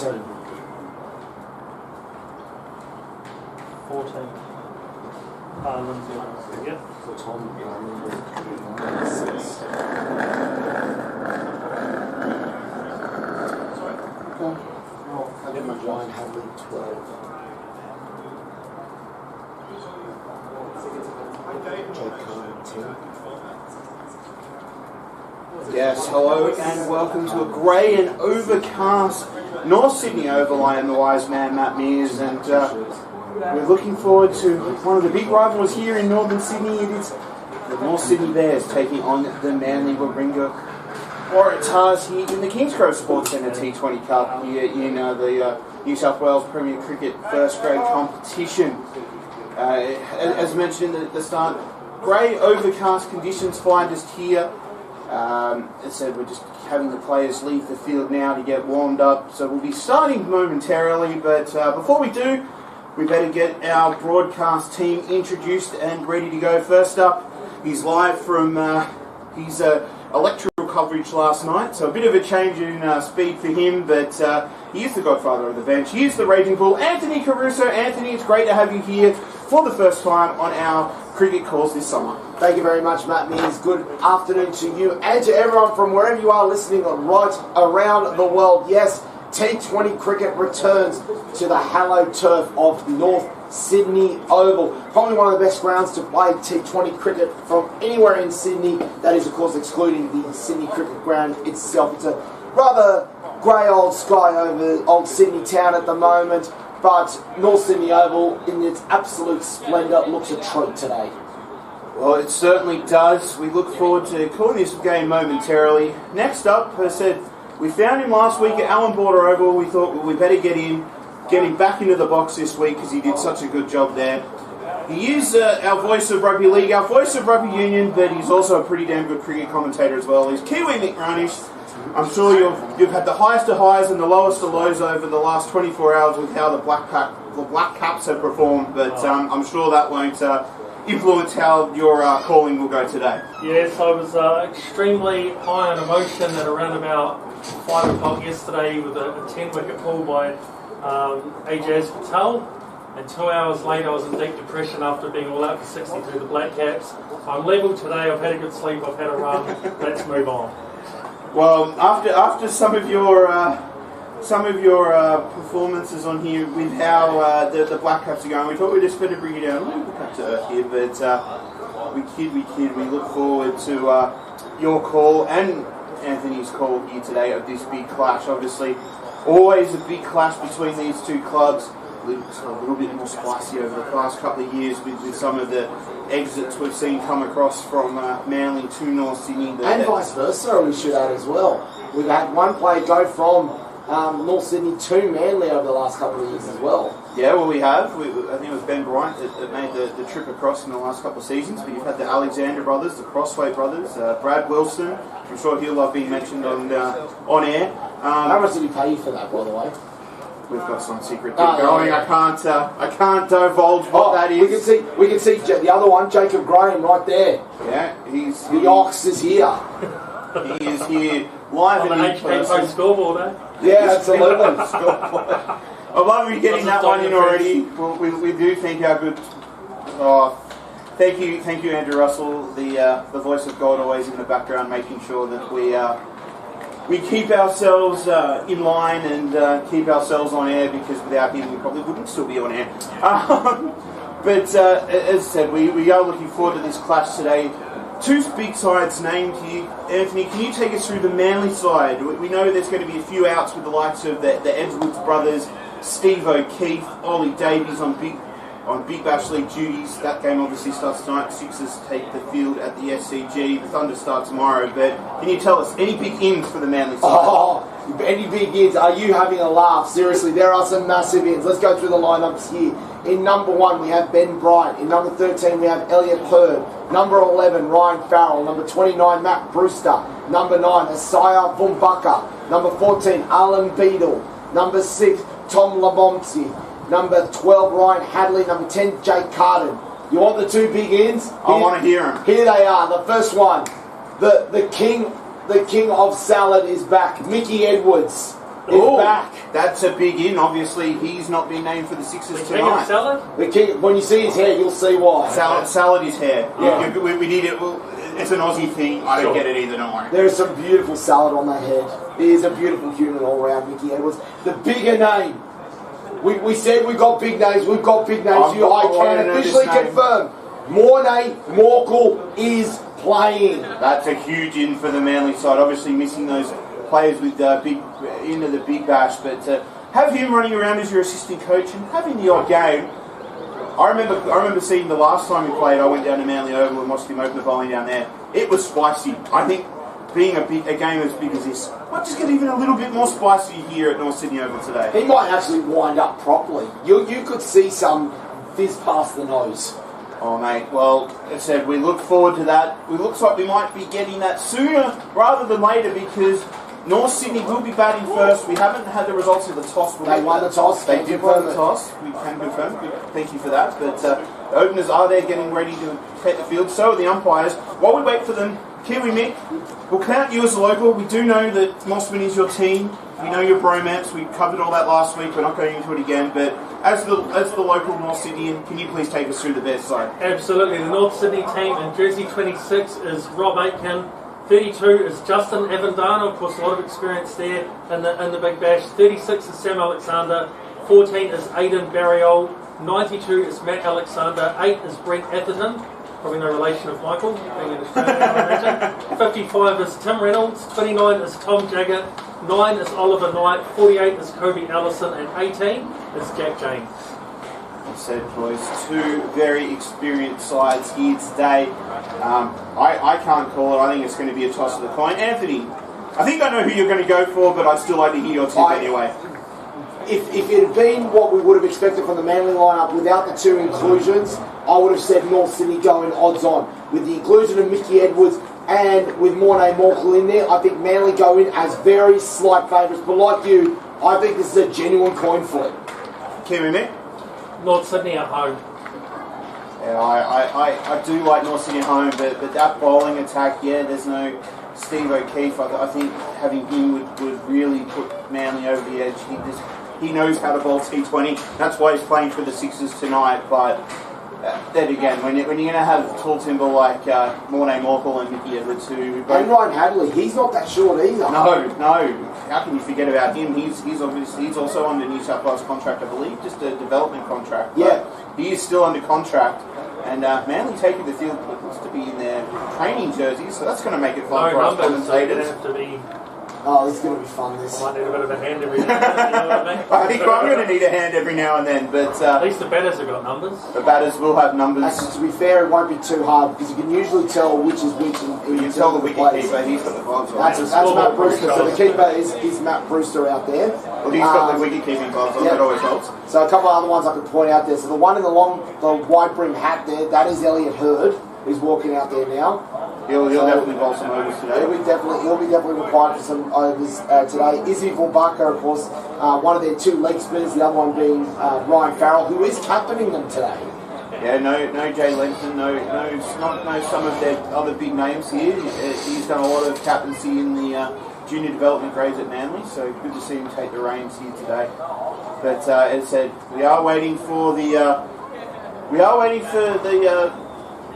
14. 14. Yep. For Tom, Ryan Hadley, 12. Jake Carter, 10. Yes, hello and welcome to a grey and overcast North Sydney Oval. I am the wise man, Matt Mears, and we're looking forward to one of the big rivals here in Northern Sydney. It is the North Sydney Bears taking on the Manly-Warringah Waratahs here in the Kingsgrove Sports Centre T20 Cup here in the New South Wales Premier Cricket first grade competition. As mentioned at the start, grey overcast conditions find us here. As I said, we're just having the players leave the field now to get warmed up, so we'll be starting momentarily, but before we do, we better get our broadcast team introduced and ready to go. First up, he's live from his electoral coverage last night, so a bit of a change in speed for him, but he is the godfather of the bench. He is the raging bull, Anthony Caruso. Anthony, it's great to have you here for the first time on our cricket calls this summer. Thank you very much, Matt Mears. Good afternoon to you and to everyone from wherever you are listening right around the world. Yes, T20 cricket returns to the hallowed turf of North Sydney Oval. Probably one of the best grounds to play T20 cricket from anywhere in Sydney. That is, of course, excluding the Sydney Cricket Ground itself. It's a rather grey old sky over old Sydney town at the moment, but North Sydney Oval, in its absolute splendour, looks a treat today. Well, it certainly does. We look forward to calling this game momentarily. Next up, as I said, we found him last week at Allan Border Oval. We thought we better get him back into the box this week because he did such a good job there. He is our voice of rugby league, our voice of rugby union, but he's also a pretty damn good cricket commentator as well. He's Kiwi Nick Ranish. I'm sure you've had the highest of highs and the lowest of lows over the last 24 hours with how the Black Caps have performed, but I'm sure that won't influence how your calling will go today. Yes, I was extremely high on emotion at around about 5 o'clock yesterday with a 10-wicket pull by Ajaz Patel, and 2 hours later I was in deep depression after being all out for 60 through the Black Caps. I'm level today, I've had a good sleep, I've had a run, let's move on. Well, after some of your performances on here with how the Black Caps are going, we thought we'd just better bring you down a little bit back to earth here, but we kid. We look forward to your call and Anthony's call here today of this big clash. Obviously, always a big clash between these two clubs. A little bit more spicy over the past couple of years with some of the exits we've seen come across from Manly to North Sydney. And vice versa, we should add as well. We've had one player go from North Sydney to Manly over the last couple of years as well. Yeah, well, we have. I think it was Ben Bryant that made the trip across in the last couple of seasons. But you've had the Alexander brothers, the Crossway brothers, Brad Wilson. I'm sure he'll have been mentioned on air. How much did we pay you for that, by the way? We've got some secret thing going. Yeah. I can't divulge what that is. We can see the other one, Jacob Graham, right there. Yeah, the Ox is here. He is here live on in the HP scoreboard, eh? Yeah, absolutely. I love you getting that one in already. We do thank our good. Thank you, Andrew Russell, the voice of God, always in the background, making sure that we keep ourselves in line and keep ourselves on air, because without him we probably wouldn't still be on air. But as I said, we are looking forward to this clash today. Two big sides named here. Anthony, can you take us through the Manly side? We know there's going to be a few outs with the likes of the Edwards brothers, Steve O'Keefe, Ollie Davies on Big Bash League duties. That game obviously starts tonight. Sixers take the field at the SCG. The Thunder start tomorrow. But can you tell us any big ins for the Manly side? Oh, any big ins? Are you having a laugh? Seriously, there are some massive ins. Let's go through the lineups here. In number 1, we have Ben Bryant. In number 13, we have Elliot Hurd. Number 11, Ryan Farrell. Number 29, Matt Brewster. Number 9, Asaya Vumbaka. Number 14, Alan Beadle. Number 6, Tom Labomsi. Number 12, Ryan Hadley. Number 10, Jake Carden. You want the two big ins? I want to hear them. Here they are. The first one, the king of salad is back. Mickey Edwards. Oh, back. that's a big in. Obviously, he's not been named for the Sixers King of tonight. salad? When you see his hair, you'll see why. Salad is hair. Yeah. We need it. Well, it's an Aussie thing. I don't get it either, don't worry. There is some beautiful salad on that head. He is a beautiful human all round, Mickey Edwards. The bigger name. We said we got big names. We've got big names. I can officially confirm. Mornay Morkel is playing. That's a huge in for the Manly side. Obviously missing those players with into the big bash, but have him running around as your assistant coach and having the odd game. I remember seeing the last time he played. I went down to Manly Oval and watched him open the bowling down there. It was spicy. I think being a game as big as this might just get even a little bit more spicy here at North Sydney Oval today. He might actually wind up properly. You could see some fizz past the nose. Oh, mate. Well, as I said, we look forward to that. It looks like we might be getting that sooner rather than later because North Sydney will be batting first. We haven't had the results of the toss. They won the toss. They did win the toss. We can confirm. Thank you for that. But the openers are there getting ready to take the field. So are the umpires. While we wait for them, Kiwi Mick, we'll count you as a local. We do know that Mossman is your team. We know your bromance. We covered all that last week. We're not going into it again. But as the local North Sydneyan, can you please take us through the Bears side? Absolutely. The North Sydney team in jersey 26 is Rob Aitken. 32 is Justin Avendano, of course, a lot of experience there in the Big Bash. 36 is Sam Alexander. 14 is Aidan Barriol. 92 is Matt Alexander. 8 is Brent Atherton, probably no relation of Michael, being an Australian, I imagine. 55 is Tim Reynolds. 29 is Tom Jaggett. 9 is Oliver Knight. 48 is Kobe Allison. And 18 is Jack James. I said, boys, two very experienced sides here today. I can't call it. I think it's going to be a toss of the coin. Anthony, I think I know who you're going to go for, but I'd still like to hear your tip anyway. If it had been what we would have expected from the Manly lineup without the two inclusions, I would have said North Sydney going odds on. With the inclusion of Mickey Edwards and with Mornay Morkel in there, I think Manly go in as very slight favourites. But like you, I think this is a genuine coin flip. Kiwi Mick? North Sydney at home. Yeah, I do like North Sydney at home, but that bowling attack, there's no Steve O'Keefe. I think having him would really put Manly over the edge. He knows how to bowl T20. That's why he's playing for the Sixers tonight. But then again, when you're going to have tall timber like Mornay Morkel and Mickey Edwards, who both... And Ryan Hadley, he's not that short either. No. How can you forget about him? He's also under New South Wales contract, I believe, just a development contract. Yeah. He is still under contract. And Manly taking the field looks to be in their training jerseys, so that's going to make it fun for us commentators. Have to be. Oh, this is going to be fun, this. I might need a bit of a hand every now and then, you know what I mean? I think I'm going to need a hand every now and then, but... At least the batters have got numbers. The batters will have numbers. Actually, to be fair, it won't be too hard, because you can usually tell which is which. You can tell the wicketkeeper, he's got the gloves on. That's Matt Brewster, so the keeper is Matt Brewster out there. Well, he's got the wicket-keeping gloves on, that always helps. So a couple of other ones I could point out there. So the one in the wide brim hat there, that is Elliot Hurd, who's walking out there now. He'll definitely bowl some overs today. He'll be definitely required for some overs today. Izzy Vulbaka, of course, one of their two leg spinners, the other one being Ryan Farrell, who is captaining them today. Yeah, no Jay Lenton, no some of their other big names here. He's done a lot of captaincy in the junior development grades at Manly, so good to see him take the reins here today. But as I said, we are waiting for the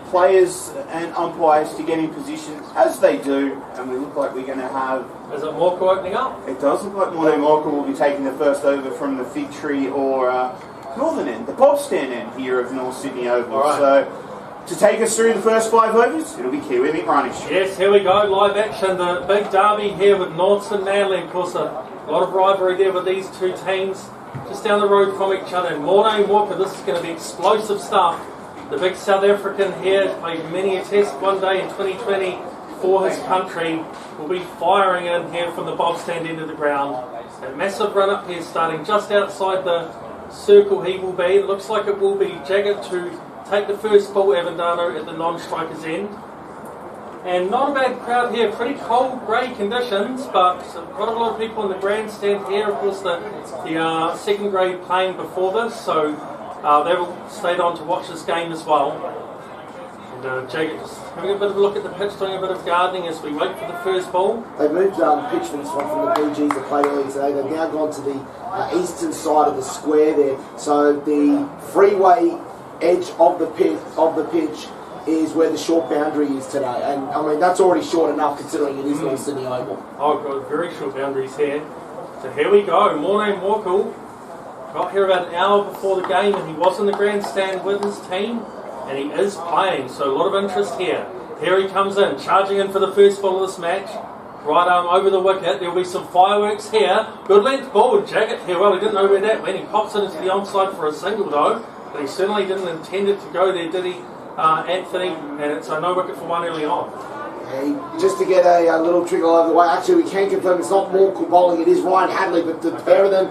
players and umpires to get in position, as they do, and we look like we're going to have... Is it Morkel opening up? It does look like Mornay Morkel will be taking the first over from the Fig Tree or northern end, the Bob Stand end here of North Sydney Oval. Right. So, to take us through the first 5 overs, it'll be Kiwi Mick Runish. Yes, here we go, live action, the big derby here with Norths and Manly. Of course, a lot of rivalry there with these two teams just down the road from each other. Mornay Morkel, this is going to be explosive stuff. The big South African here has played many a test one day in 2020 for his country. Will be firing in here from the Bob Stand end of the ground. A massive run up here starting just outside the circle he will be. It looks like it will be Jagged to take the first ball, Avendano at the non-striker's end. And not a bad crowd here, pretty cold grey conditions, but quite a lot of people in the grandstand here. Of course, the second grade playing before this, so they've stayed on to watch this game as well. And Jagged just having a bit of a look at the pitch, doing a bit of gardening as we wait for the first ball. They moved pitch for this one from the BGs that played earlier today. They've now gone to the eastern side of the square there. So the freeway edge of the pitch is where the short boundary is today. And I mean, that's already short enough considering it is North Sydney Oval. Oh, God, very short boundaries here. So here we go. Morné Morkel got here about an hour before the game, and he was in the grandstand with his team, and he is playing. So a lot of interest here. Here he comes in, charging in for the first ball of this match. Right arm over the wicket. There'll be some fireworks here. Good length ball with Jagged here. Well, he didn't know where that went. He pops it into the onside for a single, though. But he certainly didn't intend it to go there, did he, Anthony? And it's a no wicket for one early on. Just to get a little trickle over the way, actually we can confirm it's not Morkel bowling, it is Ryan Hadley, but the pair of them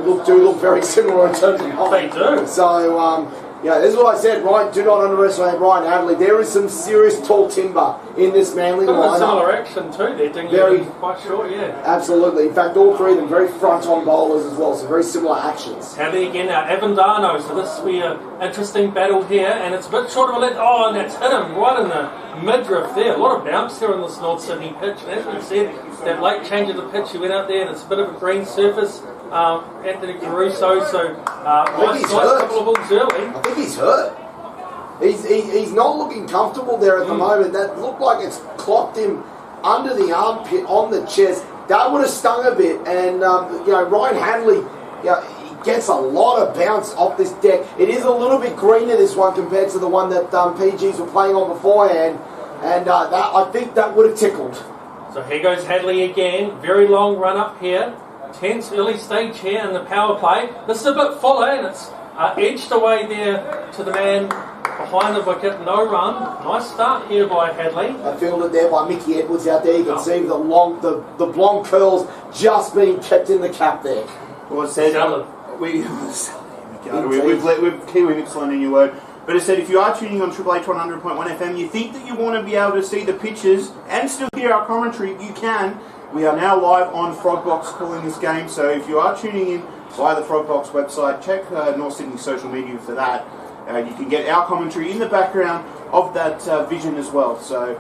look very similar in terms of bowling. They do. So, this is what I said, Ryan, do not underestimate Ryan Hadley. There is some serious tall timber in this Manly lineup. Similar action too, they're doing quite short, yeah. Absolutely. In fact, all three of them very front-on bowlers as well, so very similar actions. Hadley again now, Avendano, so this will be an interesting battle here, and it's a bit short of a length. Oh, and that's hit him right in the midriff there. A lot of bounce here on this North Sydney pitch, and as we said, that late change of the pitch, he went out there and it's a bit of a green surface. Anthony Caruso, so nice couple of balls early. I think he's hurt. He's not looking comfortable there at the moment. That looked like it's clocked him under the armpit on the chest. That would have stung a bit. And Ryan Hadley, he gets a lot of bounce off this deck. It is a little bit greener, this one, compared to the one that PGs were playing on beforehand. And I think that would have tickled. So here goes Hadley again. Very long run up here. Tense early stage here in the power play. This is a bit fuller, and it's edged away there to the man behind the wicket. No run. Nice start here by Hadley. I fielded there by Mickey Edwards out there. You can see the blonde curls just being kept in the cap there. Well, it said we've Kiwi Mix on a new word. But it said if you are tuning on Triple H 100.1 FM, you think that you want to be able to see the pitches and still hear our commentary, you can. We are now live on Frogbox calling this game, so if you are tuning in via the Frogbox website, check North Sydney social media for that. You can get our commentary in the background of that vision as well. So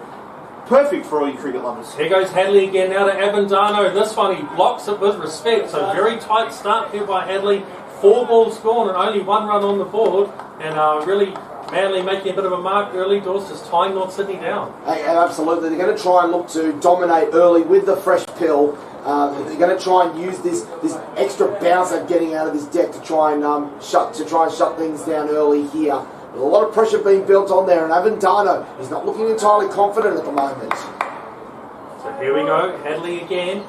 perfect for all you cricket lovers. Here goes Hadley again now to Avendano. This one he blocks it with respect. So very tight start here by Hadley. 4 balls gone and only 1 run on the board. And really Manly making a bit of a mark early doors, just tying North Sydney down. Absolutely. They're going to try and look to dominate early with the fresh pill. They're going to try and use this extra bounce they're getting out of this deck to try and shut things down early here. There's a lot of pressure being built on there, and Avendano is not looking entirely confident at the moment. So here we go, Hadley again.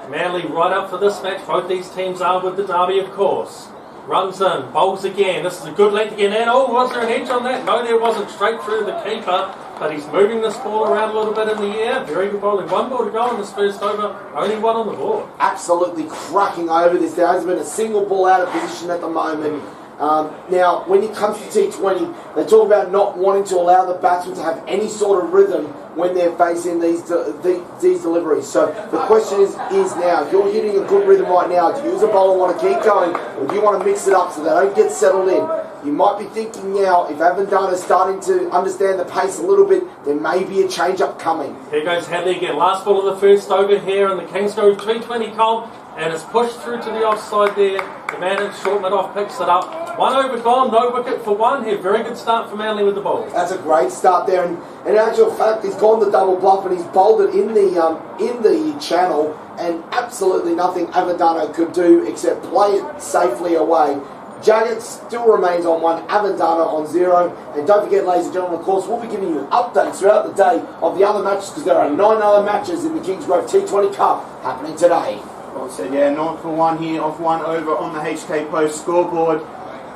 Manly right up for this match. Both these teams are with the derby, of course. Runs in, bowls again. This is a good length again. And was there an edge on that? No, there wasn't. Straight through the keeper. But he's moving this ball around a little bit in the air. Very good bowling. 1 ball to go in this first over. Only 1 on the board. Absolutely cracking over this. There hasn't been a single ball out of position at the moment. Now, when it comes to T20, they talk about not wanting to allow the batsmen to have any sort of rhythm when they're facing these deliveries. So the question is now, if you're hitting a good rhythm right now, do you as a bowler want to keep going, or do you want to mix it up so they don't get settled in? You might be thinking now, if Avendano is starting to understand the pace a little bit, there may be a change-up coming. Here goes Hadley again. Last ball of the first over here in the Kingsgrove Twenty20 comp. And it's pushed through to the offside there. The man in short mid-off picks it up. 1 over gone, no wicket for 1 here. Very good start for Manly with the ball. That's a great start there. And in actual fact, he's gone the double bluff and he's bowled it in the channel. And absolutely nothing Avendano could do except play it safely away. Jagged still remains on 1, Avendano on 0. And don't forget, ladies and gentlemen, of course, we'll be giving you updates throughout the day of the other matches because there are 9 other matches in the Kingsgrove T20 Cup happening today. Well said, yeah, 0 for 1 here off 1 over on the HK Post scoreboard.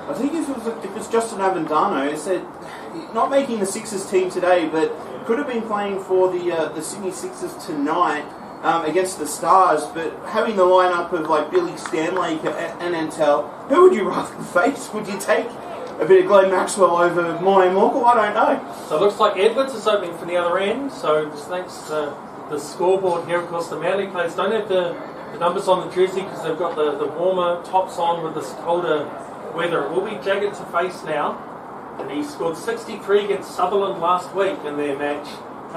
I think if it's Justin Avendano, it said not making the Sixers team today, but could have been playing for the Sydney Sixers tonight against the Stars, but having the lineup of like Billy Stanley and Antel, who would you rather face? Would you take a bit of Glenn Maxwell over Morné Morkel? I don't know. So it looks like Edwards is opening from the other end, so just thanks to the scoreboard here. Of course, the Manly players don't have the numbers on the jersey because they've got the warmer tops on with this colder weather. It will be Jagged to face now. and he scored 63 against Sutherland last week in their match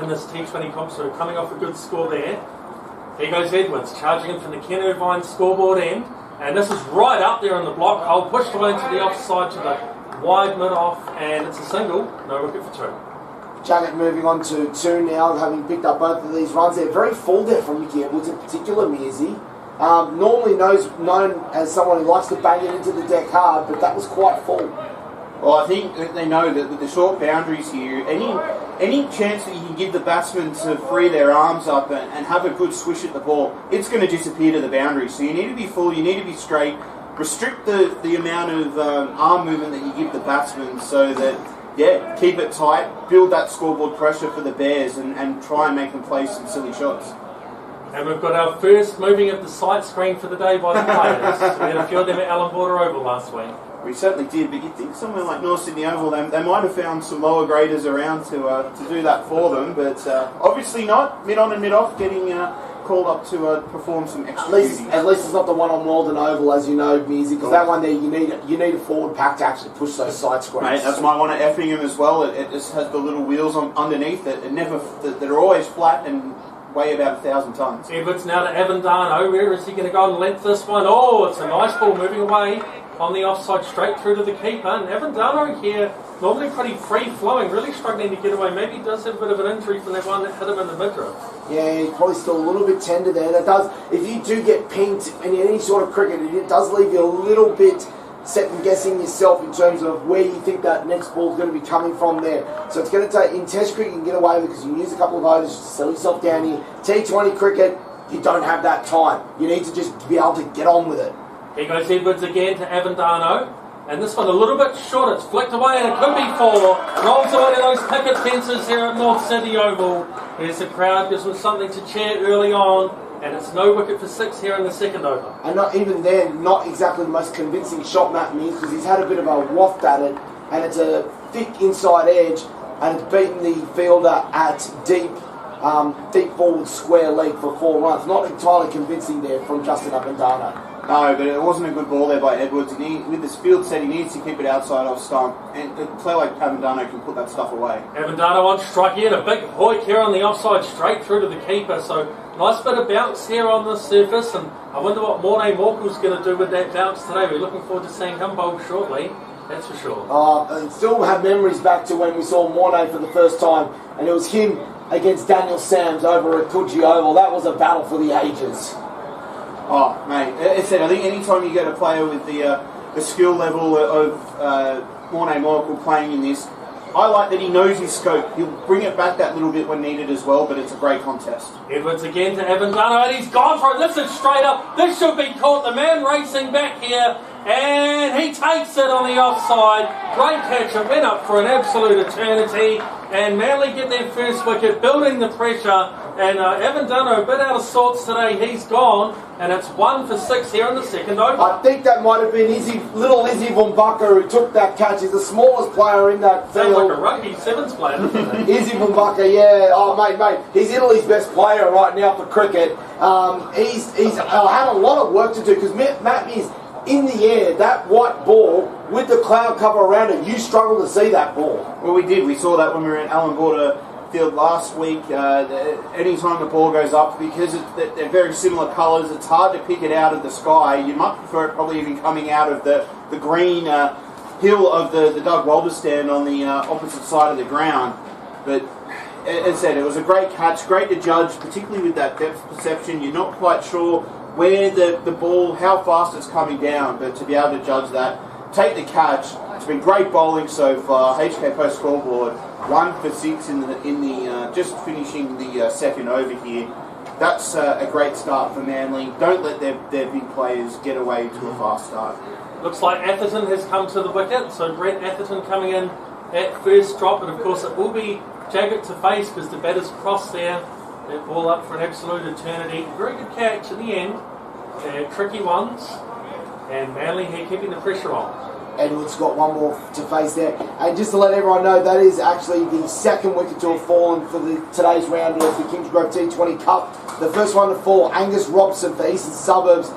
in this T20 comp, so coming off a good score there. Here goes Edwards, charging in from the Ken Irvine scoreboard end, and this is right up there in the block hole, pushed away into the offside to the wide mid-off, and it's a single, no wicket for 2. Jaggett moving on to 2 now, having picked up both of these runs. They're very full there from Mickey Edwards in particular, Mearsy. Normally known as someone who likes to bang it into the deck hard, but that was quite full. Well, I think that they know that with the short boundaries here, any chance that you can give the batsmen to free their arms up and have a good swish at the ball, it's going to disappear to the boundary. So you need to be full, you need to be straight, restrict the amount of arm movement that you give the batsmen so that, yeah, keep it tight, build that scoreboard pressure for the Bears and try and make them play some silly shots. And we've got our first moving of the sight screen for the day by the players. We had a few of them at Allan-Border Oval last week. We certainly did, but you'd think somewhere like North Sydney Oval, they might have found some lower graders around to do that for them, but obviously not. Mid-on and mid-off getting called up to perform some extra duties. At least it's not the one on Walden Oval, as you know, Mearsy, because that one there you need a forward pack to actually push those side screens. Mate, that's my one at Effingham as well. It just has the little wheels underneath that that are always flat and weigh about 1,000 tonnes. Edwards now to Avendano. Where is he going to go and length this one? Oh, it's a nice ball moving away on the offside straight through to the keeper. And Avendano here, normally pretty free-flowing, really struggling to get away. Maybe he does have a bit of an injury from that one that hit him in the midriff. Yeah, he's probably still a little bit tender there. That does, if you do get pinked in any sort of cricket, it does leave you a little bit second-guessing yourself in terms of where you think that next ball is going to be coming from there. So it's going to take, in Test cricket you can get away with it because you can use a couple of overs to settle yourself down here. T20 cricket, you don't have that time. You need to just be able to get on with it. Here goes Edwards again to Avendano. And this one a little bit short. It's flicked away and it could be 4. Rolls away to those picket fences here at North Sydney Oval. There's the crowd, gives them something to cheer early on. And it's no wicket for 6 here in the second over. And not even then, not exactly the most convincing shot, Matt Mears, because he's had a bit of a waft at it, and it's a thick inside edge, and it's beaten the fielder at deep forward square leg for 4 runs. Not entirely convincing there from Justin Avendano. No, but it wasn't a good ball there by Edwards. With this field set, he needs to keep it outside off stump. And a player like Avendano can put that stuff away. Avendano on strike here, a big hoik here on the offside, straight through to the keeper. So nice bit of bounce here on the surface, and I wonder what Mornay Morkel's going to do with that bounce today. We're looking forward to seeing him bowl shortly, that's for sure. I still have memories back to when we saw Mornay for the first time, and it was him against Daniel Sams over at Coogee Oval. That was a battle for the ages. Oh, mate, as I said, I think any time you get a player with the skill level of Mornay Morkel playing in this, I like that he knows his scope. He'll bring it back that little bit when needed as well, but it's a great contest. Edwards again to Avendano, and he's gone for it. This is straight up. This should be caught. The man racing back here, and he takes it on the offside. Great catch. It went up for an absolute eternity, and Manly get their first wicket, building the pressure. And Avendano a bit out of sorts today. He's gone, and it's 1 for 6 here in the second over. I think that might have been little Izzy Vumbaka who took that catch. He's the smallest player in that field. Sounds like a rugby sevens player, doesn't it? Izzy Vumbaka, yeah. Oh, mate. He's Italy's best player right now for cricket. He's had a lot of work to do because Matt is in the air. That white ball with the cloud cover around it, you struggle to see that ball. Well, we did. We saw that when we were at Allan-Border Field last week. Anytime the ball goes up, because they're very similar colours, it's hard to pick it out of the sky. You might prefer it probably even coming out of the green hill of the Doug Walder stand on the opposite side of the ground. But as I said, it was a great catch, great to judge, particularly with that depth perception. You're not quite sure where the ball, how fast it's coming down, but to be able to judge that, take the catch. It's been great bowling so far. HK Post scoreboard 1 for 6 in the just finishing the second over here. That's a great start for Manly. Don't let their big players get away to a fast start. Looks like Atherton has come to the wicket, so Brent Atherton coming in at first drop, and of course it will be Jaggett to face because the batter's crossed there. That ball up for an absolute eternity. Very good catch in the end. Tricky ones, and Manly here keeping the pressure on. Edwards got one more to face there. And just to let everyone know, that is actually the second wicket to have fallen for today's round of the Kingsgrove T20 Cup. The first one to fall, Angus Robson for Eastern Suburbs,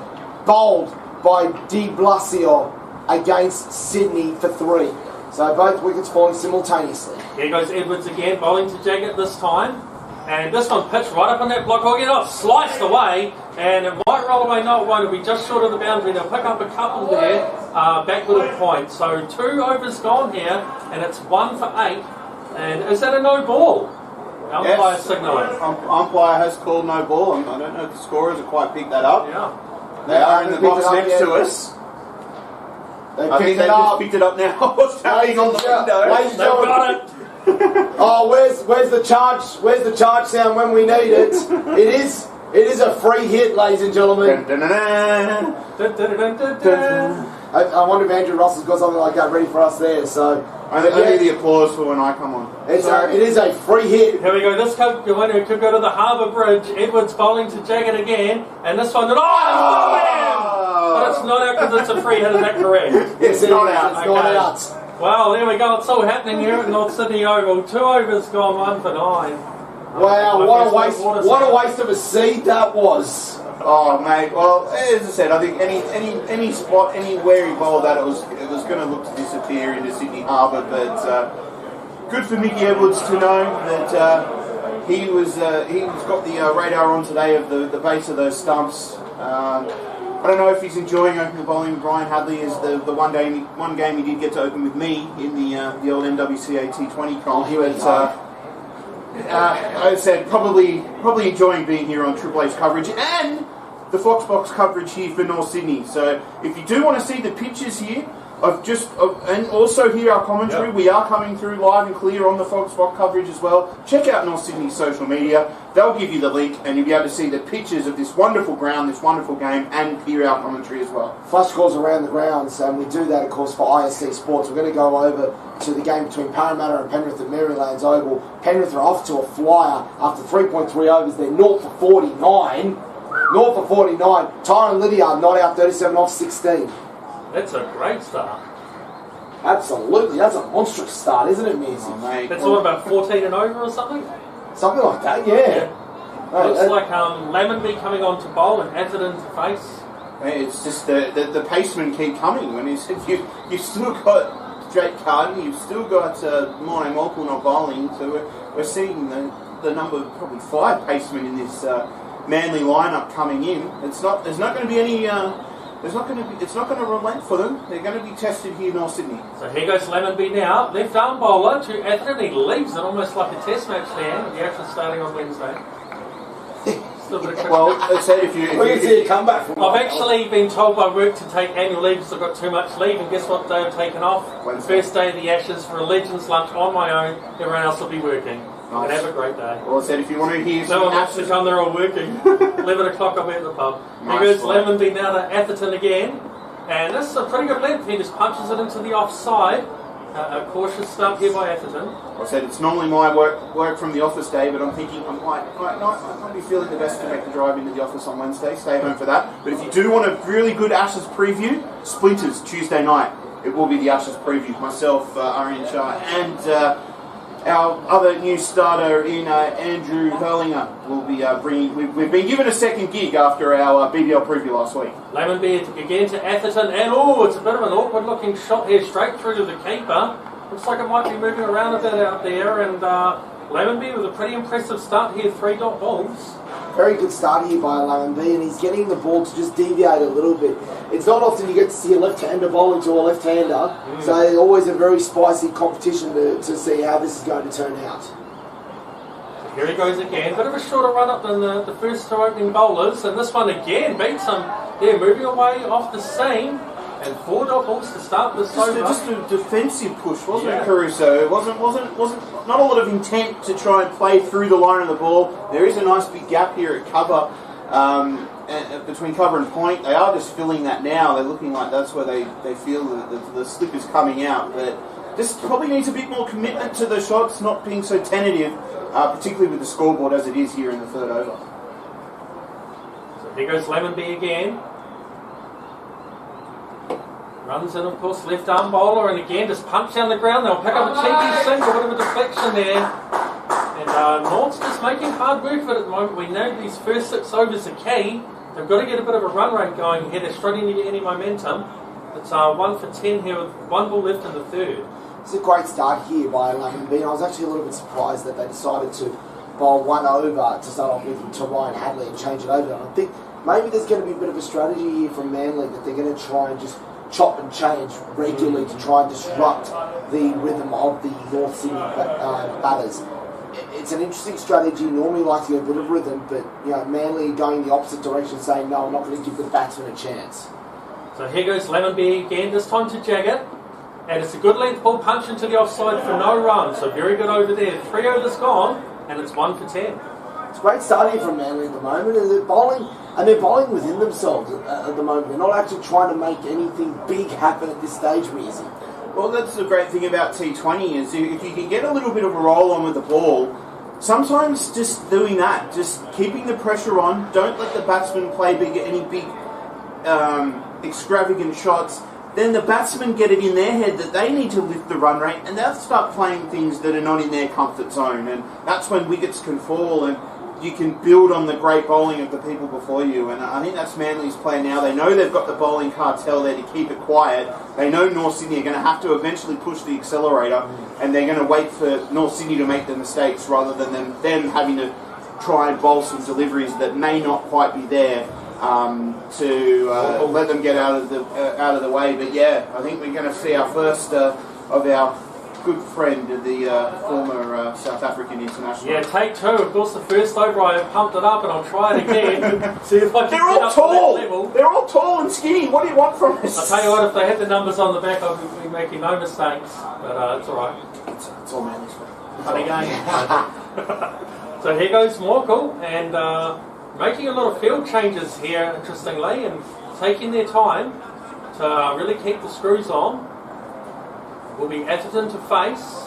bowled by De Blasio against Sydney for 3. So both wickets falling simultaneously. Here goes Edwards again, bowling to Jaggett this time. And this one pitched right up on that block. Get off, sliced away, and it might roll away. No, it won't. It'll be just short of the boundary. They'll pick up a couple there, backward of point. So 2 overs gone here, and it's 1 for 8. And is that a no ball? Umpire Yes. signalling. Umpire has called no ball. I don't know if the scorers have quite picked that up. Yeah. They are in the box next to yet. us. They I think picked they it just up. picked it up now. What's happening on the window? Ladies and They've gentlemen. got it. Oh, where's the charge? Where's the charge sound when we need it? It is a free hit, ladies and gentlemen. Dun, dun, dun, dun. Dun, dun, dun, dun. I wonder if Andrew Russell's got something like that ready for us there. So Only the applause for when I come on. it is a free hit. Here we go. This could go to the Harbour Bridge. Edwards bowling to Jaggett again, and this one. But it's not out because it's a free hit. Is that correct? Yes, It's not out. It's not out. Well, there we go. It's all happening here at North Sydney Oval. 2 overs gone, 1 for 9. Wow, what a waste of a seed that was. Oh mate, well as I said, I think any spot, anywhere he bowled that, it was going to look to disappear into Sydney Harbour. But good for Mickey Edwards to know that he's got the radar on today of the base of those stumps. I don't know if he's enjoying opening the bowling with Brian Hadley as the one game he did get to open with me in the old NWCA T20 comp. He went I said probably enjoying being here on Triple H's coverage and the Fox Box coverage here for North Sydney. So if you do want to see the pictures here and also hear our commentary, Yep. we are coming through live and clear on the Fox Box coverage as well. Check out North Sydney's social media. They'll give you the link and you'll be able to see the pictures of this wonderful ground, this wonderful game, and hear our commentary as well. Flash calls around the grounds, and we do that, of course, for ISC Sports. We're going to go over to the game between Parramatta and Penrith at Maryland's Oval. Penrith are off to a flyer after 3.3 overs. They're 0 for 49. 0 for 49. Tyron Lydiard not out 37 off 16. That's a great start. Absolutely. That's a monstrous start, isn't it, Mearsy? Oh, mate. That's all about 14 and over or something? Something like that, yeah. Looks like Lemmonby coming on to bowl and Atherton to face. Hey, it's just the pacemen keep coming. When you've still got Jake Carden, you've still got Mono Molkle not bowling, so we're seeing the number of probably 5 pacemen in this Manly lineup coming in. There's not going to be any. It's not going to relent for them. They're going to be tested here in North Sydney. So here goes Lemmonby now. Left arm bowler to Atherton. He leaves it almost like a test match there. The action starting on Wednesday. Still a bit of cricket. Well, I said if We're going to you see a comeback from I've actually been told by work to take annual leave because I've got too much leave, and guess what day I've taken off? Wednesday. First day of the Ashes for a Legends lunch on my own. Everyone else will be working. Nice. And have a great day. well, I said if you want to hear No some one wants to come, they're all working. 11 o'clock I'll be at the pub. Nice Here goes one. Lemmonby now to Atherton again. And this is a pretty good length. He just punches it into the offside. A cautious start here by Atherton. I said it's normally my work from the office day, but I'm thinking I might be feeling the best to make the drive into the office on Wednesday. Stay home for that. But if you do want a really good Ashes preview, Splinters Tuesday night. It will be the Ashes preview. Myself, Arian Shah, and our other new starter in Andrew Hurlinger will be bringing. We've been given a second gig after our BBL preview last week. Lemmonby again to Atherton, and it's a bit of an awkward looking shot here, straight through to the keeper. Looks like it might be moving around a bit out there, and Lemmonby with a pretty impressive start here, 3 dot balls. Very good start here by Lemmonby, and he's getting the ball to just deviate a little bit. It's not often you get to see a left-hander bowling to a left-hander, so it's always a very spicy competition to see how this is going to turn out. Here he goes again, bit of a shorter run up than the first 2 opening bowlers, and this one again beats him. Yeah, moving away off the seam, and 4 dot balls to start this over. Just a defensive push, wasn't Yeah. it, Caruso? It wasn't not a lot of intent to try and play through the line of the ball. There is a nice big gap here at cover, between cover and point. They are just filling that now. They're looking like that's where they feel that the slip is coming out. But just probably needs a bit more commitment to the shots, not being so tentative, particularly with the scoreboard as it is here in the 3rd over. So here goes Lemmonby again. Runs in, of course, left arm bowler, and again just punch down the ground. They'll pick up a cheeky single, a bit of a deflection there. And North's just making hard work of it at the moment. We know these first 6 overs are key. They've got to get a bit of a run rate going here. They're struggling to get any momentum. It's 1 for 10 here with 1 ball left in the 3rd. It's a great start here by Lemon-B. I was actually a little bit surprised that they decided to bowl one over to start off with to Ryan Hadley and change it over. And I think maybe there's going to be a bit of a strategy here from Manly that they're going to try and just chop and change regularly to try and disrupt the rhythm of the North Sydney batters. It's an interesting strategy. Normally like to get a bit of rhythm, but Manly going the opposite direction, saying no, I'm not going to give the batsman a chance. So here goes Lemon-B again, this time to Jaggett. And it's a good length ball punch into the offside for no run. So very good over there. 3 overs gone, and it's 1 for 10. It's a great start here from Manly at the moment, and they're bowling within themselves at the moment. They're not actually trying to make anything big happen at this stage, Mearsy. Well, that's the great thing about T20 is if you can get a little bit of a roll on with the ball, sometimes just doing that, just keeping the pressure on, don't let the batsman play any big extravagant shots. Then the batsmen get it in their head that they need to lift the run rate, and they'll start playing things that are not in their comfort zone, and that's when wickets can fall and you can build on the great bowling of the people before you. And I think that's Manly's play now. They know they've got the bowling cartel there to keep it quiet. They know North Sydney are going to have to eventually push the accelerator, and they're going to wait for North Sydney to make the mistakes rather than them having to try and bowl some deliveries that may not quite be there to let them get out of the way. But yeah, I think we're going to see our first of our good friend, the former South African international. Yeah, take 2. Of course, the first over I pumped it up, and I'll try it again. See if I can They're get all up tall. to that level. They're all tall and skinny. What do you want from us? I'll tell you what, if they had the numbers on the back, I'd be making no mistakes. But it's all right. It's all Manly's fault. Funny game. So here goes Morkel, and making a lot of field changes here, interestingly, and taking their time to really keep the screws on. Will be Atherton to face.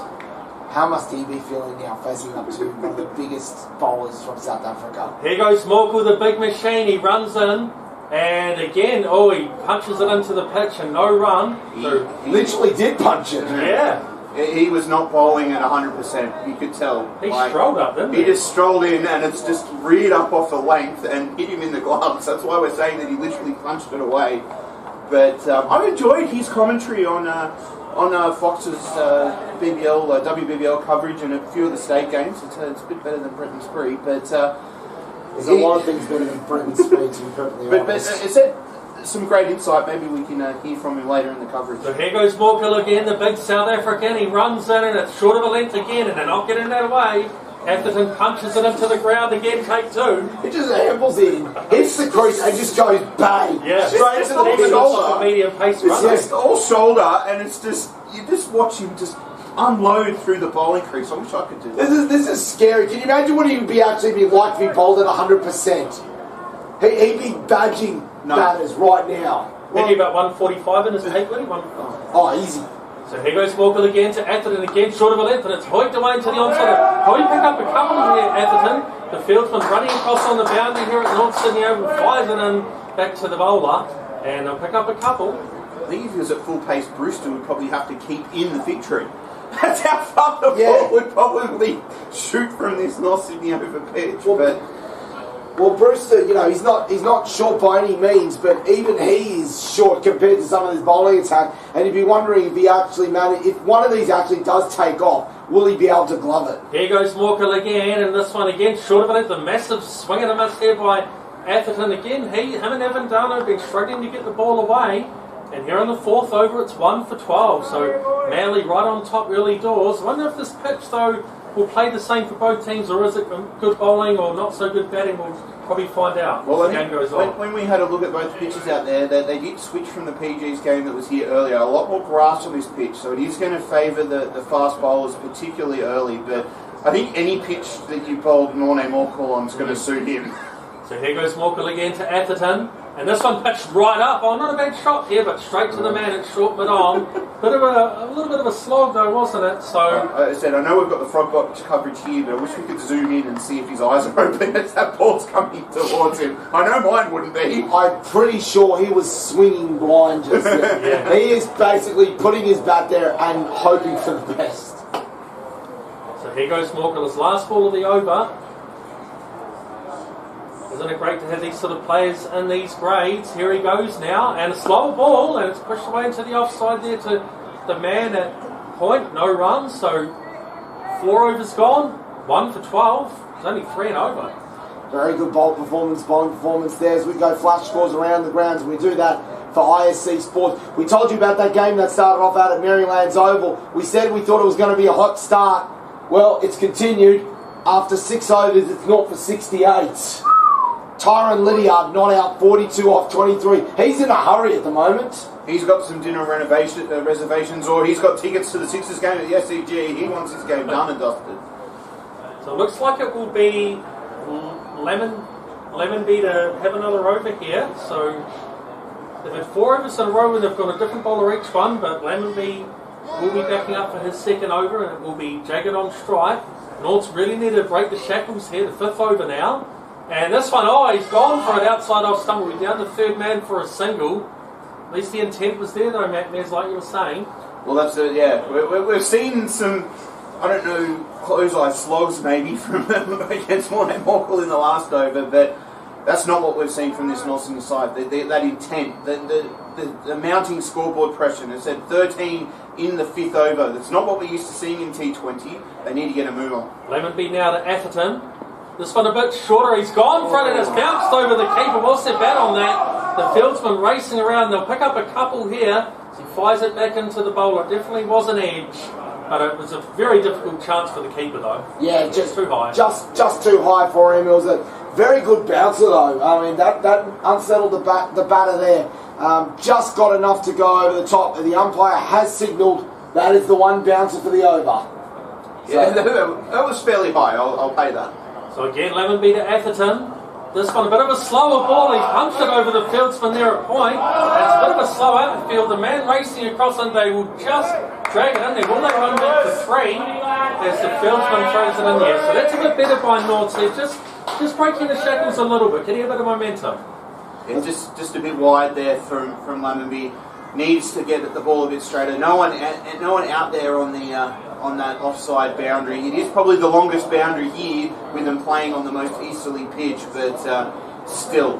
How must he be feeling now, facing up to one of the biggest bowlers from South Africa? Here goes Morkel, the big machine. He runs in, and again, he punches it into the pitch and no run. He literally did punch it. Yeah. He was not bowling at 100%. You could tell. He strolled up, didn't he? He just strolled in, and it's just reared up off the length and hit him in the gloves. That's why we're saying that he literally punched it away. But I've enjoyed his commentary on Fox's WBBL coverage and a few of the state games. It's a bit better than Brenton Spree, but there's a lot of things better than Brenton Spree, to be perfectly honest. But it said some great insight. Maybe we can hear from him later in the coverage. So here goes Morkel again, the big South African. He runs in, and it's short of a length again, and they're not getting that away. Atherton punches it into the ground again, take 2. It just ambles in, hits the crease, and just goes bang. Yeah. Straight to the It's middle. shoulder. Medium pace It's runner. just all shoulder, and it's just you just watch him just unload through the bowling crease. I wish I could do that. This is scary. Can you imagine what he would be like to be bowled at 100%? He'd be badging batters right now. Maybe about 145 in his take, would he? Oh, easy. So here goes Morkel again to Atherton, again short of a length, and it's hoiked away into the onside. Can we pick up a couple here, Atherton? The fieldsman's running across on the boundary here at North Sydney Oval, fires it in back to the bowler, and they'll pick up a couple. I think if he was at full pace, Brewster would probably have to keep in the fig tree. That's how far the ball would probably shoot from this North Sydney over pitch. Well, Brewster, he's not short by any means, but even he is short compared to some of his bowling attack. And you'd be wondering if one of these actually does take off, will he be able to glove it? Here goes Morkel again, and this one again short of a length. A massive swing and a miss here by Atherton again. Him and Evan Darno have been struggling to get the ball away. And here on the 4th over, it's 1 for 12. So Manly right on top early doors. I wonder if this pitch, though, will play the same for both teams, or is it good bowling or not so good batting? We'll probably find out as the game goes on. When we had a look at both pitches out there, they did switch from the PG's game that was here earlier. A lot more grass on this pitch, so it is going to favour the fast bowlers, particularly early. But I think any pitch that you bowled Norne Morkel on is going to suit him. So here goes Morkel again to Atherton. And this one pitched right up. Oh, not a bad shot here, but straight to the man. It's short but on. A little bit of a slog though, wasn't it? So I said, I know we've got the frog box coverage here, but I wish we could zoom in and see if his eyes are open as that ball's coming towards him. I know mine wouldn't be. I'm pretty sure he was swinging blind just then. Yeah. He is basically putting his bat there and hoping for the best. So here goes Morkel, his last ball of the over. Isn't it great to have these sort of players in these grades? Here he goes now, and a slow ball, and it's pushed away into the offside there to the man at point, no runs, so 4 overs gone, 1 for 12. It's only 3 and over. Very good bowling performance there as we go flash scores around the grounds, and we do that for ISC Sports. We told you about that game that started off out at Maryland's Oval. We said we thought it was going to be a hot start. Well, it's continued. After 6 overs, it's 0 for 68. Tyron Lydiard not out, 42 off 23. He's in a hurry at the moment. He's got some dinner reservations, or he's got tickets to the Sixers game at the SCG. He wants his game done and dusted. So it looks like it will be Lemonby to have another over here. So they've had 4 overs in a row and they've got a different bowler each one, but Lemonby will be backing up for his second over, and it will be Jagged on strike. North's really need to break the shackles here, the 5th over now. And this one, he's gone for an outside off stumble. We're down to 3rd man for a single. At least the intent was there though, Matt Mears, like you were saying. Well, that's it, yeah. We've seen some, I don't know, close-eye slogs maybe from against Mornay-Morkel in the last over, but that's not what we've seen from this Northern side. That intent, the mounting scoreboard pressure. It said 13 in the 5th over. That's not what we're used to seeing in T20. They need to get a move on. Lemonby now to Atherton. This one a bit shorter. He's gone for it and has bounced over the keeper. What's their bat on that? The fieldsman racing around. They'll pick up a couple here. He fires it back into the bowler. Definitely was an edge, but it was a very difficult chance for the keeper though. Yeah, just too high. Just too high for him. It was a very good bouncer though. I mean, that unsettled the batter there. Just got enough to go over the top. The umpire has signalled that is the one bouncer for the over. Yeah, that was fairly high. I'll pay that. So again, Lemonby to Atherton. This one a bit of a slower ball. He's punched it over the fieldsman there at point. It's a bit of a slow outfield. The man racing across, and they will just drag it in there. Will they run back for 3 as the fieldsman throws it in there? So that's a bit better by North. So just breaking the shackles a little bit, getting a bit of momentum. Yeah, just a bit wide there from Lemonby. Needs to get the ball a bit straighter. No one out there on the on that offside boundary. It is probably the longest boundary here with them playing on the most easterly pitch, but still,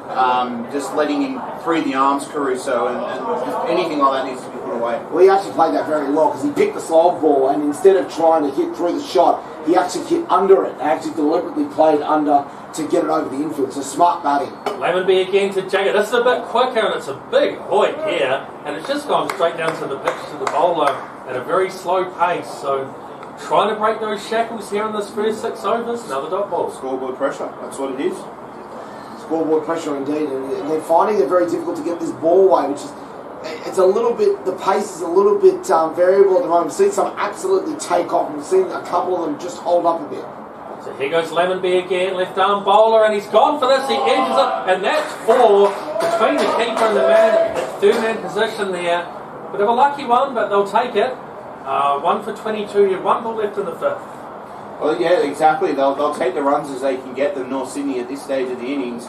just letting him free the arms, Caruso, and anything like that needs to be put away. Well, he actually played that very well because he picked the slow ball, and instead of trying to hit through the shot, he actually hit under it. Actually deliberately played under to get it over the infield. So smart batting. Lemonby again to Jagger. This is a bit quicker, and it's a big hoik here, and it's just gone straight down to the pitch to the bowler at a very slow pace. So trying to break those shackles here in this first 6 overs. Another dot ball. Scoreboard pressure. That's what it is. Scoreboard pressure indeed, and they're finding it very difficult to get this ball away, which is. It's a little bit, the pace is a little bit variable at the moment. We've seen some absolutely take off, and we've seen a couple of them just hold up a bit. So here goes Lemonby again, left arm bowler, and he's gone for this. He edges it, and that's 4 between the keeper and the man at 3rd man position there. Bit of a lucky one, but they'll take it. 1 for 22 here, 1 ball left in the 5th. Well, yeah, exactly. They'll take the runs as they can get them. North Sydney at this stage of the innings.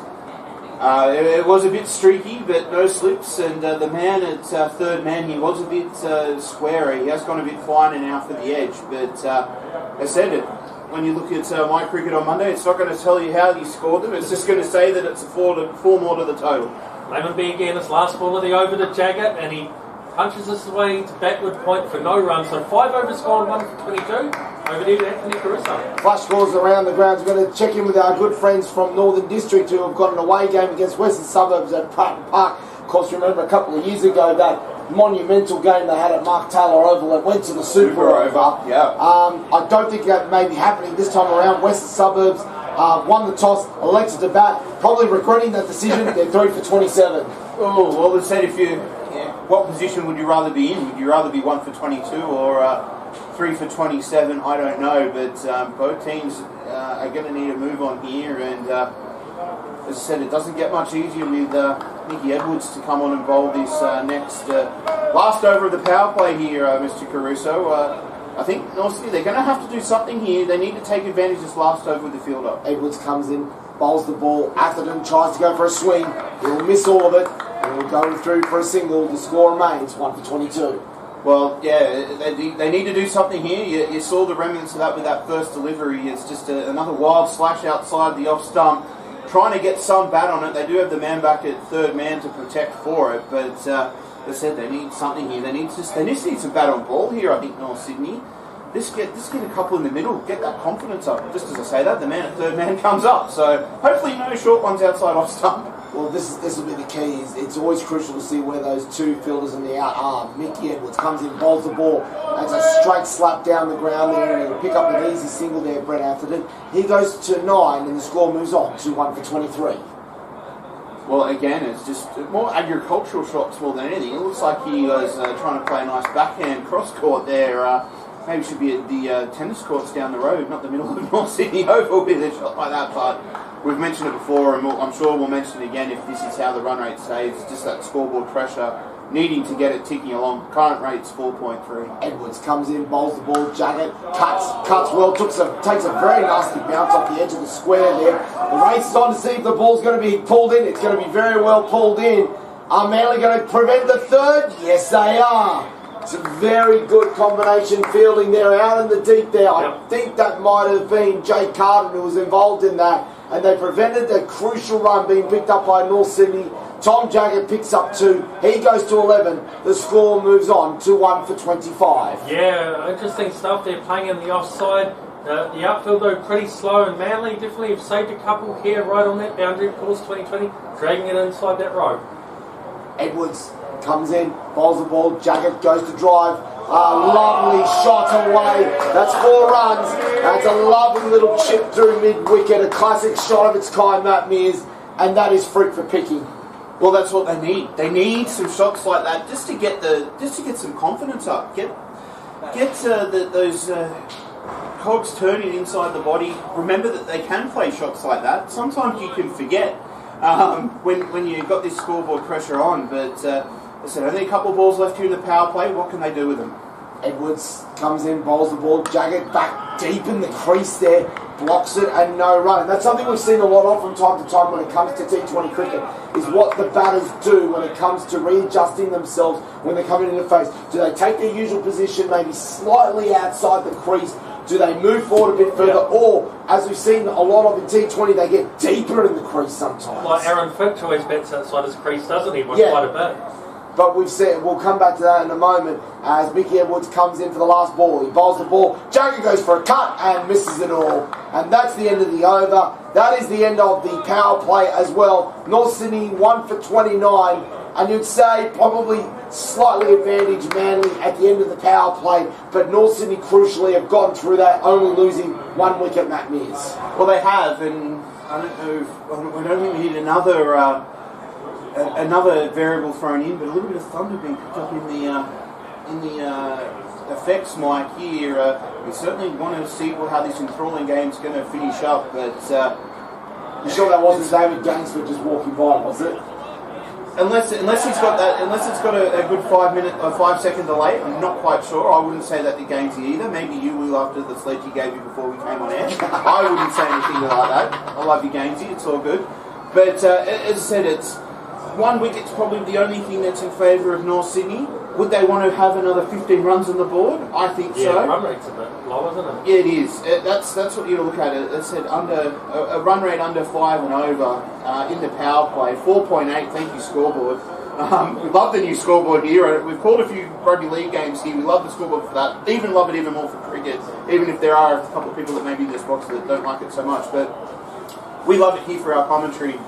It was a bit streaky, but no slips, and the man at 3rd man, he was a bit squarer. He has gone a bit finer now for the edge, but I said it. When you look at My Cricket on Monday, it's not going to tell you how you scored them. It's just going to say that it's a 4 more to the total. Lemonby again, his last ball of the over to Jaggett, and he punches this away to backward point for no run. So 5 overs gone, 1 for 22. Over there to Anthony Caruso. Flash scores around the grounds. We're going to check in with our good friends from Northern District who have got an away game against Western Suburbs at Pratton Park. Of course, remember a couple of years ago that monumental game they had at Mark Taylor Oval that went to the Super Over. Yeah. I don't think that may be happening this time around. Western Suburbs won the toss, elected to bat, probably regretting that decision. They're 3 for 27. Oh, well, they said what position would you rather be in? Would you rather be 1 for 22 or 3 for 27? I don't know, but both teams are going to need a move on here, and as I said, it doesn't get much easier with Nicky Edwards to come on and bowl this next last over of the power play here, Mr. Caruso. I think North Sydney, they're going to have to do something here. They need to take advantage of this last over with the fielder. Edwards comes in, bowls the ball. Atherton tries to go for a swing. He'll miss all of it. And he'll go through for a single. The score remains 1 for 22. Well, yeah, they need to do something here. You saw the remnants of that with that first delivery. It's just another wild slash outside the off stump. Trying to get some bat on it. They do have the man back at 3rd man to protect for it, but They said they need something here. They just need some bat on ball here, I think, North Sydney. Just get a couple in the middle, get that confidence up. Just as I say that, the man at third man comes up. So hopefully no short ones outside off stump. Well, this will be the key. It's always crucial to see where those two fielders in the out are. Mickey Edwards comes in, bowls the ball. That's a straight slap down the ground there, and he'll pick up an easy single there, Brett Atherton. He goes to 9, and the score moves on to 1 for 23. Well, again, it's just more agricultural shots more than anything. It looks like he was trying to play a nice backhand cross court there. Maybe should be at the tennis courts down the road, not the middle of North Sydney Oval with a shot like that. But we've mentioned it before, and I'm sure we'll mention it again if this is how the run rate stays. Just that scoreboard pressure, needing to get it ticking along. Current rate's 4.3. Edwards comes in, bowls the ball, Jagged cuts well, takes a very nasty bounce off the edge of the square there. The race is on to see if the ball's going to be pulled in. It's going to be very well pulled in. Are Manly going to prevent the third? Yes, they are. It's a very good combination fielding there out in the deep there. I think that might have been Jay Carden who was involved in that, and they prevented the crucial run being picked up by North Sydney. Tom Jagged picks up 2. He goes to 11. The score moves on to 1 for 25. Yeah, interesting stuff. They're playing in the offside. The outfield, though, pretty slow, and Manly definitely have saved a couple here right on that boundary, of course, 2020, dragging it inside that row. Edwards comes in, bowls the ball, Jagged goes to drive. A lovely shot away. That's 4 runs. That's a lovely little chip through mid-wicket. A classic shot of its kind, Matt Mears, and that is fruit for picking. Well, that's what they need. They need some shots like that just to get some confidence up. Get those cogs turning inside the body. Remember that they can play shots like that. Sometimes you can forget when you've got this scoreboard pressure on. But I said only a couple of balls left here in the power play. What can they do with them? Edwards comes in, bowls the ball, Jagged back deep in the crease there, blocks it and no run. And that's something we've seen a lot of from time to time when it comes to T20 cricket, is what the batters do when it comes to readjusting themselves when they're coming into face. Do they take their usual position, maybe slightly outside the crease? Do they move forward a bit further? Or, as we've seen a lot of in T20, they get deeper in the crease sometimes. Like Aaron Finch always bats outside his crease, doesn't he? By quite a bit. But we'll come back to that in a moment as Mickey Edwards comes in for the last ball. He bowls the ball, Jagged goes for a cut and misses it all. And that's the end of the over. That is the end of the power play as well. North Sydney 1 for 29. And you'd say probably slightly advantaged Manly at the end of the power play. But North Sydney crucially have gotten through that, only losing 1 wicket, Matt Mears. Well, they have, and I don't think we need another variable thrown in, but a little bit of thunder being picked up in the effects mic here. We certainly want to see how this enthralling game's going to finish up, but you sure that wasn't David Gainsford just walking by, was it? Unless it's got a good 5 second delay, I'm not quite sure. I wouldn't say that to Gainsy either. Maybe you will after the sledge you gave me before we came on air. I wouldn't say anything like that. I love you, Gainsy. It's all good. But as I said, it's 1 wicket's probably the only thing that's in favour of North Sydney. Would they want to have another 15 runs on the board? I think so. Yeah, the run rate's a bit low, isn't it? Yeah, it is. That's what you look at. It said a run rate under 5 and over in the power play. 4.8. Thank you, scoreboard. We love the new scoreboard here. We've called a few rugby league games here. We love the scoreboard for that. Love it even more for cricket. Even if there are a couple of people that maybe in this box that don't like it so much, but we love it here for our commentary.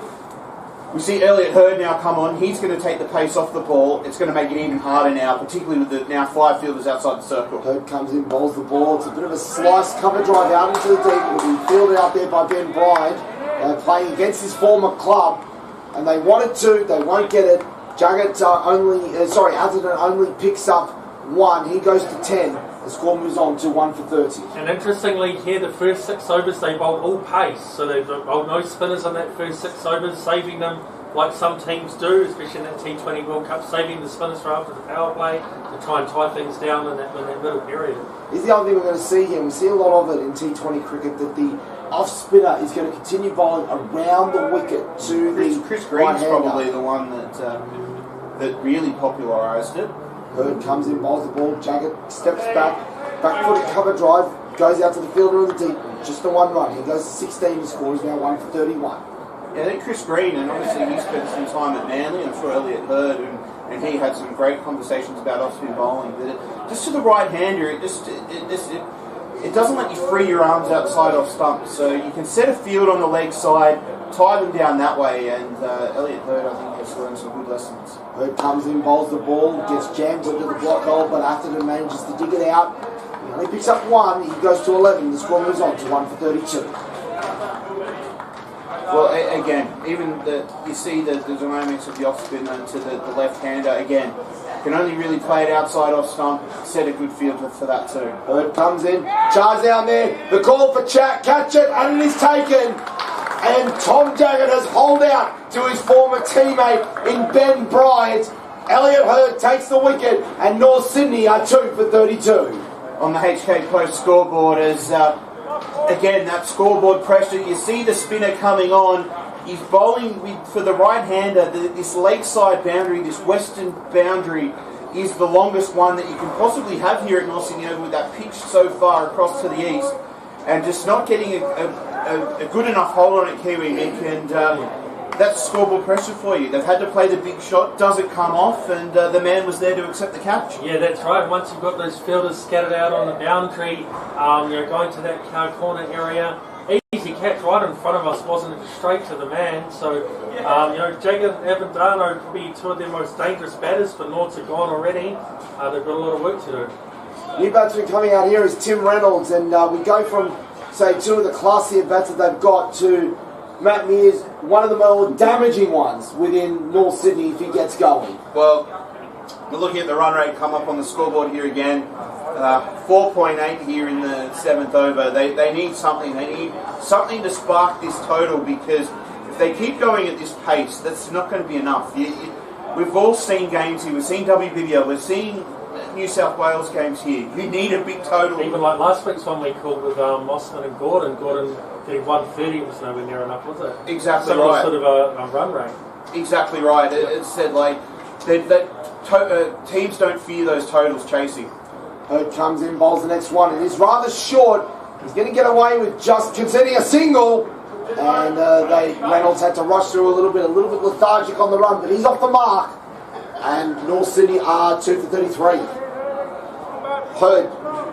We see Elliot Hurd now come on. He's going to take the pace off the ball. It's going to make it even harder now, particularly with the now 5 fielders outside the circle. Hurd comes in, bowls the ball. It's a bit of a slice cover drive out into the deep. It'll be fielded out there by Ben Bryant, playing against his former club. And they wanted to, they won't get it. Jagged Atherton only picks up 1. He goes to 10. The score moves on to 1 for 30. And interestingly, here the first 6 overs they bowled all pace, so they bowled no spinners on that first 6 overs, saving them like some teams do, especially in that T20 World Cup, saving the spinners for after the power play to try and tie things down in that middle period. Here's the other thing we're going to see here. We see a lot of it in T20 cricket, that the off spinner is going to continue bowling around the wicket to Chris Green's probably the one that really popularised it. Hurd comes in, bowls the ball, Jagged steps back-footed cover drive, goes out to the fielder in the deep, just the 1 run. He goes to 16, the score is now 1 for 31. Yeah, I think Chris Green, and obviously he spent some time at Manly, I'm sure Elliot Hurd, and and he had some great conversations about off-spin bowling. But just to the right-hander, it doesn't let you free your arms outside off stump. So you can set a field on the leg side, tie them down that way, and Elliot Hurd, I think, has learned some good lessons. Hurd comes in, bowls the ball, gets jammed into the block hole, but Atherton manages to dig it out. He only picks up 1, he goes to 11, the score moves on to 1 for 32. Well, again, even you see the dynamics of the off-spinner to the left-hander, again, can only really play it outside off stump, set a good field for that too. Hurd comes in, charge down there, the call for catch it, and it is taken. And Tom Daggett has holed out to his former teammate in Ben Bryant. Elliot Hurd takes the wicket, and North Sydney are 2 for 32. On the HK Post scoreboard, as again, that scoreboard pressure, you see the spinner coming on. He's bowling for the right-hander. This lakeside boundary, this western boundary, is the longest one that you can possibly have here at North Sydney with that pitch so far across to the east. And just not getting a good enough hold on it, Kiwi Nick, and that's scoreboard pressure for you. They've had to play the big shot, doesn't come off, and the man was there to accept the catch. Yeah, that's right. Once you've got those fielders scattered out on the boundary, going to that corner area, easy catch right in front of us, wasn't straight to the man. So, Jacob Avendano could be 2 of their most dangerous batters, but Norths are gone already. They've got a lot of work to do. New batsman coming out here is Tim Reynolds, and we go from, say, 2 of the classier bats that they've got to Matt Mears, one of the more damaging ones within North Sydney if he gets going. Well, we're looking at the run rate come up on the scoreboard here again. 4.8 here in the 7th over. They need something. They need something to spark this total, because if they keep going at this pace, that's not going to be enough. We've all seen games here. We've seen WBBL. We've seen New South Wales games here. You need a big total. Even like last week's one we called with Mossman and Gordon. Gordon getting 130 was nowhere near enough, was it? Exactly Similar right. sort of a run rate. Exactly right. It said like teams don't fear those totals chasing. Hurd comes in, bowls the next one, and he's rather short. He's going to get away with just conceding a single, and Reynolds had to rush through a little bit lethargic on the run, but he's off the mark, and North Sydney are 2 for 33. Hurd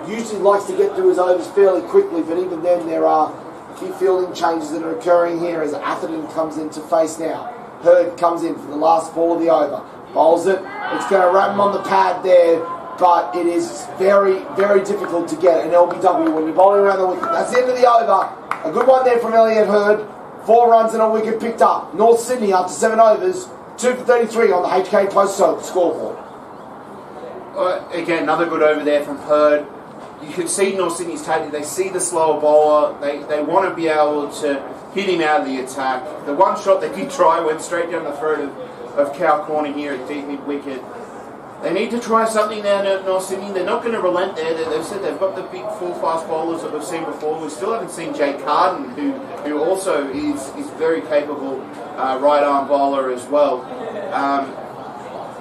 usually likes to get through his overs fairly quickly, but even then there are a few fielding changes that are occurring here as Atherton comes in to face now. Hurd comes in for the last ball of the over, bowls it, it's going to ram him on the pad there, but it is very, very difficult to get an LBW when you're bowling around the wicket. That's the end of the over. A good one there from Elliot Hurd. 4 runs and a wicket picked up. North Sydney after 7 overs, 2 for 33 on the HK Post scoreboard. Again, another good over there from Hurd. You can see North Sydney's tactic. They see the slower bowler. They want to be able to hit him out of the attack. The one shot they did try went straight down the throat of Cow Corner here at deep mid-wicket. They need to try something now at North Sydney. They're not going to relent there. They've said they've got the big full fast bowlers that we've seen before. We still haven't seen Jay Carden, who also is very capable right arm bowler as well.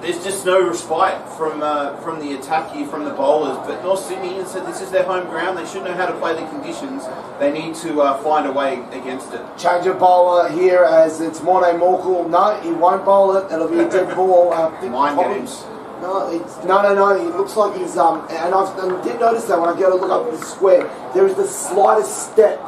There's just no respite from the attack here from the bowlers. But North Sydney has said this is their home ground. They should know how to play the conditions. They need to find a way against it. Change of bowler here as it's Mornay Morkel. No, he won't bowl it. It'll be a dead ball. Mind games. No. It looks like he's and I did notice that when I go to look up the square, there is the slightest step.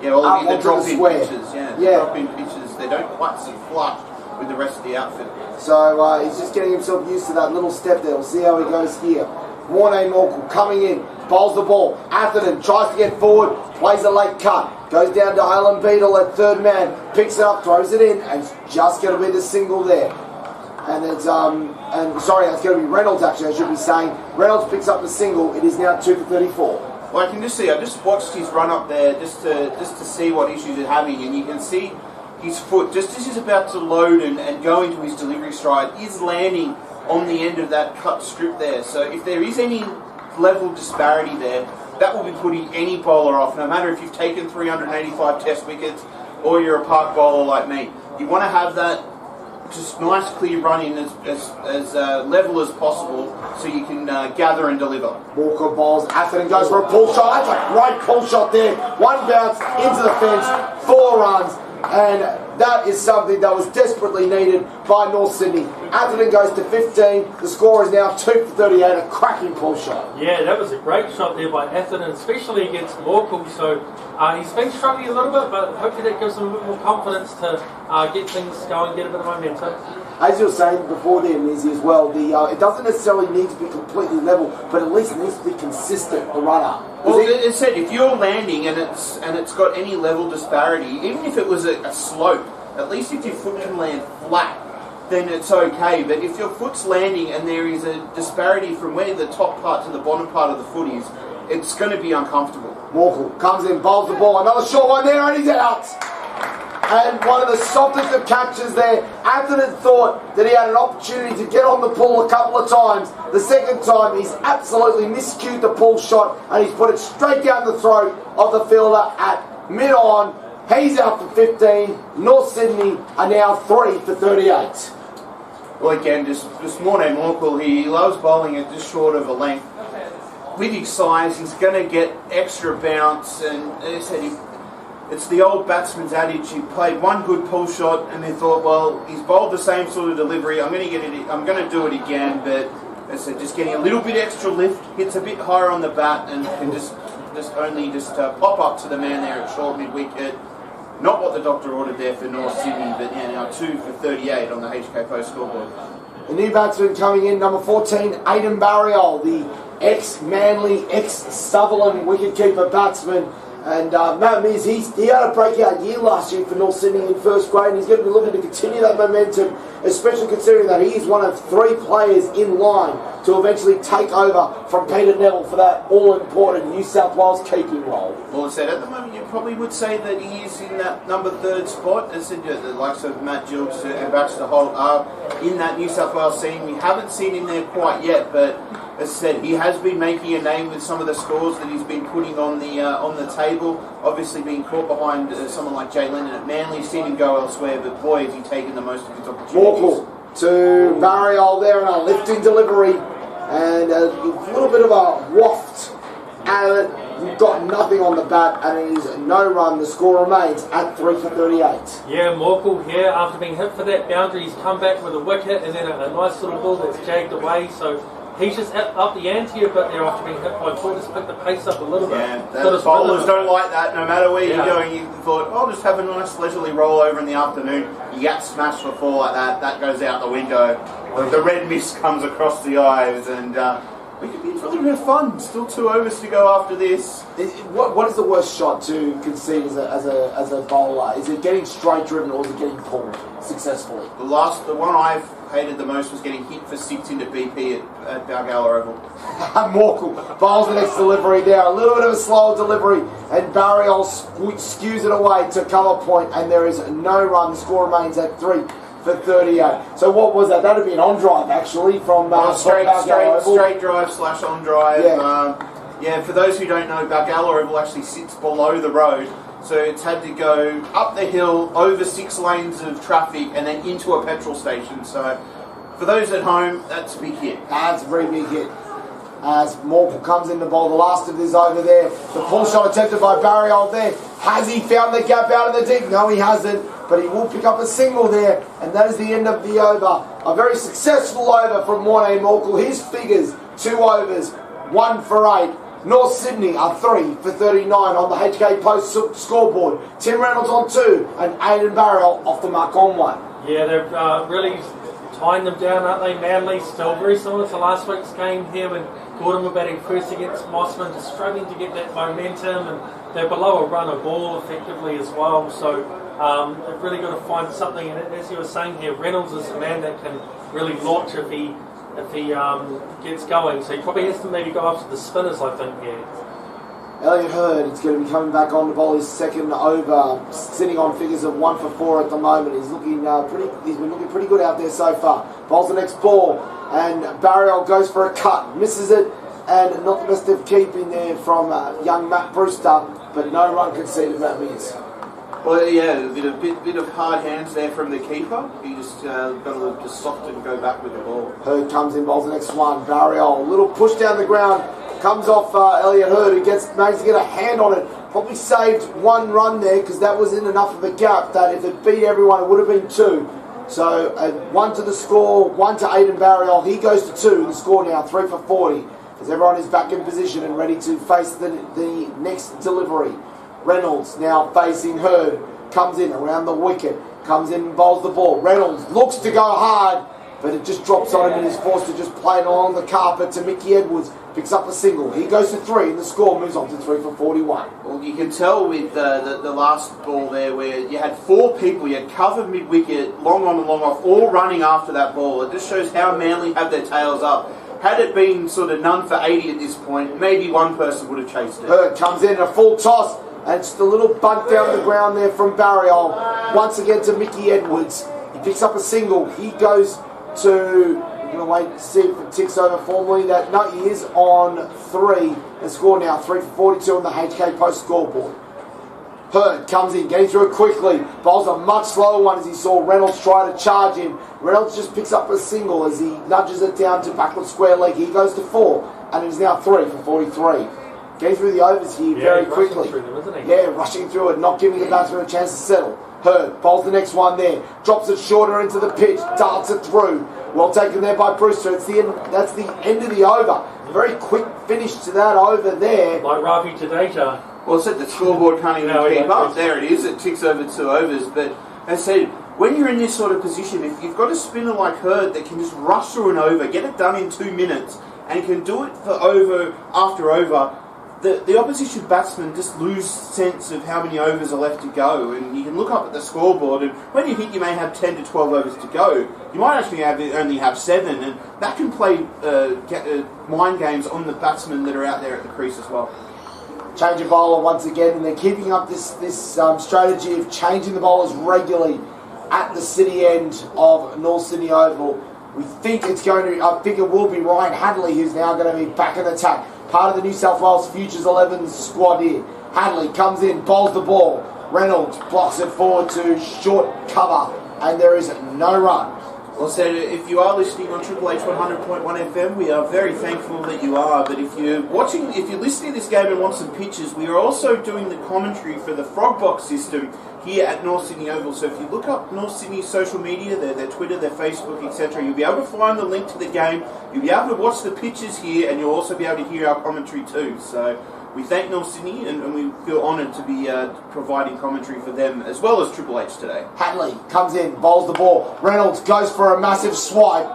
Yeah, all the drop-in square. pitches. Yeah, drop-in pitches. They don't quite sit flush with the rest of the outfit. So he's just getting himself used to that little step there. We'll see how he goes here. Mornay Morkel coming in, bowls the ball. Atherton tries to get forward, plays a late cut, goes down to Alan Beadle at third man, picks it up, throws it in, and it's just going to be the single there. And it's that's going to be Reynolds actually, I should be saying. Reynolds picks up the single. It is now 2 for 34. Well, I can just see. I just watched his run up there just to see what issues he's having, and you can see his foot just as he's about to load and go into his delivery stride is landing on the end of that cut strip there. So if there is any level disparity there, that will be putting any bowler off, no matter if you've taken 385 test wickets or you're a park bowler like me. You want to have that just nice clear run in as level as possible so you can gather and deliver. Walker bowls, Atherton goes for a pull shot. That's a great pull shot there. One bounce into the fence, 4 runs, and that is something that was desperately needed by North Sydney. Atherton goes to 15. The score is now 2 for 38. A cracking pull shot. Yeah, that was a great shot there by Atherton, especially against Morkel. So he's been struggling a little bit, but hopefully that gives him a bit more confidence to get things going, get a bit of momentum. As you were saying before there, Nizzy, as well, it doesn't necessarily need to be completely level, but at least it needs to be consistent, the run-up. Well, it said if you're landing and it's got any level disparity, even if it was a slope, at least if your foot can land flat, then it's okay. But if your foot's landing and there is a disparity from where the top part to the bottom part of the foot is, it's going to be uncomfortable. Morkel comes in, bowls the ball, another short one there, and he's out. And one of the softest of catches there. Atherton thought that he had an opportunity to get on the pull a couple of times. The second time, he's absolutely miscued the pull shot, and he's put it straight down the throat of the fielder at mid-on. He's out for 15. North Sydney are now 3 for 38. Well, again, just Morne Morkel, he loves bowling at just short of a length. With his size, he's going to get extra bounce, and as I said, it's the old batsman's adage. He played one good pull shot, and they thought, well, he's bowled the same sort of delivery. I'm going to do it again, but as I said, just getting a little bit extra lift, hits a bit higher on the bat, and can just pop up to the man there at short mid wicket. Not what the doctor ordered there for North Sydney, but yeah, now 2 for 38 on the HK Post scoreboard. The new batsman coming in, number 14, Aidan Barriol, the ex-Manly, ex-Sutherland wicketkeeper batsman. And Matt Mears, he had a breakout year last year for North Sydney in first grade, and he's going to be looking to continue that momentum, especially considering that he is one of 3 players in line to eventually take over from Peter Neville for that all-important New South Wales keeping role. Well, said at the moment, you probably would say that he is in that number 3rd spot. As said, the likes of Matt Gilbs and Baxter Holt are in that New South Wales scene. We haven't seen him there quite yet, but as I said, he has been making a name with some of the scores that he's been putting on the table. Obviously being caught behind someone like Jay Lennon at Manly. Seen him go elsewhere, but boy, has he taken the most of his opportunities. Morkel to Barriol there, and a lifting delivery, and a little bit of a waft out of it. You've got nothing on the bat, and it is no run. The score remains at 3 for 38. Yeah, Morkel here, after being hit for that boundary, he's come back with a wicket, and then a nice little ball that's jagged away, so he's just up the ante a bit there after being hit by a ball. Just picked the pace up a little bit. Yeah, bowlers don't like that. No matter where you're going, you thought, I'll just have a nice leisurely roll over in the afternoon. You get smashed for 4 like that. That goes out the window. The red mist comes across the eyes, and we could be in for a little bit of fun. Still 2 overs to go after this. What is the worst shot to concede as a bowler? Is it getting straight driven, or is it getting pulled successfully? The one I've hated the most was getting hit for 6 into BP at Balgala Oval. Morkel bowls the next delivery there. A little bit of a slower delivery, and Barriol skews it away to cover point, and there is no run. The score remains at 3 for 38. So what was that? That would be an on drive actually from straight drive / on drive. Yeah. For those who don't know, Balgala Oval actually sits below the road. So it's had to go up the hill, over 6 lanes of traffic, and then into a petrol station. So for those at home, that's a big hit. That's a very big hit. As Morkel comes in the bowl, the last of this over there. The pull shot attempted by Barriol there. Has he found the gap out of the deep? No, he hasn't. But he will pick up a single there, and that is the end of the over. A very successful over from Morne Morkel. His figures, 2 overs, 1 for 8. North Sydney are 3 for 39 on the HK Post scoreboard. Tim Reynolds on 2 and Aidan Barriol off the mark on 1. Yeah, they're really tying them down, aren't they? Manly still very similar to last week's game here when Gordon were batting first against Mossman, just struggling to get that momentum, and they're below a run of ball effectively as well. So they've really got to find something. And as you were saying here, Reynolds is the man that can really launch if he gets going. So he probably has to maybe go after the spinners, I think, here. Elliot Hurd is going to be coming back on to bowl his second over, sitting on figures of 1 for 4 at the moment. He's looking he's been looking pretty good out there so far. Bowls the next ball, and Barriol goes for a cut, misses it, and not the best of keeping there from young Matt Brewster, but no run conceded, Matt Mears. Well, yeah, a bit of hard hands there from the keeper. He just got a little just soft and go back with the ball. Hurd comes in, bowls the next one. Barriol, a little push down the ground, comes off Elliot Hurd, who managed to get a hand on it. Probably saved 1 run there because that was in enough of a gap that if it beat everyone, it would have been 2. So 1 to the score, 1 to Aidan Barriol. He goes to 2. The score now 3 for 40. As everyone is back in position and ready to face the next delivery. Reynolds now facing Hurd. Comes in around the wicket. Comes in and bowls the ball. Reynolds looks to go hard, but it just drops on him and is forced to just play it along the carpet to Mickey Edwards. Picks up a single. He goes to 3 and the score moves on to 3 for 41. Well, you can tell with the last ball there where you had 4 people, you had cover mid-wicket, long on and long off, all running after that ball. It just shows how Manly have their tails up. Had it been sort of none for 80 at this point, maybe one person would have chased it. Hurd comes in a full toss and just a little bunt down the ground there from Barriol. Once again to Mickey Edwards. He picks up a single. He goes to... We're going to wait to see if it ticks over formally. No, he is on 3 and score now 3 for 42 on the HK Post scoreboard. Hurd comes in, getting through it quickly. Bowls a much slower one as he saw Reynolds try to charge him. Reynolds just picks up a single as he nudges it down to backward square leg. He goes to 4 and it is now 3 for 43. Getting through the overs here very quickly. Rushing through it, not giving the batsman a chance to settle. Hurd bowls the next one there, drops it shorter into the pitch, darts it through. Well taken there by Brewster. It's the end. That's the end of the over. Very quick finish to that over there. Like Ravi Jadeja. Well, I said the scoreboard can't even keep up. There it is. It ticks over 2 overs. But as I said, when you're in this sort of position, if you've got a spinner like Hurd that can just rush through an over, get it done in 2 minutes, and can do it for over after over, the opposition batsmen just lose sense of how many overs are left to go. And you can look up at the scoreboard, and when you think you may have 10 to 12 overs to go, you might actually only have 7, and that can play mind games on the batsmen that are out there at the crease as well. Change of bowler once again, and they're keeping up this strategy of changing the bowlers regularly at the city end of North Sydney Oval. We think it's going to, I think it will be Ryan Hadley who's now going to be back in attack. Part of the New South Wales Futures 11 squad here. Hadley comes in, bowls the ball. Reynolds blocks it forward to short cover, and there is no run. Well said. If you are listening on Triple H 100.1 FM, we are very thankful that you are. But if you're listening to this game and want some pictures, we are also doing the commentary for the Frog Box system here at North Sydney Oval. So if you look up North Sydney's social media, their Twitter, their Facebook, etc., you'll be able to find the link to the game. You'll be able to watch the pictures here, and you'll also be able to hear our commentary too. So we thank North Sydney, and we feel honoured to be providing commentary for them as well as Triple H today. Hadley comes in, bowls the ball. Reynolds goes for a massive swipe,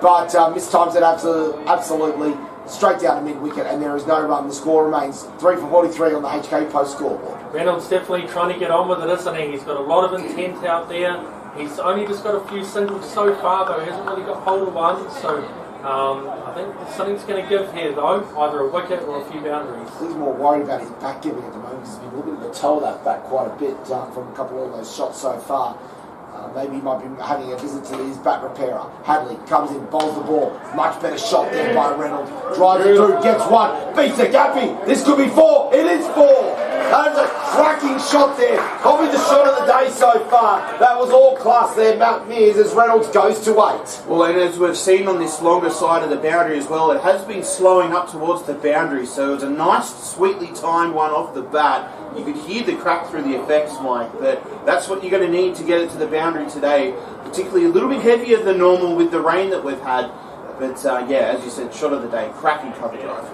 but mistimes it absolutely straight down to mid-wicket, and there is no run. The score remains 3 for 43 on the HK Post scoreboard. Reynolds definitely trying to get on with it, isn't he? He's got a lot of intent out there. He's only just got a few singles so far, though. He hasn't really got hold of one, so I think something's going to give here, though, either a wicket or a few boundaries. He's more worried about his back giving at the moment because he's been looking at the toe of that back quite a bit from a couple of those shots so far. Maybe he might be having a visit to his bat repairer. Hadley comes in, bowls the ball. Much better shot there by Reynolds. Drives it through, gets 1, beats the gappy. This could be 4. It is 4. That is a cracking shot there. Probably the shot of the day so far. That was all class there, Mount Mears, as Reynolds goes to 8. Well, and as we've seen on this longer side of the boundary as well, it has been slowing up towards the boundary. So it's a nice, sweetly timed one off the bat. You could hear the crack through the effects, Mike, but that's what you're going to need to get it to the boundary today, particularly a little bit heavier than normal with the rain that we've had. But as you said, shot of the day, cracking cover drive.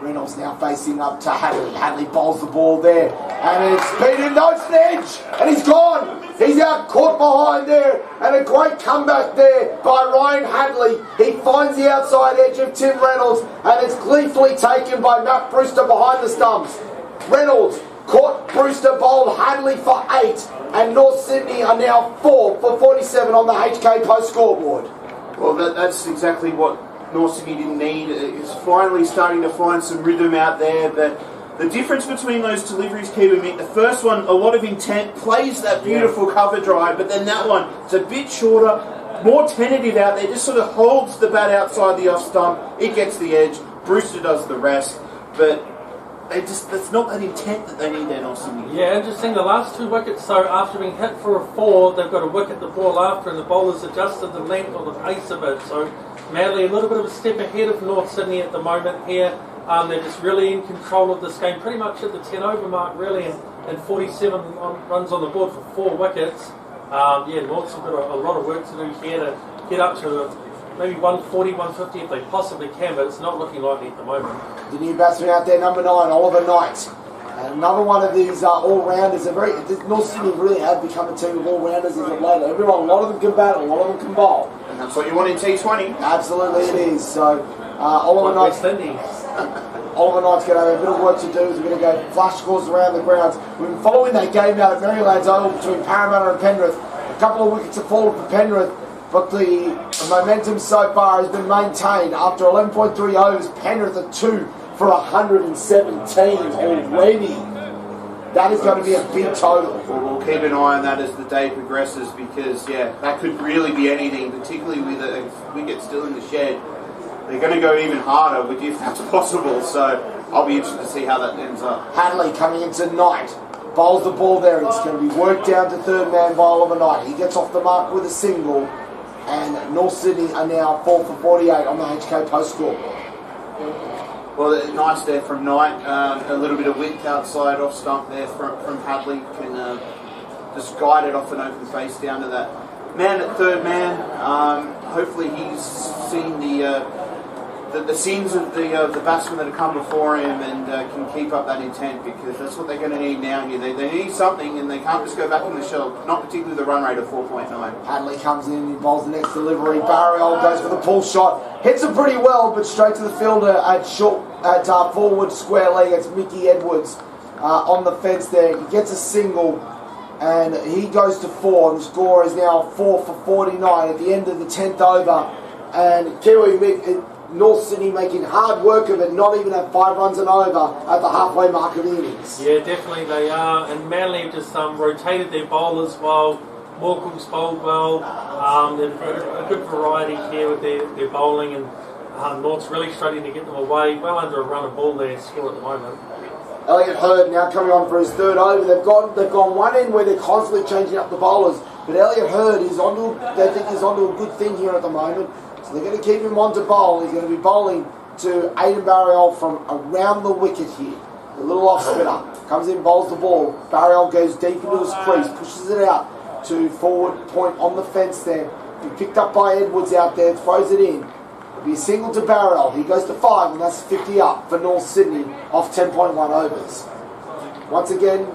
Reynolds now facing up to Hadley. Hadley bowls the ball there, and it's beat him, no, it's an edge, and he's gone. He's out caught behind there, and a great comeback there by Ryan Hadley. He finds the outside edge of Tim Reynolds, and it's gleefully taken by Matt Brewster behind the stumps. Reynolds caught Brewster, bowled Hadley for 8, and North Sydney are now 4 for 47 on the HK Post scoreboard. Well, that's exactly what North Sydney didn't need. It's finally starting to find some rhythm out there, but the difference between those deliveries, Kiwi Mick, the first one, a lot of intent, plays that beautiful cover drive, but then that one, it's a bit shorter, more tentative out there, just sort of holds the bat outside the off stump, it gets the edge, Brewster does the rest, but that's not that intent that they need there, North Sydney. Yeah, interesting. The last 2 wickets, so after being hit for a 4, they've got to wicket the ball after, and the bowlers adjusted the length or the pace of it. So Manly a little bit of a step ahead of North Sydney at the moment here. They're just really in control of this game, pretty much at the 10 over mark really, and 47 runs on the board for 4 wickets. North's got a lot of work to do here to get up to maybe 140, 150 if they possibly can, but it's not looking likely at the moment. The new batsman out there, number 9, Oliver Knight. And another one of these all-rounders. North Sydney really have become a team of all-rounders as of late. A lot of them can bat, a lot of them can bowl. And that's what you want in T20. Absolutely it is. So Oliver Knight's going to have a bit of work to do. He's going to go flush scores around the grounds. We've been following that game out at Maryland's Oval between Parramatta and Penrith. A couple of wickets have fallen for Penrith, but the momentum so far has been maintained. After 11.3 overs, Penrith are 2 for 117 already. That is going to be a big total. Well, we'll keep an eye on that as the day progresses, because that could really be anything, particularly with a wicket still in the shed. They're going to go even harder with if that's possible, so I'll be interested to see how that ends up. Hadley coming into Knight, bowls the ball there. It's going to be worked down to third man by Oliver Knight. He gets off the mark with a single, and North Sydney are now 4 for 48 on the HK post score. Well, nice there from Knight. A little bit of width outside off stump there from Hadley. Can just guide it off an open face down to that man at third man. Hopefully he's seen the sins of the batsmen that have come before him and can keep up that intent, because that's what they're going to need now. They need something, and they can't just go back in the shell, not particularly the run rate of 4.9. Hadley comes in, he bowls the next delivery. Barriol goes for the pull shot, hits it pretty well, but straight to the fielder at forward square leg. It's Mickey Edwards on the fence there. He gets a single, and he goes to 4. The score is now 4 for 49 at the end of the 10th over, and North Sydney making hard work of it, not even at 5 runs and over at the halfway mark of the innings. Yeah, definitely they are. And Manly have just rotated their bowlers while Morecambe's bowled well. They've got a good variety here with their bowling, and North's really struggling to get them away. Well under a run of ball there, score at the moment. Elliot Hurd now coming on for his third over. They've gone one end where they're constantly changing up the bowlers, but Elliot Hurd is onto a good thing here at the moment. So they're going to keep him on to bowl. He's going to be bowling to Aidan Barriol from around the wicket here. The little off spinner comes in, bowls the ball. Barriol goes deep into his crease, pushes it out to forward point on the fence there. Be picked up by Edwards out there, throws it in. It'll be a single to Barriol. He goes to 5, and that's 50 up for North Sydney off 10.1 overs. Once again,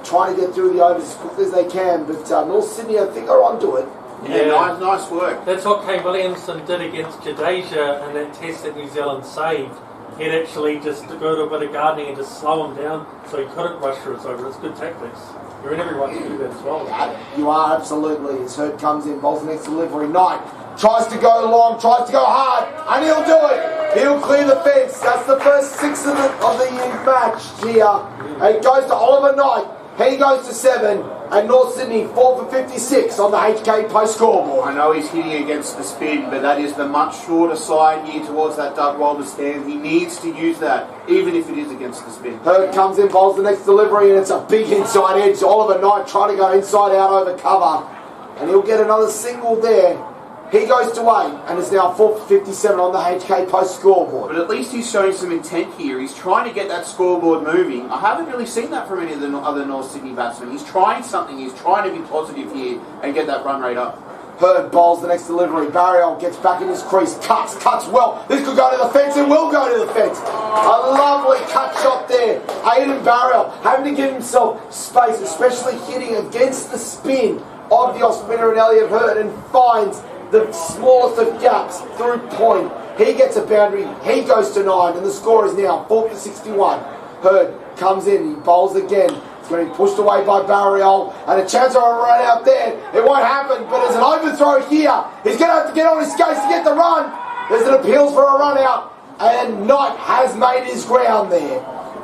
trying to get through the overs as quickly as they can, but North Sydney, I think, are onto it. Yeah, nice work. That's what Kane Williamson did against Jadeja in that test that New Zealand saved. He'd actually just go to a bit of gardening and just slow him down so he couldn't rush for his over. It's good tactics. You're in every right to do that as well. Yeah, you are, absolutely. As Hurd comes in, bowls the next delivery. Knight tries to go long, tries to go hard, and he'll do it. He'll clear the fence. That's the first 6 of the match here. It goes to Oliver Knight. He goes to 7, and North Sydney 4 for 56 on the HK post scoreboard. I know he's hitting against the spin, but that is the much shorter side here towards that Doug Wilder stand. He needs to use that, even if it is against the spin. Hurd comes in, bowls the next delivery, and it's a big inside edge. Oliver Knight trying to go inside out over cover, and he'll get another single there. He goes to 8, and is now 4 for 57 on the HK post scoreboard. But at least he's showing some intent here. He's trying to get that scoreboard moving. I haven't really seen that from any of the other North Sydney batsmen. He's trying something. He's trying to be positive here and get that run rate up. Hurd bowls the next delivery. Barriol gets back in his crease. Cuts well. This could go to the fence. It will go to the fence. A lovely cut shot there. Aidan Barriol having to give himself space, especially hitting against the spin of the off spinner and Elliot Hurd, and finds the smallest of gaps through point. He gets a boundary. He goes to 9, and the score is now 4 for 61. Hurd comes in. He bowls again. It's going to be pushed away by Barriol, and a chance of a run out there. It won't happen, but there's an overthrow here. He's going to have to get on his skates to get the run. There's an appeals for a run out, and Knight has made his ground there.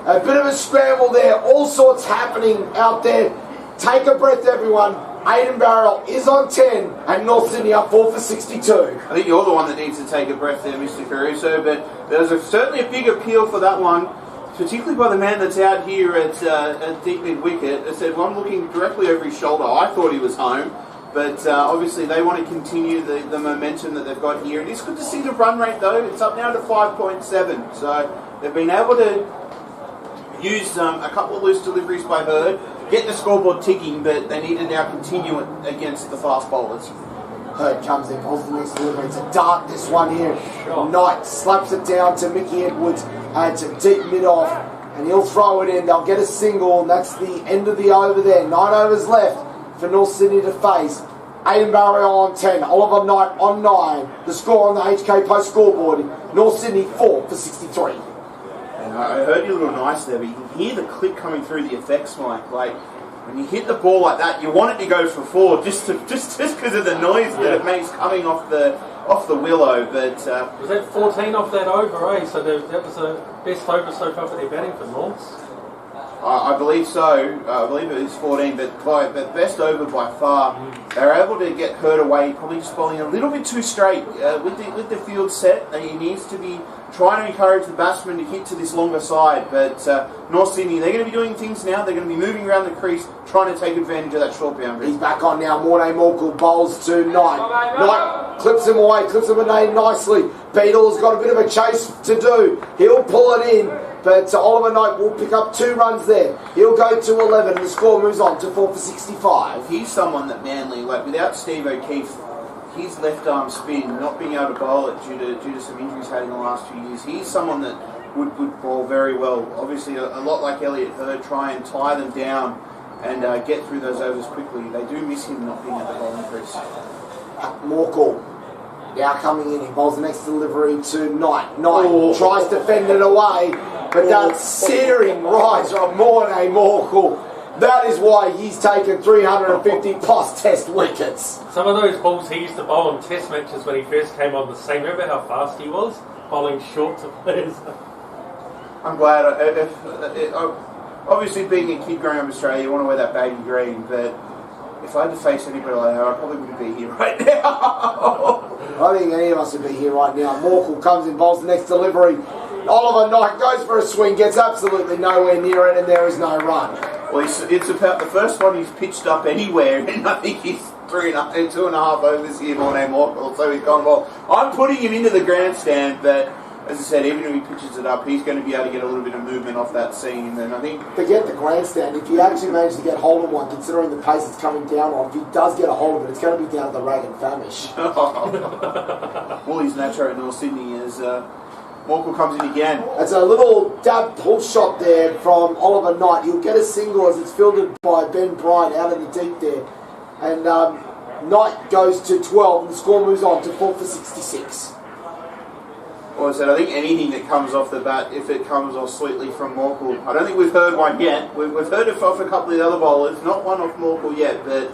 A bit of a scramble there. All sorts happening out there. Take a breath, everyone. Aidan Barriol is on 10, and North Sydney are 4 for 62. I think you're the one that needs to take a breath there, Mr. Caruso, but there's certainly a big appeal for that one, particularly by the man that's out here at deep mid-wicket. It said, well, I'm looking directly over his shoulder. I thought he was home, but obviously they want to continue the momentum that they've got here. It is good to see the run rate, though. It's up now to 5.7, so they've been able to use a couple of loose deliveries by Hurd get the scoreboard ticking, but they need to now continue it against the fast bowlers. Hurd comes in, pulls the next delivery. It's a dart, this one here. Sure. Knight slaps it down to Mickey Edwards. It's a deep mid-off, and he'll throw it in. They'll get a single, and that's the end of the over there. 9 overs left for North Sydney to face. Aidan Barrier on 10, Oliver Knight on 9. The score on the HK Post scoreboard, North Sydney 4 for 63. And I heard you a little nice there, but you can hear the click coming through the effects mic. Like, when you hit the ball like that, you want it to go for 4, just because of the noise that it makes coming off the willow. But was that 14 off that over, eh? So that was the best over so far for their batting for Norths. I believe so. I believe it was 14, but best over by far. They were able to get Hurd away, probably just bowling a little bit too straight with the field set. He needs to be trying to encourage the batsman to hit to this longer side. But North Sydney, they're going to be doing things now. They're going to be moving around the crease, trying to take advantage of that short boundary. He's back on now. Mornay Morkel bowls to Knight. Knight clips him away, clips him away nicely. Beadle's got a bit of a chase to do. He'll pull it in, but Oliver Knight will pick up 2 runs there. He'll go to 11, and the score moves on to 4 for 65. He's someone that Manly, like without Steve O'Keefe, his left arm spin, not being able to bowl it due to some injuries had in the last few years, he's someone that would bowl very well. Obviously, a lot like Elliot Hurd, try and tie them down and get through those overs quickly. They do miss him not being at the bowling crease. Morkel now coming in. He bowls the next delivery to Knight. Knight tries to fend it away, but that searing rise from Mornay Morkel. That is why he's taken 350 plus test wickets. Some of those balls he used to bowl in test matches when he first came on the scene. Remember how fast he was bowling short to players? I'm glad. Obviously, being a kid growing up in Australia, you want to wear that baby green, but if I had to face anybody like that, I probably wouldn't be here right now. I think any of us would be here right now. Morkel comes in, bowls the next delivery. Oliver Knight goes for a swing, gets absolutely nowhere near it, and there is no run. Well, it's about the first one he's pitched up anywhere, and I think he's 2.5 overs here, Mornay Morkel, so he's gone well. I'm putting him into the grandstand, but as I said, even if he pitches it up, he's going to be able to get a little bit of movement off that seam, and I think... Forget the grandstand. If he actually manages to get hold of one, considering the pace it's coming down on, if he does get a hold of it, it's going to be down to the rag and famish. Woolies Nacho at North Sydney as Morkel comes in again. It's a little dab pull shot there from Oliver Knight. He'll get a single as it's fielded by Ben Bryant out in the deep there. And Knight goes to 12, and the score moves on to 4 for 66. Well, I said, I think anything that comes off the bat, if it comes off sweetly from Morkel, I don't think we've heard one yet. We've heard it off a couple of the other bowlers, not one off Morkel yet, but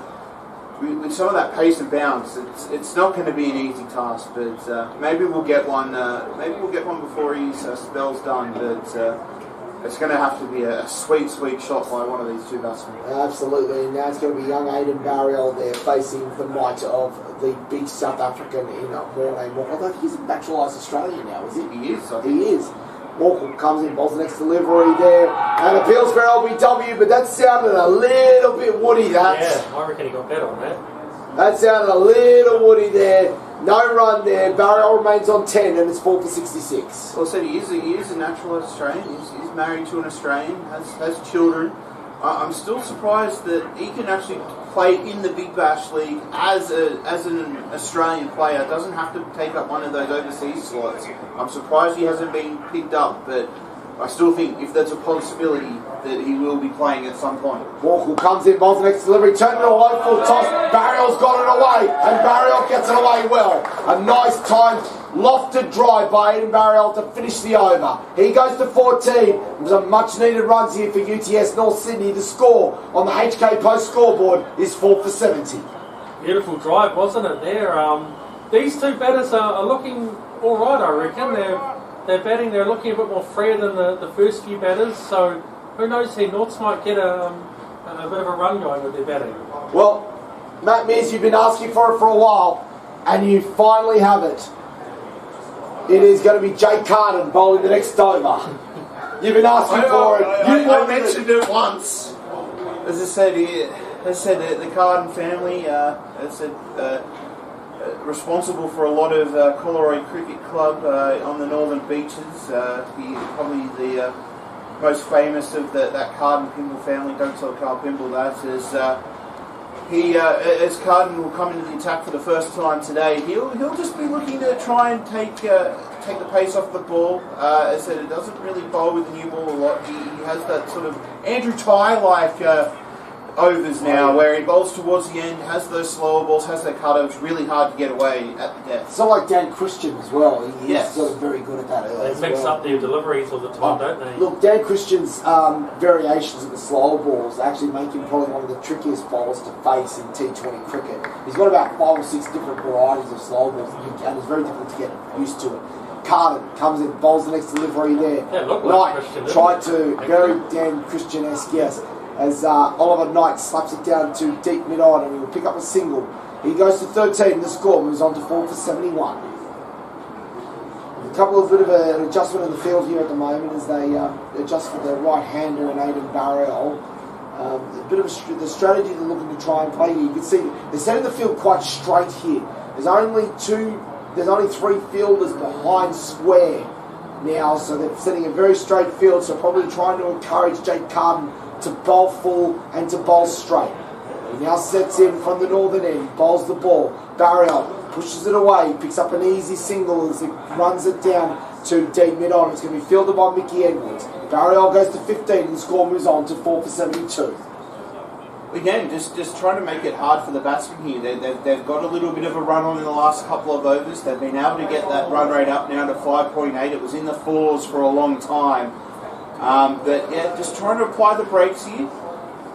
with some of that pace and bounce, it's not going to be an easy task. But maybe we'll get one. Maybe we'll get one before his spell's done. But it's going to have to be a sweet shot by one of these 2 batsmen. Absolutely, and now it's going to be young Aidan Barrier there facing the might of the big South African in Mornay Morkel. I don't think he's a naturalised Australian now, is he? He is. He is. Morkel comes in, bowls the next delivery there, and appeals for LBW, but that sounded a little bit woody, that. Yeah, I reckon he got better on that. That sounded a little woody there. No run there. Barrier remains on 10, and it's 4 for 66. Well, I said he is a naturalised Australian. He's married to an Australian, has children. I'm still surprised that he can actually play in the Big Bash League as an Australian player. Doesn't have to take up one of those overseas slots. I'm surprised he hasn't been picked up, but I still think if there's a possibility that he will be playing at some point. Morkel comes in, bowls the next delivery, turning it a low full toss. Barriel's got it away, and Barriel gets it away well. A nice time, lofted drive by Aidan Barriel to finish the over. He goes to 14. There's a much needed runs here for UTS North Sydney. The score on the HK Post scoreboard is 4 for 70. Beautiful drive, wasn't it? There, these 2 batters are looking all right, I reckon. They're batting. They're looking a bit more freer than the first few batters. So who knows here? Norths might get a bit of a run going with their batting. Well, Matt Mears, you've been asking for it for a while, and you finally have it. It is going to be Jake Carden bowling the next over. You've been asking for it. I mentioned it once. As I said, the Carden family, responsible for a lot of Collaroy Cricket Club on the northern beaches. He probably most famous of that Carden Pimble family. Don't tell Carl Pimble that. As Carden will come into the attack for the first time today, he'll just be looking to try and take the pace off the ball. As I said, it doesn't really bowl with the new ball a lot. He has that sort of Andrew Tye-like overs now, where he bowls towards the end, has those slower balls, has that cutovers, really hard to get away at the death. So like Dan Christian as well, he's sort of very good at that early. They mix up their deliveries all the time, don't they? Look, Dan Christian's variations of the slower balls actually make him probably one of the trickiest bowlers to face in T20 cricket. He's got about 5 or 6 different varieties of slower balls, and it's very difficult to get used to it. Carden comes in, bowls the next delivery there. Yeah, look like Christian, tried to, very Dan Christian-esque, yes. As Oliver Knight slaps it down to deep mid-on and he will pick up a single. He goes to 13 and the score moves on to 4 for 71. A couple of bit of an adjustment in the field here at the moment as they adjust for the right-hander and Aidan Barriol. A bit of the strategy they're looking to try and play here. You can see they're setting the field quite straight here. There's only 3 fielders behind square now, so they're setting a very straight field, so probably trying to encourage Jake Carden to bowl full and to bowl straight. He now sets in from the northern end, bowls the ball. Barriol pushes it away, picks up an easy single as it runs it down to deep mid-on. It's going to be fielded by Mickey Edwards. Barriol goes to 15 and the score moves on to 4 for 72. Again, just trying to make it hard for the batsmen here. They've got a little bit of a run on in the last couple of overs. They've been able to get that run rate up now to 5.8. It was in the 4s for a long time. But yeah, just trying to apply the brakes here.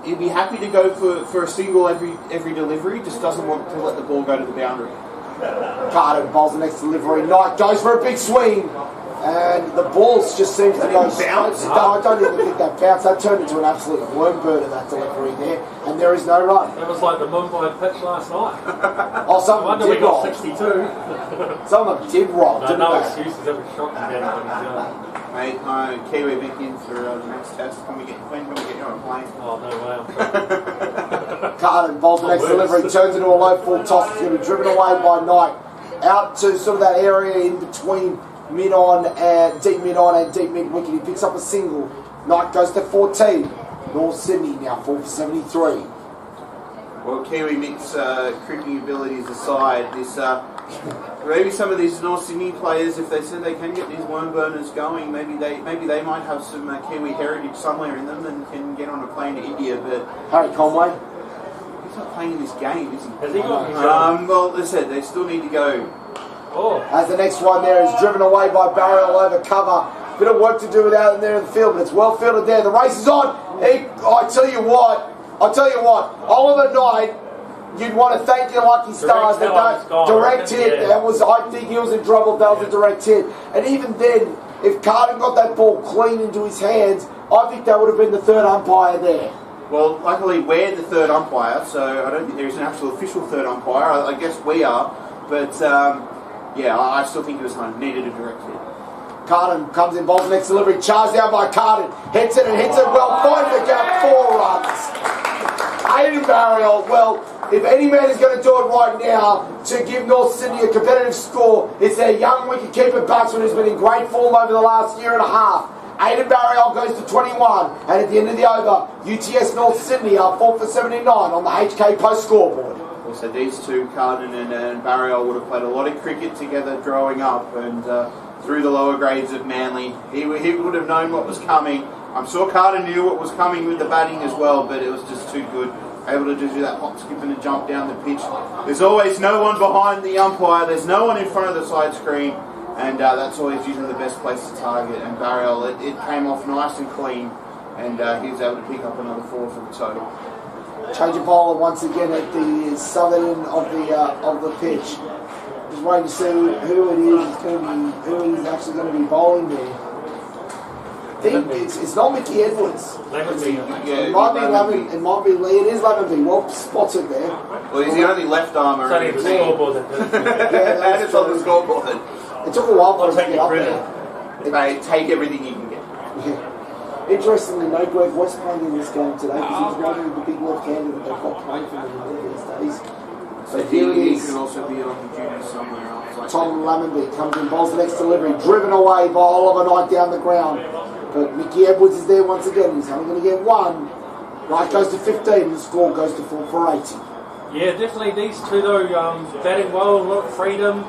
He'd be happy to go for a single every delivery, just doesn't want to let the ball go to the boundary. Carden bowls the next delivery. Knight goes for a big swing. And the ball just seems to go bounce. No, I don't even think that bounced. That turned into an absolute worm bird of that delivery there. And there is no run. It was like the Mumbai pitch last night. Oh, some of them did roll. 62. Some of them did roll, didn't no they? excuses. It was shocking down in New Zealand. Mate, Kiwi back in for the next test. When we get you on a plane? Oh, no way. Carden bowls the next delivery, turns into a low full toss. It's going to be driven away by Knight. Out to sort of that area in between mid-on and deep mid-wicket. He picks up a single. Knight goes to 14. North Sydney now 4 for 73. Well, Kiwi Mick's cricketing abilities aside, maybe some of these North Sydney players, if they said they can get these worm burners going, maybe they might have some Kiwi heritage somewhere in them and can get on a plane to India. But Harry Conway, he's not playing in this game, is he? Has he got well, as I said, they still need to go. Oh. As the next one there is driven away by Barriol over cover. Bit of work to do without him there in the field, but it's well fielded there. The race is on. I tell you what, Oliver Knight, you'd want to thank your lucky stars that direct hit. Yeah. I think he was in trouble. That was a direct hit. And even then, if Carden got that ball clean into his hands, I think that would have been the third umpire there. Well, luckily we're the third umpire, so I don't think there's an actual official third umpire. I guess we are, but yeah, I still think it was needed a direct hit. Carden comes in, bowls the next delivery, charged down by Carden, hits it well, finds the gap, 4 runs. Aidan Barriol, well, if any man is going to do it right now to give North Sydney a competitive score, it's their young wicket-keeper batsman who's been in great form over the last year and a half. Aidan Barriol goes to 21, and at the end of the over, UTS North Sydney are 4 for 79 on the HK Post scoreboard. Also, these two, Carden and Barriol, would have played a lot of cricket together growing up, and through the lower grades of Manly, he would have known what was coming. I'm sure Carden knew what was coming with the batting as well, but it was just too good. Able to just do that hop, skip and a jump down the pitch. There's always no one behind the umpire. There's no one in front of the side screen, and that's always usually the best place to target. And Barriol, it came off nice and clean, and he was able to pick up another 4 for the total. Change of bowler once again at the southern end of the pitch. Just waiting to see who it is actually going to be bowling there. I think it's not Mickey Edwards. It might be Lavin. It might be Lee. It is Lavin. Well spotted there. Well, he's the only left armer. It's only the scoreboard that does it. Yeah, and it's on the scoreboard. It took a while for us to get up there. Mate, take everything you can get. Yeah. Interestingly, no Greg West playing in this game today because he's one of the big left-hander that they've got playing for them these days. So here he is. could also be on the junior somewhere else. Like Tom Lammonby comes in, bowls the next delivery, driven away by Oliver Knight down the ground. But Mickey Edwards is there once again. He's only going to get one. Knight goes to 15, and the score goes to 4 for 80. Yeah, definitely these two though, batting well, a lot of freedom,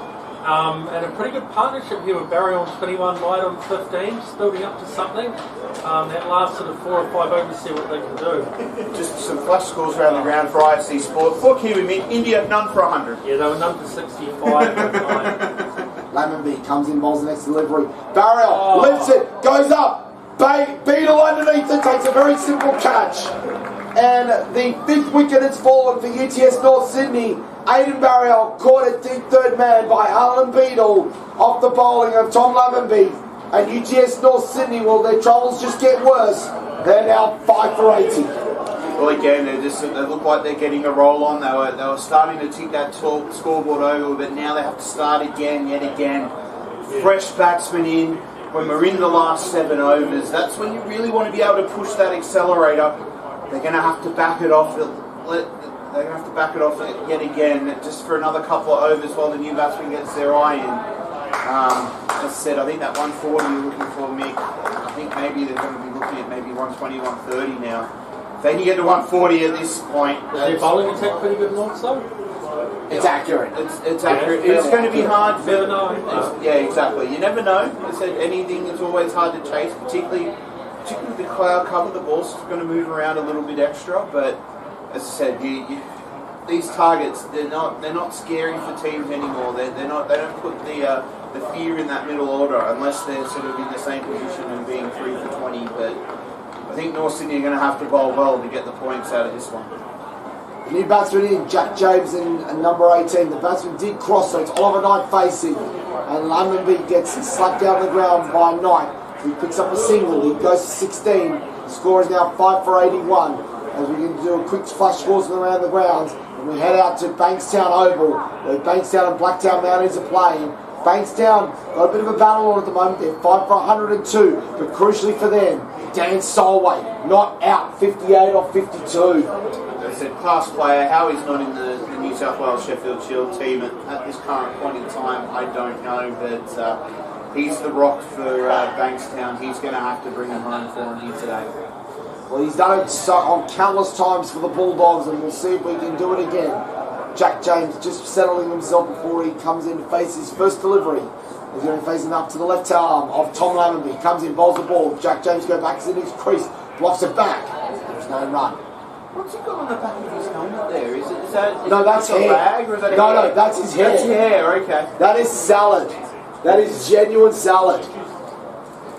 and a pretty good partnership here with Barry on 21, Knight on 15, just building up to something. That last sort of 4 or 5 overs, see what they can do. just some flash scores around the ground for IFC Sport. For Kiwi Mint, India none for 100. Yeah, they were none for 65. Lammonby comes in, bowls the next delivery. Barrier lifts it, goes up. Beadle underneath it, takes a very simple catch. And the 5th wicket has fallen for UTS North Sydney. Aidan Barrier caught at deep third man by Alan Beadle off the bowling of Tom Lammonby. And UTS North Sydney, well, their troubles just get worse. They're now 5 for 80. Well, again, they look like they're getting a roll on. They were starting to tick that scoreboard over, but now they have to start again, yet again. Fresh batsmen in. When we're in the last 7 overs, that's when you really want to be able to push that accelerator. They're going to have to back it off. They're going to have to back it off yet again, just for another couple of overs while the new batsman gets their eye in. As I said, I think that 140 you're looking for, Mick, I think maybe they're going to be looking at maybe 120, 130 now. If they can get to 140 at this point. Is their bowling attack pretty good knocks though? It's accurate. It's accurate. It's going to be hard. Never know. Yeah, exactly. You never know. I said anything is always hard to chase, particularly the cloud cover. The ball's going to move around a little bit extra, but as I said, these targets they're not scary for teams anymore. They don't put the fear in that middle order unless they're sort of in the same position and being 3 for 20. But I think North Sydney are going to have to bowl well to get the points out of this one. New batsman in, Jack James in number 18. The batsman did cross, so it's Oliver Knight facing. And Lammonby gets slapped down the ground by Knight. He picks up a single, he goes to 16. The score is now 5 for 81. As we can do a quick flash scores from around the grounds. And we head out to Bankstown Oval, where Bankstown and Blacktown Mounties are playing. Bankstown got a bit of a battle on at the moment. They're 5 for 102, but crucially for them, Dan Solway not out, 58 off 52. As I said, class player. How he's not in the New South Wales Sheffield Shield team at this current point in time, I don't know. But he's the rock for Bankstown. He's going to have to bring him home for him here today. Well, he's done it on countless times for the Bulldogs, and we'll see if we can do it again. Jack James just settling himself before he comes in to face his first delivery. He's going to be facing up to the left arm of Tom Lammonby. Comes in, bowls the ball. Jack James goes back to the next crease, blocks it back. There's no run. What's he got on the back of his helmet there? Is that no, that's hair. Bag, or is that no, that's his hair. That's hair, okay. That is salad. That is genuine salad.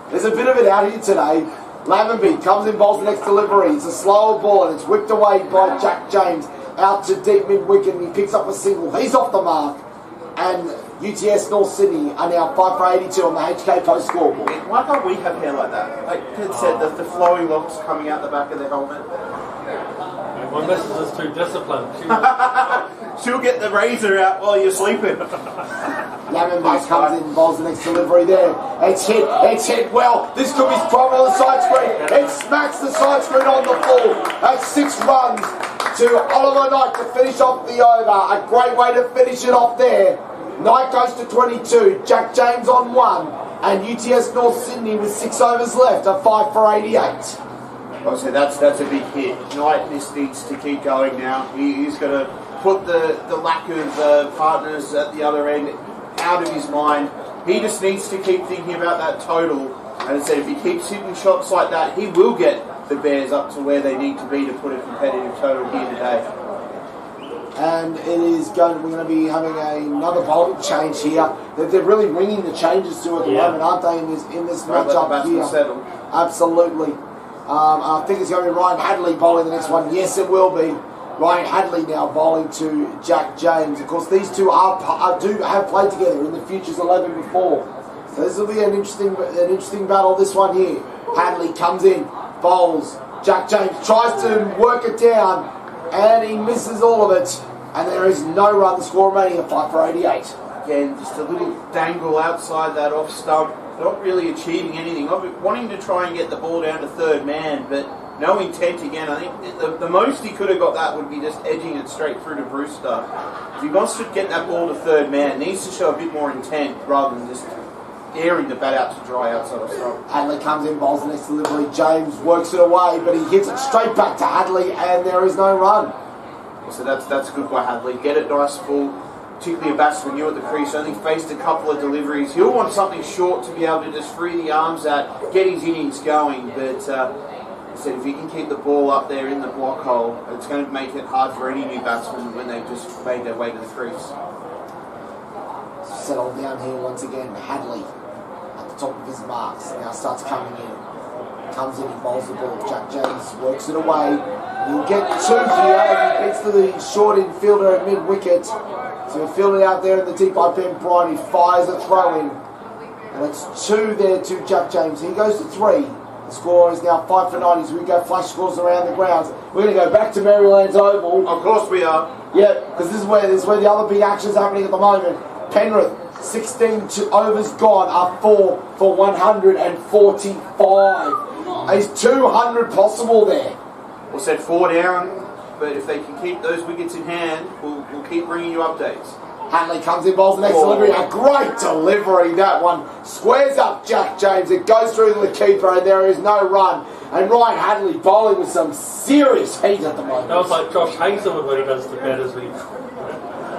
There's a bit of it out here today. Lammonby comes in, bowls the next delivery. It's a slower ball and it's whipped away by Jack James out to deep mid-wicket, and he picks up a single. He's off the mark. And UTS North Sydney are now 5 for 82 on the HK Post scoreboard. Why can't we have hair like that? Like Ted said, the flowing locks coming out the back of the helmet. My missus is too disciplined. She'll get the razor out while you're sleeping. Lammonby comes in, bowls the next delivery there. It's hit well. This could be problem on the side screen. It smacks the side screen on the floor. That's 6 runs to Oliver Knight to finish off the over. A great way to finish it off there. Knight goes to 22. Jack James on 1. And UTS North Sydney with 6 overs left are 5 for 88. Obviously, that's a big hit. Knight needs to keep going now. He's got to put the lack of partners at the other end out of his mind. He just needs to keep thinking about that total. And I said, if he keeps hitting shots like that, he will get the Bears up to where they need to be to put a competitive total here today. And we're going to be having another bowling change here. They're really ringing the changes to at the moment, aren't they, in this matchup here? Settle. Absolutely. I think it's going to be Ryan Hadley bowling the next one. Yes, it will be. Ryan Hadley now bowling to Jack James. Of course, these two do have played together in the Futures 11 before. So this will be an interesting battle, this one here. Hadley comes in, bowls. Jack James tries to work it down, and he misses all of it. And there is no run. The score remaining at 5 for 88. Again, just a little dangle outside that off stump. Not really achieving anything. I've been wanting to try and get the ball down to third man, but no intent again. I think the most he could have got that would be just edging it straight through to Brewster. If he wants to get that ball to third man, he needs to show a bit more intent rather than just airing the bat out to dry outside of stop. Hadley comes in, bowls the next delivery. James works it away, but he hits it straight back to Hadley, and there is no run. So that's good by Hadley. Get it nice full, particularly a batsman new at the crease. Only faced a couple of deliveries. He'll want something short to be able to just free the arms out, get his innings going. But if he can keep the ball up there in the block hole, it's going to make it hard for any new batsman when they've just made their way to the crease. Settle down here once again. Hadley at the top of his marks. Now starts coming in. Comes in, he bowls the ball. Jack James works it away. He'll get two here if he beats to the short infielder at mid-wicket. So he'll field it out there in the deep by Ben Bryant. He fires a throw in. And it's two there to Jack James. He goes to 3. The score is now 5 for 90. So we go flash scores around the grounds. We're going to go back to Maryland's Oval. Of course we are. Yeah, because this is where the other big action is happening at the moment. Penrith, 16 overs gone, are 4 for 145. Is 200 possible there? We'll set 4 down, but if they can keep those wickets in hand, we'll keep bringing you updates. Hadley comes in, bowls the next delivery. A great delivery, that one. Squares up Jack James. It goes through to the keeper, and there is no run. And Ryan Hadley bowling with some serious heat at the moment. That was like Josh Hazelwood when he does the batters.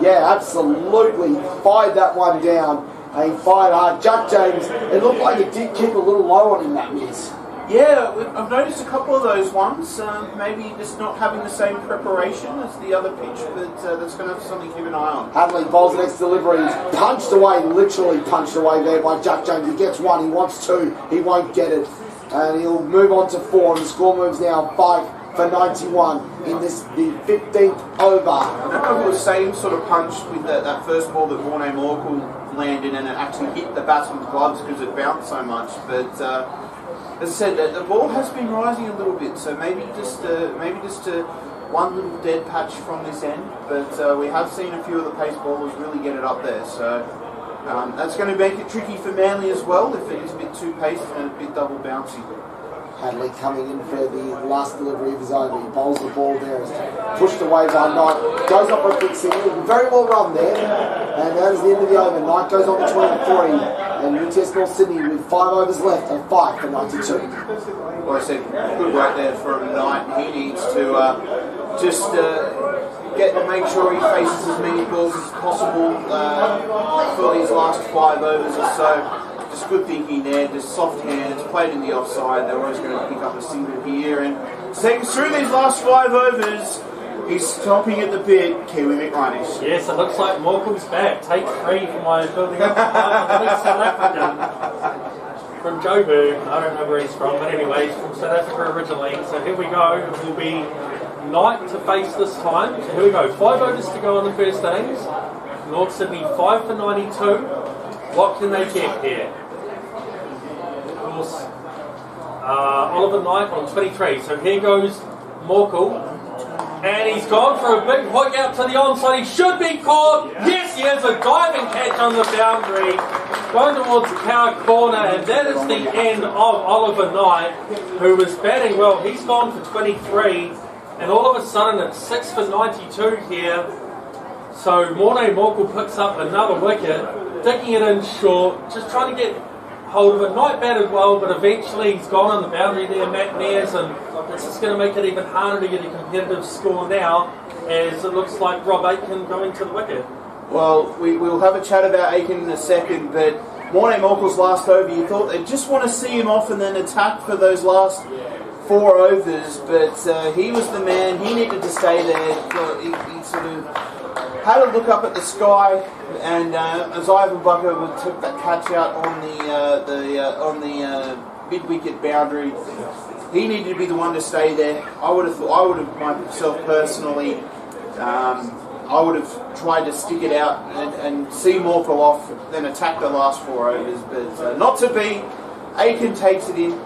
Yeah, absolutely. He fired that one down. And he fired hard. Jack James, it looked like it did keep a little low on him, that miss. Yeah, I've noticed a couple of those ones. Maybe just not having the same preparation as the other pitch, but that's going to have something to keep an eye on. Hadley bowls the next delivery. He's punched away, literally punched away there by Jack James. He gets 1, he wants 2, he won't get it. And he'll move on to 4, and the score moves now 5 for 91 in the 15th over. I don't know if it was the same sort of punch with that first ball that Morkel landed and it actually hit the batsman's gloves because it bounced so much, but as I said, the ball has been rising a little bit, so maybe just one little dead patch from this end. But we have seen a few of the pace bowlers really get it up there, so that's going to make it tricky for Manly as well if it is a bit too paced and a bit double bouncy. Hadley coming in for the last delivery of his over. He bowls the ball there. It's pushed away by Knight. Goes up for a big single. Very well run there. And that is the end of the over. Knight goes on to 23. And UTS North Sydney with 5 overs left and 5 for 92. Well, I said, good work there for Knight. He needs to make sure he faces as many balls as possible for these last 5 overs or so. Just good thinking there, just soft hands, played in the offside. They're always going to pick up a single here. And taking through these last 5 overs, he's stopping at the bit, Kiwi McRanish. Yes, it looks like Morkel's back. Take 3 for my building up South African. From Joburg. I don't know where he's from, but anyway, he's from South Africa originally. So here we go. It will be Knight to face this time. So here we go. 5 overs to go on the first innings. North Sydney 5 for 92. What can they get here? Of course, Oliver Knight on 23. So here goes Morkel. And he's gone for a big hook out to the onside. He should be caught. Yes, he has a diving catch on the boundary. Going towards Power Corner. And that is the end of Oliver Knight, who was batting well. He's gone for 23. And all of a sudden it's 6 for 92 here. So Morne Morkel picks up another wicket. Digging it in short, just trying to get hold of it. Knight batted well, but eventually he's gone on the boundary there, Matt Mears, and it's just going to make it even harder to get a competitive score now, as it looks like Rob Aitken going to the wicket. Well, we'll have a chat about Aitken in a second, but Morne Morkel's last over, you thought they'd just want to see him off and then attack for those last 4 overs, but he was the man. He needed to stay there. He sort of had a look up at the sky, and as Ivan Bucker took that catch out on the mid-wicket boundary, he needed to be the one to stay there. I would have myself personally, I would have tried to stick it out and see Morkel off, then attack the last 4 overs, but not to be. Aitken takes it in.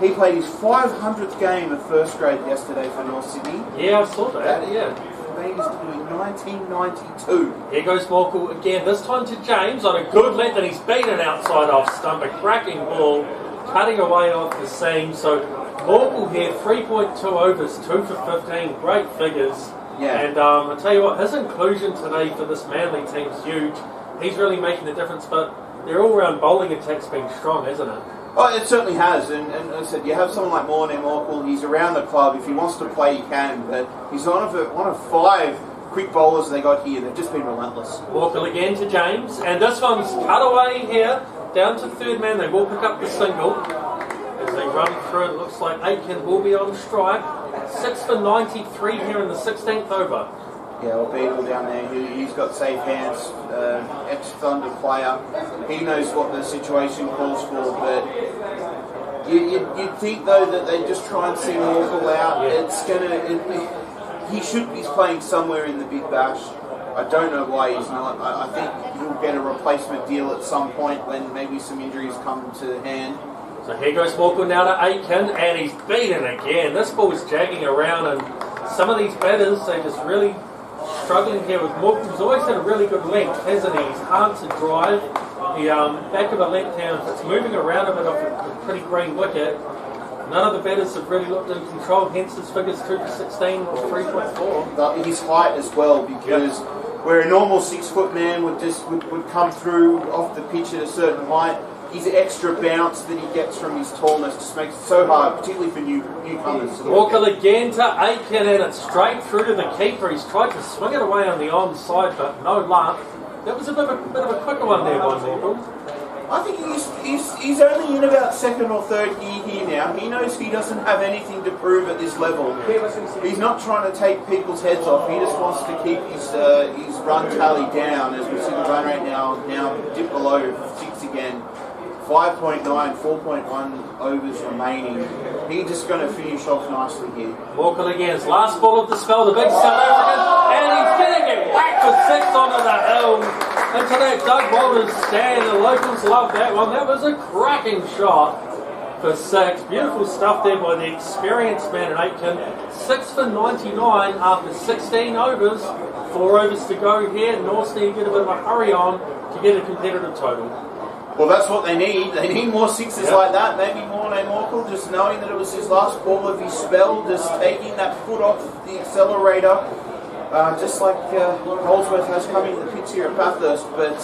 He played his 500th game of first grade yesterday for North Sydney. Yeah, I saw that. Yeah. He's doing 1992. Here goes Morkel again, this time to James on a good length, and he's beaten outside off stump. A cracking ball, cutting away off the seam. So Morkel here, 3.2 overs, 2 for 15, great figures. Yeah. And I tell you what, his inclusion today for this Manly team is huge. He's really making a difference, but their all-round bowling attack's been strong, isn't it? Oh, it certainly has, and as I said, you have someone like Morne Morkel, he's around the club. If he wants to play, he can, but he's one of 5 quick bowlers they got here. They've just been relentless. Morkel again to James, and this one's cut away here, down to third man. They will pick up the single. As they run through, it looks like Aitken will be on strike. 6 for 93 here in the 16th over. Yeah, well, Beadle down there, he's got safe hands, ex-Thunder player. He knows what the situation calls for, but you'd think, though, that they just try and see Morkel out. Yeah. He should be playing somewhere in the Big Bash. I don't know why he's not. I think he'll get a replacement deal at some point when maybe some injuries come to hand. So here goes Morkel now to Aitken, and he's beaten again. This ball's jagging around, and some of these batters, they just really struggling here with Morkel. He's always had a really good length, hasn't he? He's hard to drive. The back of a length hand, it's moving around a bit off a pretty green wicket. None of the batters have really looked in control, hence his figures 2 for 16 or 3.4. His height as well, because where a normal 6-foot man would come through off the pitch at a certain height, his extra bounce that he gets from his tallness just makes it so hard, particularly for newcomers. Walker again to Aitken, and it's straight through to the keeper. He's tried to swing it away on the onside, but no luck. That was a bit of a quicker one there by Morkel. I think he's only in about 2nd or 3rd year here now. He knows he doesn't have anything to prove at this level. He's not trying to take people's heads off. He just wants to keep his run tally down, as we see the run rate now dip below 6 again. 5.9, 4.1 overs remaining. He's just going to finish off nicely here. Morkel again, his last ball of the spell, the big South African, and he's going to get whacked for 6 onto the hill. Into that Doug Walters stand, the locals love that one. That was a cracking shot for 6. Beautiful stuff there by the experienced man at Aitken. 6 for 99 after 16 overs. 4 overs to go here. North need to get a bit of a hurry on to get a competitive total. Well, that's what they need. They need more 6s like that. Maybe Morne Morkel, just knowing that it was his last ball of his spell, just taking that foot off the accelerator, just like Holdsworth has coming to the pits here at Bathurst. But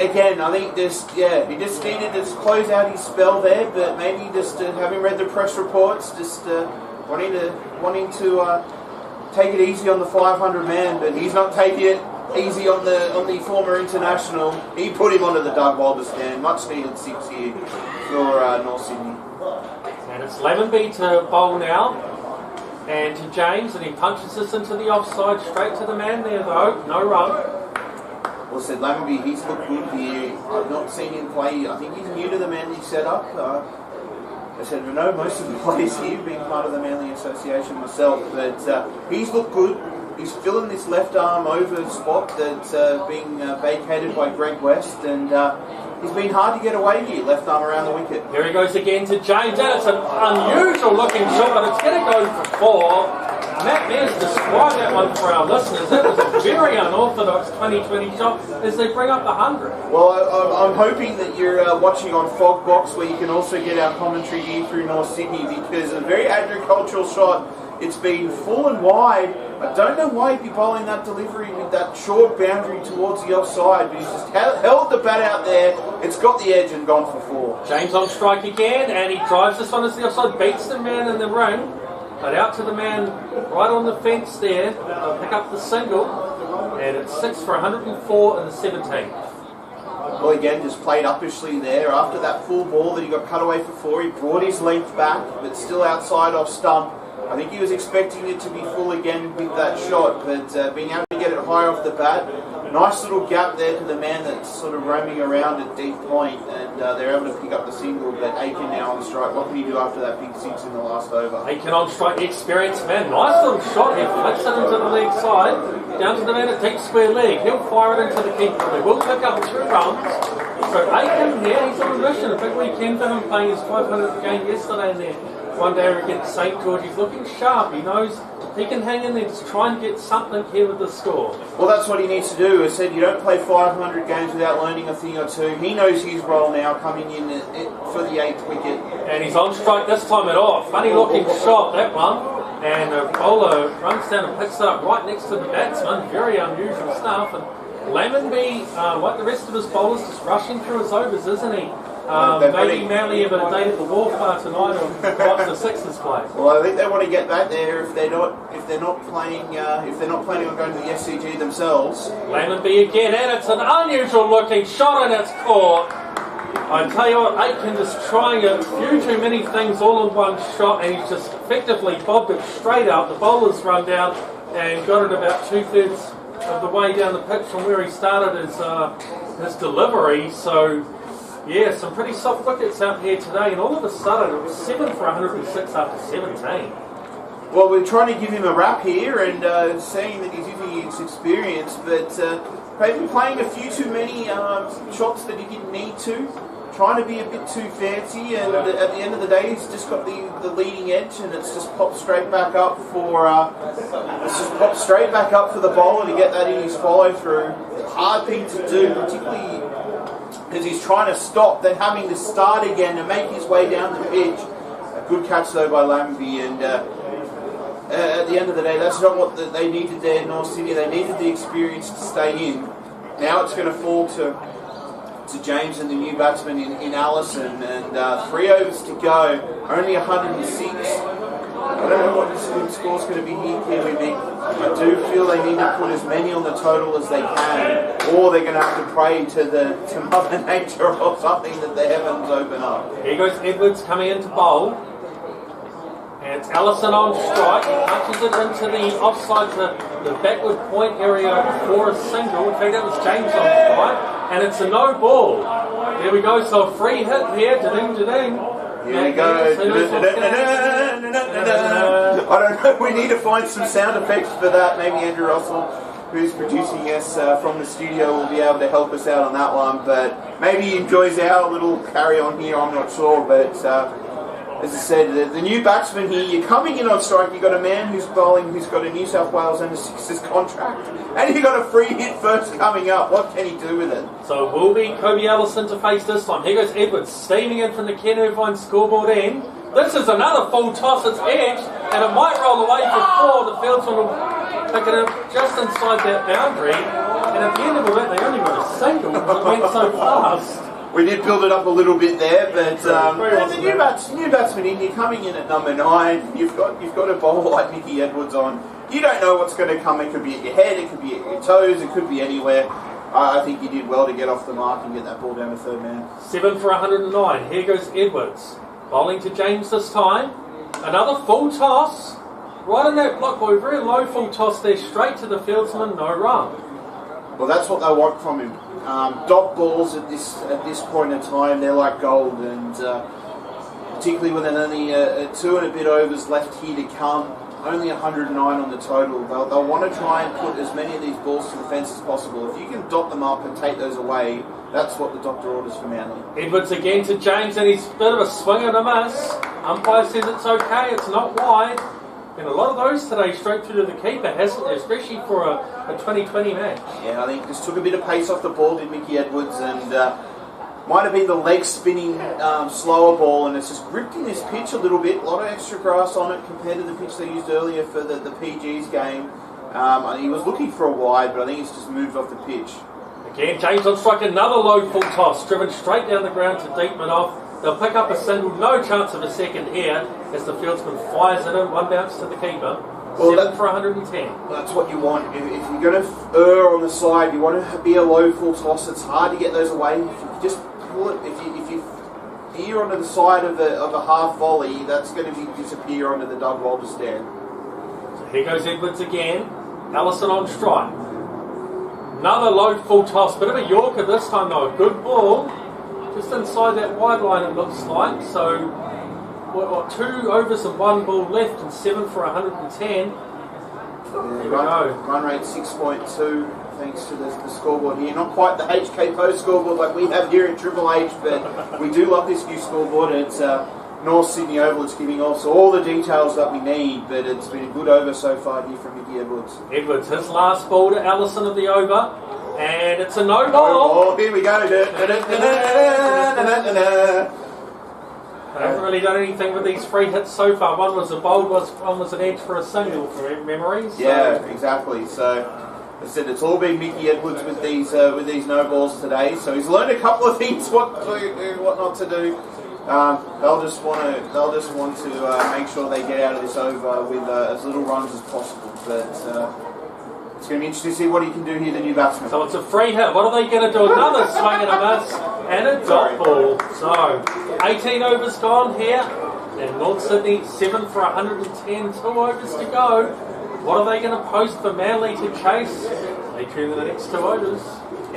again, I think he just needed to close out his spell there. But maybe just having read the press reports, just wanting to take it easy on the 500 man, but he's not taking it easy on the former international. He put him onto the Doug Walters stand. Much needed 6 here for North Sydney. And it's Lemonby to bowl now, and to James, and he punches this into the offside, straight to the man there though. No run. Well, I said Lemonby, he's looked good here. I've not seen him play. I think he's new to the Manly setup. I said, I know most of the players here, being part of the Manly Association myself, but he's looked good. He's filling this left arm over spot that's being vacated by Greg West, and he's been hard to get away here, left arm around the wicket. Here he goes again to James, and it's an unusual looking shot, but it's going to go for 4. Matt Mears described that one for our listeners. That was a very unorthodox 2020 shot as they bring up the 100. Well, I'm hoping that you're watching on Fogbox, where you can also get our commentary here through North Sydney, because a very agricultural shot. It's been full and wide. I don't know why he'd be bowling that delivery with that short boundary towards the offside, but he's just held the bat out there. It's got the edge and gone for 4. James on strike again, and he drives this one as the offside, beats the man in the ring, but out to the man right on the fence there. They'll pick up the single, and it's 6 for 104 in the 17th. Well, again, just played uppishly there. After that full ball that he got cut away for 4, he brought his length back, but still outside off stump. I think he was expecting it to be full again with that shot, but being able to get it high off the bat, nice little gap there to the man that's sort of roaming around at deep point, and they're able to pick up the single. But Aitken now on strike. What can he do after that big 6 in the last over? Aitken on strike, the experienced man. Nice little shot here, flicks it into the leg side, down to the man at deep square leg. He'll fire it into the keeper. They will pick up 2 runs. So Aiken here, he's on a mission. A big weekend for him, playing his 500th game yesterday in there. One day against St George. He's looking sharp. He knows he can hang in there, just try and get something here with the score. Well, that's what he needs to do. I said you don't play 500 games without learning a thing or two. He knows his role now, coming in for the 8th wicket. And he's on strike this time at off. Funny looking shot, that one. And the bowler runs down and picks it up right next to the batsman. Very unusual stuff. And Lammonby, like the rest of his bowlers, just rushing through his overs, isn't he? Maybe Manly have a day at the wharf tonight or watch the Sixers play. Well, I think they want to get back there if they're not planning on going to the SCG themselves. Lammonby again, and it's an unusual looking shot and it's caught. I tell you what, Aitken just trying a few too many things all in one shot, and he's just effectively bobbed it straight up. The bowler's run down and got it about 2/3 of the way down the pitch from where he started his delivery. So, yeah, some pretty soft wickets out here today, and all of a sudden it was 7 for 106 after 17. Well, we're trying to give him a rap here and saying that he's using his experience, but maybe playing a few too many shots that he didn't need to. Trying to be a bit too fancy, and at the end of the day, he's just got the leading edge, and it's just popped straight back up for the bowler to get that in his follow through. Hard thing to do, particularly because he's trying to stop, then having to start again and make his way down the pitch. A good catch though by Lammonby, and at the end of the day, that's not what they needed there in North Sydney. They needed the experience to stay in. Now it's going to fall to James and the new batsman in Allison, and 3 overs to go, only 106. I don't know what the score's going to be here, Kiwi Big. I do feel they need to put as many on the total as they can, or they're going to have to pray to Mother Nature or something that the heavens open up. Here goes Edwards coming in to bowl. And it's Allison on strike. He punches it into the offside, the backward point area for a single. In fact, that was James on strike. And it's a no ball. There we go. So a free hit here. Da-ding, da-ding. Here we go. I don't know. We need to find some sound effects for that. Maybe Andrew Russell, who's producing us from the studio, will be able to help us out on that one. But maybe he enjoys our little carry on here. I'm not sure. But as I said, the new batsman here, you're coming in on strike, you've got a man who's bowling, who's got a New South Wales under Sixers contract, and you've got a free hit first coming up. What can he do with it? So it will be Kobe Allison to face this time. Here goes Edwards, steaming in from the Ken Irvine scoreboard end. This is another full toss, it's edge, and it might roll away for 4. The fieldsman will pick it up just inside that boundary, and at the end of it, they only got a single because it went so fast. We did build it up a little bit there, but the new batsman in, you're coming in at number 9. You've got a bowler like Mickey Edwards on. You don't know what's going to come. It could be at your head, it could be at your toes, it could be anywhere. I think you did well to get off the mark and get that ball down to third man. 7 for 109. Here goes Edwards. Bowling to James this time. Another full toss. Right in that block boy. Very low full toss there. Straight to the fieldsman. No run. Well, that's what they want from him. Dot balls at this point in time, they're like gold, and particularly with only 2 and a bit overs left here to come, only 109 on the total. They'll want to try and put as many of these balls to the fence as possible. If you can dot them up and take those away, that's what the doctor orders for Manly. Edwards again to James, and he's a bit of a swing and a miss. Umpire says it's okay, it's not wide. And a lot of those today straight through to the keeper, hasn't there? Especially for a 2020 match. Yeah, I think just took a bit of pace off the ball, did Mickey Edwards, and might have been the leg spinning slower ball, and it's just gripped in this pitch a little bit. A lot of extra grass on it compared to the pitch they used earlier for the PG's game. He was looking for a wide, but I think it's just moved off the pitch. Again, James on strike, another low full toss, driven straight down the ground to deep mid off. They'll pick up a single, no chance of a second here, as the fieldsman fires it in, 1 bounce to the keeper. Well, 7 for 110. That's what you want. If you're going to err on the side, you want to be a low full toss. It's hard to get those away. If you just pull it, if you veer onto the side of a half volley, that's going to disappear onto the Doug Walter stand. So here goes Edwards again. Allison on strike. Another low full toss, bit of a Yorker this time though. A good ball. Just inside that wide line it looks like. So, 2 overs and 1 ball left and 7 for 110. Run rate 6.2 thanks to the scoreboard here. Not quite the HK Post scoreboard like we have here in Triple H, but we do love this new scoreboard. It's North Sydney Oval. It's giving also all the details that we need, but it's been a good over so far here from Mickey Edwards. Edwards, his last ball to Allison of the over, and it's a no ball. Oh, here we go. I haven't really done anything with these free hits so far. One was a bold, one was an edge for a single, from memory. So. Yeah, exactly. So, as I said, it's all been Mickey Edwards with these no balls today. So he's learned a couple of things, what to do, what not to do. They'll just want to make sure they get out of this over with as little runs as possible. But it's going to be interesting to see what he can do here, the new batsman. So it's a free hit. What are they going to do? Another swing and a miss and a dot ball. So 18 overs gone here, and North Sydney 7 for 110. 2 overs to go. What are they going to post for Manly to chase? They tune in the next 2 overs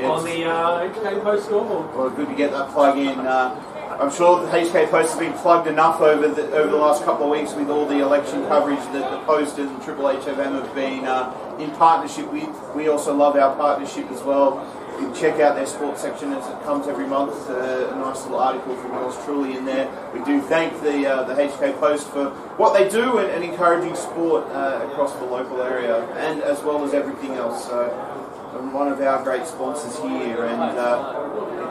on the HK Post scoreboard. Well, good to get that plug in. I'm sure the HK Post has been plugged enough over the last couple of weeks with all the election coverage that the Post and Triple H FM have been in partnership with. We also love our partnership as well. You can check out their sports section as it comes every month. A nice little article from yours truly in there. We do thank the HK Post for what they do and encouraging sport across the local area, and as well as everything else. So, one of our great sponsors here, and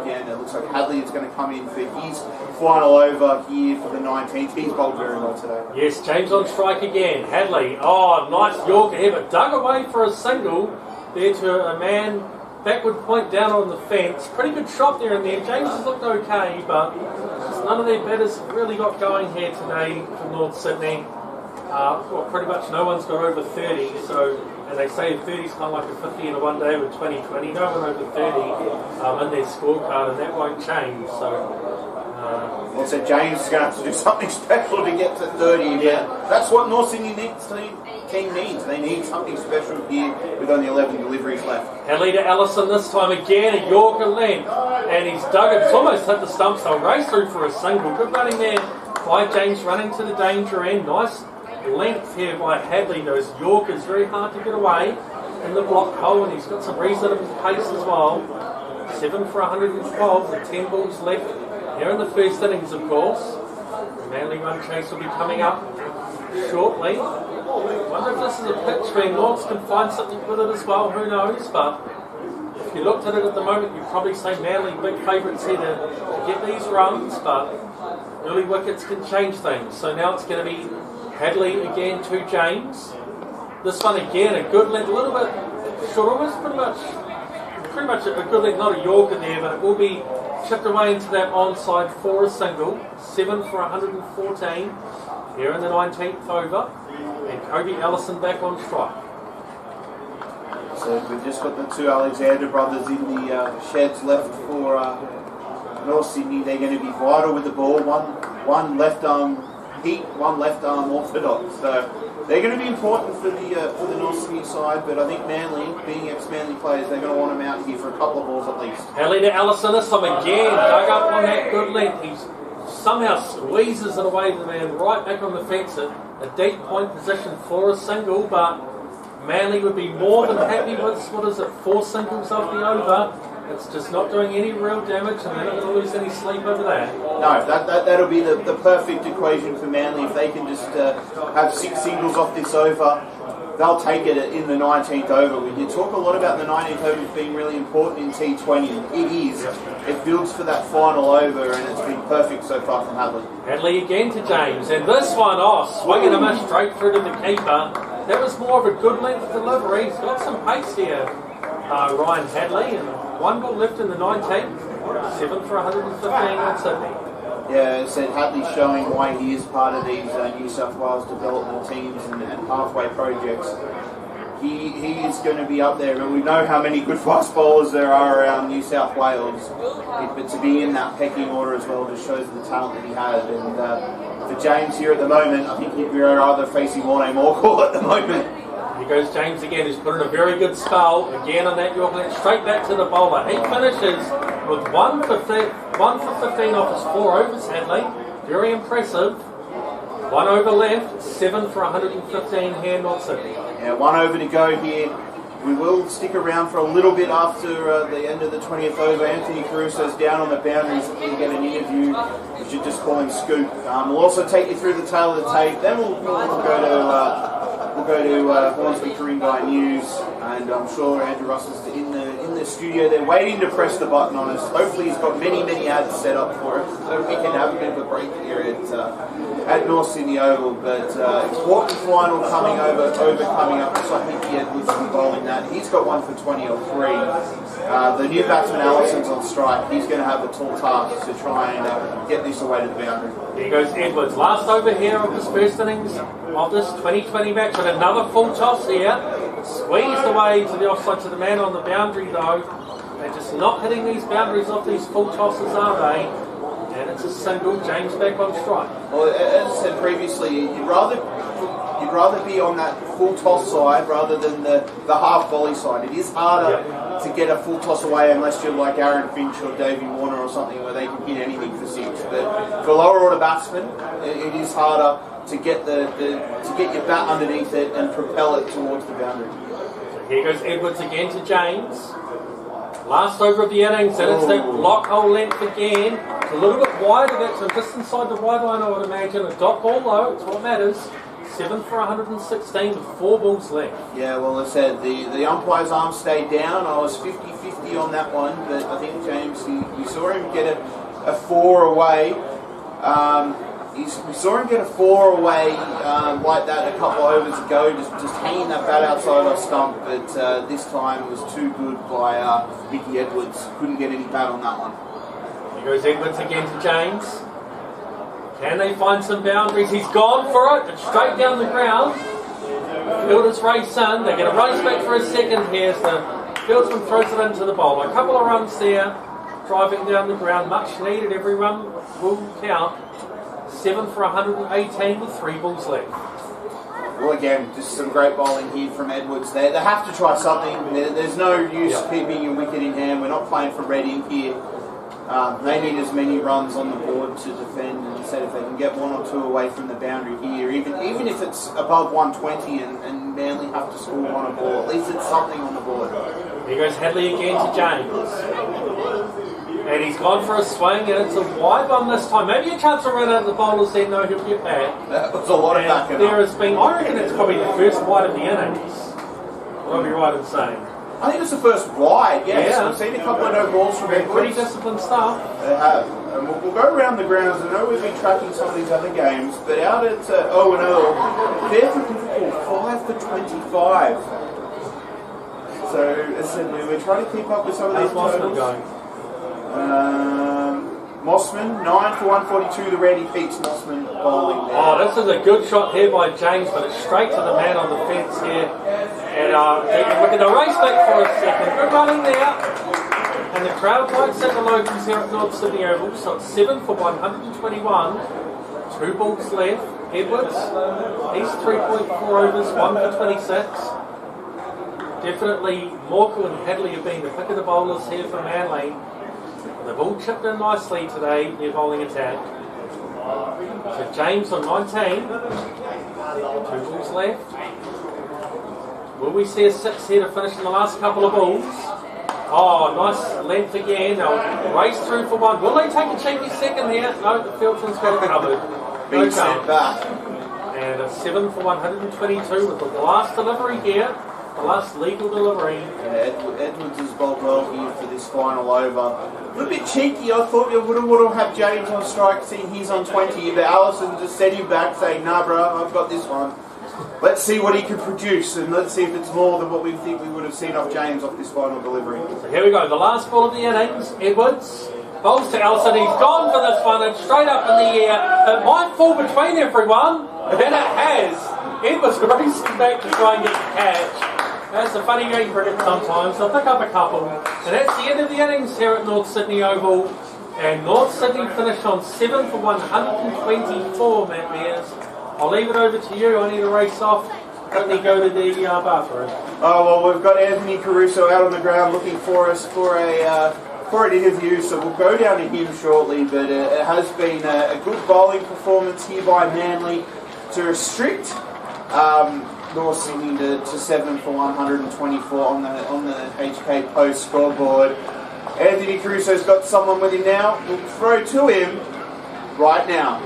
again, it looks like Hadley is going to come in for his final over here for the 19th. He's bowled very well today. Yes, James on strike again. Hadley, nice Yorker here, but dug away for a single there to a man. Backward point down on the fence. Pretty good shot there in there. James has looked okay, but none of their batters really got going here today for North Sydney. Pretty much no one's got over 30, and they say 30 is kind of like a 50 in a one day with 2020. No one over 30 in their scorecard, and that won't change. So James is going to have to do something special to get to 30. Yeah. That's what North Sydney team needs. They need something special here with only 11 deliveries left. Hadley to Allison this time again, a Yorker length, and he's dug it. It's almost hit the stumps. They'll race through for a single. Good running there by James, running to the danger end. Nice length here by Hadley. Those Yorkers very hard to get away in the block hole, and he's got some reasonable pace as well. 7 for 112 with 10 balls left here in the first innings, of course. The Manly run chase will be coming up shortly. Wonder if this is a pitch where Norths can find something with it as well. Who knows? But if you looked at it at the moment, you'd probably say Manly big favourites here to get these runs, but early wickets can change things. So now it's going to be Hadley again to James. This one again, a good length, a little bit short, almost pretty much a good length, not a Yorker there, but it will be chipped away into that onside for a single. 7 for 114 here in the 19th over, and Kobe Allison back on strike. So we've just got the 2 Alexander brothers in the sheds left for North Sydney. They're going to be vital with the ball. One left arm heat, one left arm orthodox. So they're going to be important for the North Sydney side. But I think Manly, being ex-Manly players, they're going to want them out here for a couple of balls at least. Hadley to Allison this time again, dug up on that good length. He somehow squeezes it away, the man right back on the fence at a deep point position for a single, but Manly would be more than happy with, 4 singles off the over. It's just not doing any real damage, and they're not going to lose any sleep over that. No, that'll be the perfect equation for Manly. If they can just have 6 singles off this over, they'll take it in the 19th over. You talk a lot about the 19th over being really important in T20. It is. It builds for that final over, and it's been perfect so far from Hadley. Hadley again to James, and this one swinging a miss straight through to the keeper. That was more of a good length delivery. He's got some pace here, Ryan Hadley, and 1 ball left in the 19th. 7 for 115 on Sydney. Yeah, as I said, Hadley's showing why he is part of these New South Wales development teams and pathway projects. He is going to be up there, and we know how many good fast bowlers there are around New South Wales. But to be in that pecking order as well just shows the talent that he has. And for James here at the moment, I think he'd be rather facing Morne Morcall at the moment. Here goes James again, who's put in a very good spell. Again on that York length, straight back to the bowler. He finishes with 1 for 15 off his 4 overs, Hadley. Very impressive. 1 over left, 7 for 115 here, North Sydney. Yeah, 1 over to go here. We will stick around for a little bit after the end of the 20th over. Anthony Caruso's down on the boundaries. If we get an interview, we should just call him Scoop. We'll also take you through the tail of the tape. Then we'll go to Hornsby Ku-ring-gai News, and I'm sure Andrew Russell's in the studio. They're waiting to press the button on us. Hopefully he's got many ads set up for us, so we can have a bit of a break here at North Sydney Oval. But important final coming up. Looks like Mickey Edwards will be bowling that. He's got one for 20 or 3. The new batsman Allison's on strike. He's going to have a tall task to try and get this away to the boundary. Here goes Edwards. Last over here of his first innings of this 2020 match, with another full toss here. Squeezed away to the offside to the man on the boundary though. They're just not hitting these boundaries off these full tosses, are they? And it's a single. James back on strike. Well, as I said previously, you'd rather be on that full toss side rather than the half volley side. It is harder to get a full toss away unless you're like Aaron Finch or Davey Warner or something where they can hit anything for 6. But for lower order batsmen, it is harder to get your bat underneath it and propel it towards the boundary. So here goes Edwards again to James. Last over of the innings, and it's that block hole length again. It's a little bit wider, that's just inside the wide line, I would imagine. A dot ball though, it's what matters. 7 for 116 with 4 balls left. Yeah, well, as I said, the umpire's arm stayed down. I was 50-50 on that one, but I think James, we saw him get a 4 away. We saw him get a 4 away like that a couple overs ago, just hanging that bat outside our stump, but this time it was too good by Mickey Edwards. Couldn't get any bat on that one. Here goes Edwards again to James. Can they find some boundaries? He's gone for it. It's straight down the ground. Fielders race in. They're going to race back for a second here as the fieldsman throws it into the bowl. A couple of runs there, driving down the ground. Much needed. Every run will count. 7 for 118 with 3 balls left. Well, again, just some great bowling here from Edwards. They have to try something. There's no use keeping your wicket in hand. We're not playing for red ink here. They need as many runs on the board to defend, and instead if they can get 1 or 2 away from the boundary here, even if it's above 120 and Manly have to score 1 or more, at least it's something on the board. Here goes Hadley again to James. And he's gone for a swing, and it's a wide one this time. Maybe a chance to run out of the bowlers then, no, he'll get back. That was a lot of backing up. There has been, I reckon it's probably the first wide of the innings. I'll be right in saying. I think it's the first wide, yes. Yeah. We've seen a couple of no balls from Edwards. Pretty disciplined stuff. They have. And we'll go around the grounds. I know we've been tracking some of these other games, but out at O&L, they're for Liverpool, 5 for 25. So, as I said, we're trying to keep up with some of these totals. Going? Mossman, 9 for 142, the Randy Peaks Mossman bowling there. Oh, this is a good shot here by James, but it's straight to the man on the fence here. And we're going to race back for a second. Good running there. And the crowd likes at the locals here at North Sydney Oval. So it's 7 for 121. 2 balls left. Edwards, he's 3.4 overs, 1 for 26. Definitely Morkel and Hadley have been the pick of the bowlers here for Manly. They've all chipped in nicely today, their bowling attack. So James on 19. 2 balls left. Will we see a 6 here to finish in the last couple of balls? Oh, nice length again. They'll race through for 1. Will they take a cheeky second here? No, the fieldsman's got it covered. Being sent back. And a 7 for 122 with the last delivery here. The last legal delivery. Yeah, Edwards has bowled well here for this final over. A little bit cheeky, I thought you would have had James on strike, seeing he's on 20, but Allison just set him back saying, nah bro, I've got this one. Let's see what he can produce, and let's see if it's more than what we think we would have seen off James off this final delivery. So here we go, the last ball of the innings. Edwards bowls to Allison. He's gone for this one, and straight up in the air. It might fall between everyone, and it has. Edwards racing back to try and get the catch. That's a funny game cricket sometimes. They'll pick up a couple. And that's the end of the innings here at North Sydney Oval. And North Sydney finished on 7 for 124, Matt Mears. I'll leave it over to you. I need to race off. Quickly go to the bathroom. Oh, well, we've got Anthony Caruso out on the ground looking for us for an interview, so we'll go down to him shortly. But it has been a good bowling performance here by Manly to restrict North Sydney to 7 for 124 on the HK Post scoreboard. Anthony Crusoe's got someone with him now. We'll throw to him right now.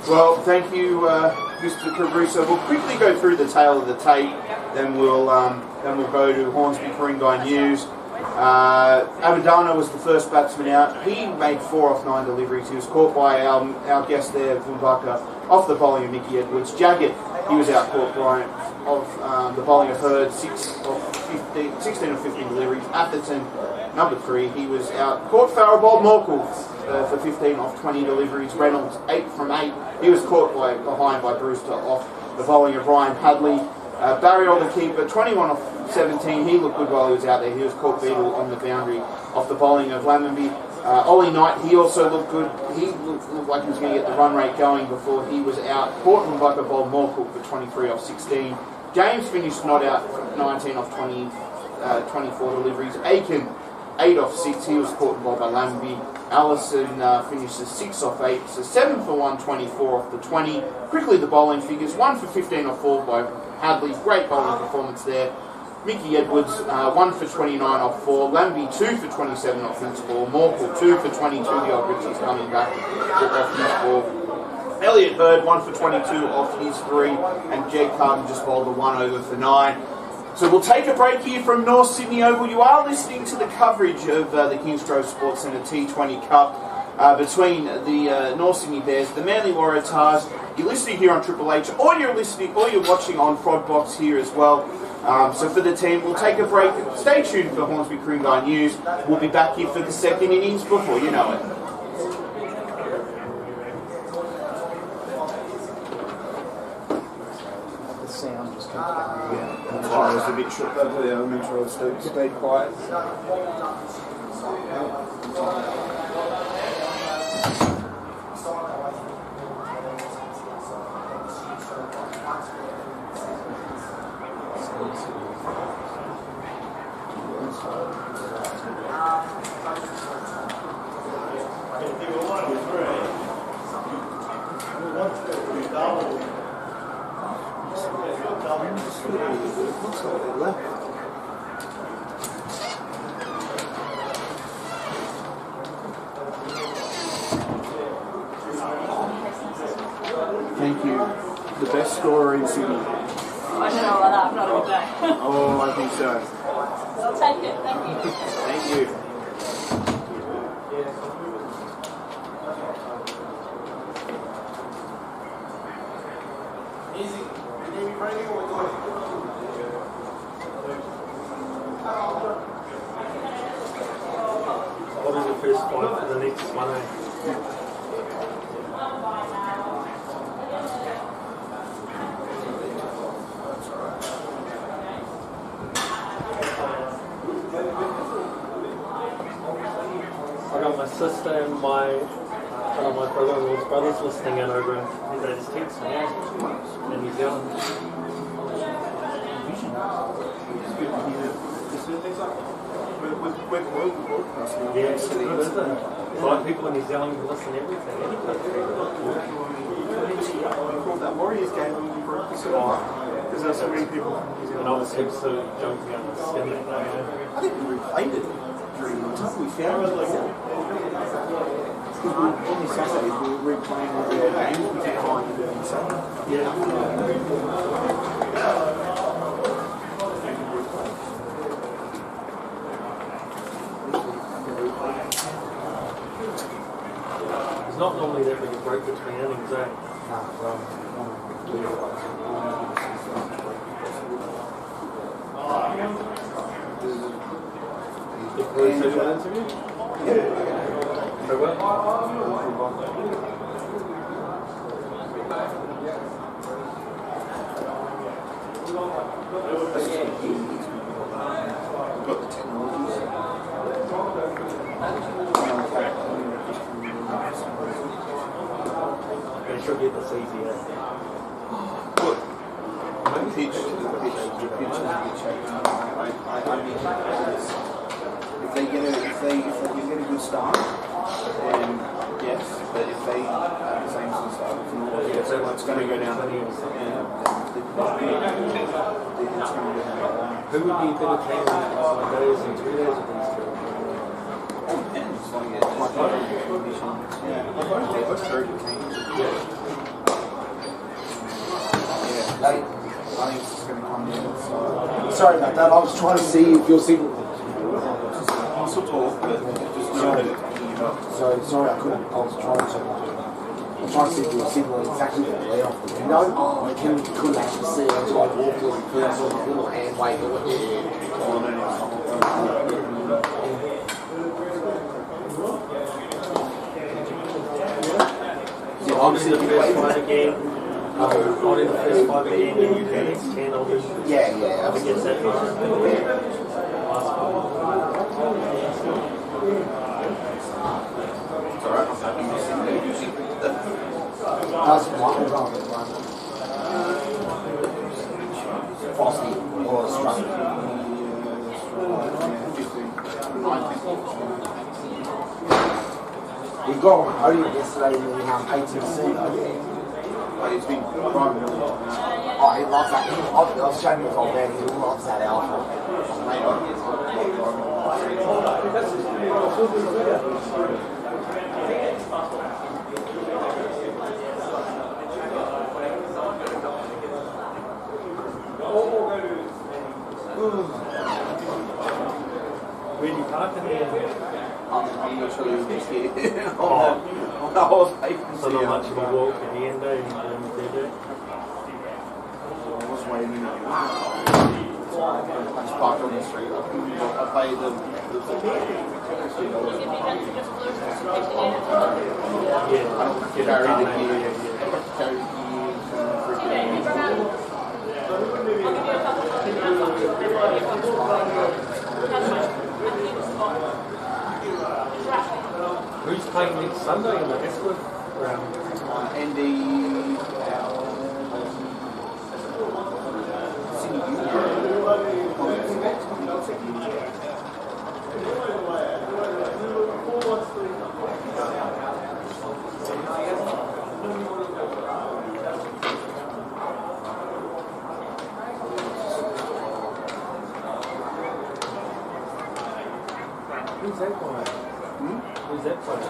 Well, thank you, Mr. Cabruso. We'll quickly go through the tail of the tape, then we'll go to Hornsby Ku-ring-gai News. Abadana was the first batsman out. He made 4 off 9 deliveries. He was caught by our guest there, Vumbaka, off the bowling of Mickey Edwards. Jagged, he was out caught by the bowling of Hurd, 16 or 15 deliveries. Atherton, number 3, he was out caught Farrell bowled Morkel for 15 off 20 deliveries. Reynolds, 8 from 8. He was caught behind by Brewster off the bowling of Ryan Hadley. Barry, the keeper, 21 off 17. He looked good while he was out there. He was caught Beadle on the boundary off the bowling of Lammonby. Ollie Knight, he also looked good. He looked like he was going to get the run rate going before he was out. Portland Bucker bowled Moorcook for 23 off 16. James finished not out for 19 off 24 deliveries. Aiken, 8 off 6. He was caught and bowled by Lammonby. Allison finishes 6 off 8, so 7 for 124 off the 20. Quickly the bowling figures, 1 for 15 off 4 by Hadley. Great bowling performance there. Mickey Edwards, 1 for 29 off 4. Lamby, 2 for 27 off his 4. Morkel, 2 for 22. The old Richie's coming back off his 4. Elliot Hurd, 1 for 22 off his 3. And Jed Carden just bowled a 1 over for 9. So we'll take a break here from North Sydney Oval. You are listening to the coverage of the Kingsgrove Sports Centre T20 Cup between the North Sydney Bears, the Manly-Warringah. You're listening here on Triple H, or you're watching on Frodbox here as well. So for the team, we'll take a break. Stay tuned for Hornsby Ku-ring-gai News. We'll be back here for the second innings before you know it. The sound just comes back. Yeah, I was a bit shook over there. I meant to stay quiet. Thank you. The best scorer in Sydney. I don't know about that, I'm not a good day. Oh, I think so. I'll take it, thank you. Thank you. What is the first point for the next one? I got my sister and my brother-in-law's brothers listening in over in they just text me in New Zealand. Yeah, it's good, isn't it? It's like people in New Zealand can listen to everything. Any country. That Warriors game because there's so many people from New And Zealand. I was absolutely jumping on the skin that day. I think we replayed it during the time we found it. On Saturday, we were replaying all their games. We could find it on Saturday. Yeah. It's not normally that big a break between innings, eh? The police interview? Yeah. So well? Got the technologies. They should get this easier. Good. The pitch is a bit shaky. I mean, if they can get a good start, then yes. But if they have the same sort of start, it's going to go down. Who would be a better team in days and 2 days of these two? All depends. Like, it's my favorite condition. Yeah, my favorite very good team. Yeah. I think it's just going to come in. Sorry about that. I was trying to see if your signal. I'll still talk, but just know that it's picking it up. Sorry, I couldn't. I was trying to see if your signal exactly where off the window. I couldn't actually see it until I walked through and first saw my little hand wave. Obviously, the first five again. Not in the first five again. You can extend on this. Yeah. I think it's that far. It's alright, I'm happy to see that using that. That's one. Frosty or Strutty. We got on podium yesterday in the ATC though. It's been growing really well. Oh, he loves that. I was showing him old man, he loves that alpha. Where do you park in there? I'm literally just here. Oh. I was waiting to So not much of a walk at the end, eh? I was waiting. I just parked on the street. I paid the Yeah. I don't carry the gear. Carry the Who's playing next Sunday in the Westwood round? ND. Who's that playing? Who's that playing?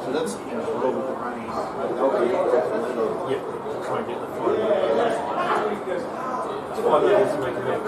So that's a little bit of running. Yep, try and get the fire. It's 5 minutes to make a bit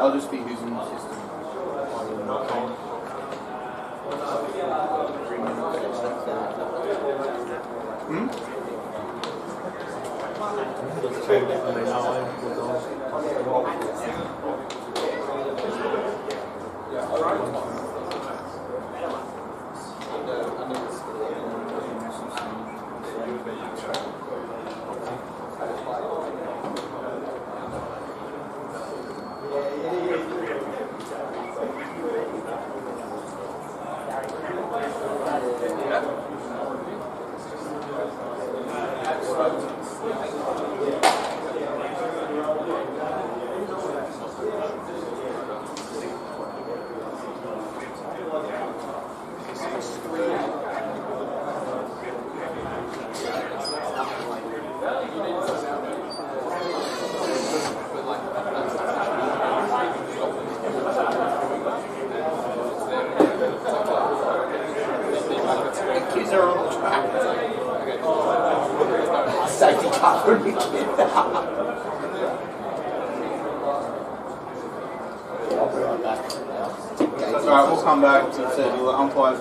I'll just be who's in the system. Kids are on the track. Safety car for me. That's alright, we'll come back to the umpires.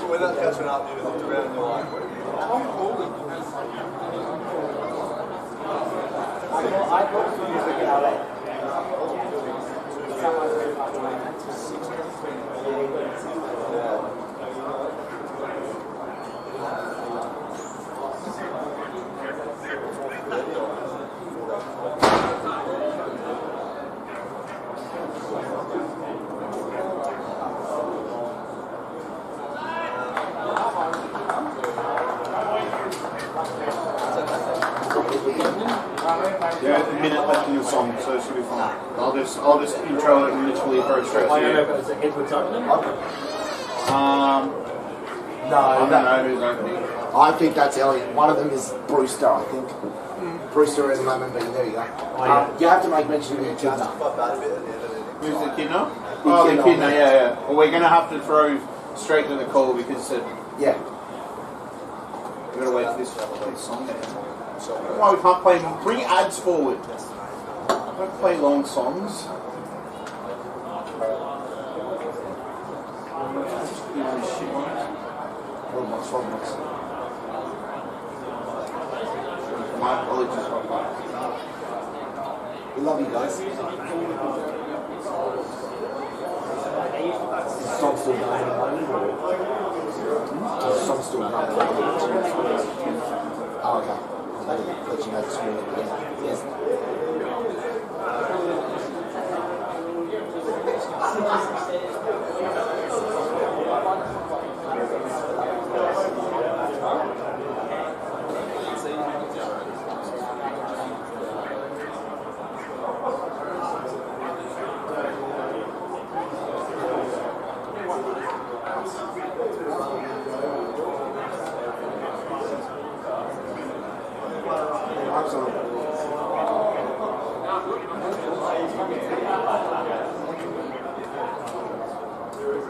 When that catching up, you looked around and you're like, what Yeah, a minute left in the song, so it should be fine. I'll just intro it and literally approach straight to you. Is it Edward's opening? No, I don't know who's opening. I think that's Elliot. One of them is Brewster, I think. Brewster at the moment, but there you go. You have to make mention of your kidney. Who's the kidney? Oh, the kidney, yeah. Well, we're going to have to throw straight to the call because Yeah. we've got to wait for this song. Why we can't play? Bring ads forward. Don't play long songs. My apologies. We love you guys. Is the song still going? Is the song still going? Oh, okay. I'll let you know the screen at the end. Yes.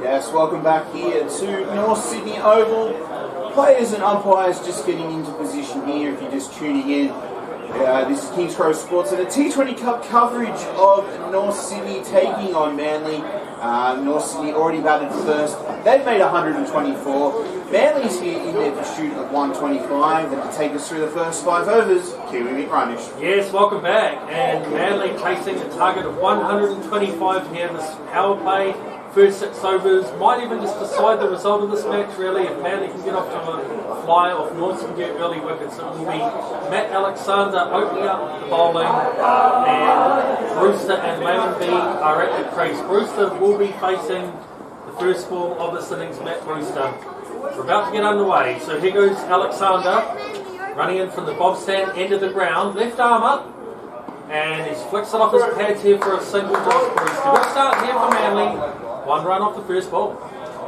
Yes, welcome back here to North Sydney Oval. Players and umpires just getting into position here if you're just tuning in. This is Kingsgrove Sports and a T20 Cup coverage of North Sydney taking on Manly. North Sydney already batted first. They've made 124. Manly's here in their pursuit of 125. And to take us through the first 5 overs, Kiwi McRunish. Yes, welcome back. And Manly chasing a target of 125 here in this power play. First 6 overs might even just decide the result of this match, really. If Manly can get off to a flyer, or if North can get early wickets, it will be Matt Alexander opening up the bowling, and Brewster and Layman are at the crease. Brewster will be facing the first ball of this innings, Matt Brewster. We're about to get underway, so here goes Alexander, running in from the bob stand end of the ground, left arm up, and he's flicks it off his pads here for a single Josh Brewster. Good start here for Manly. 1 run off the first ball.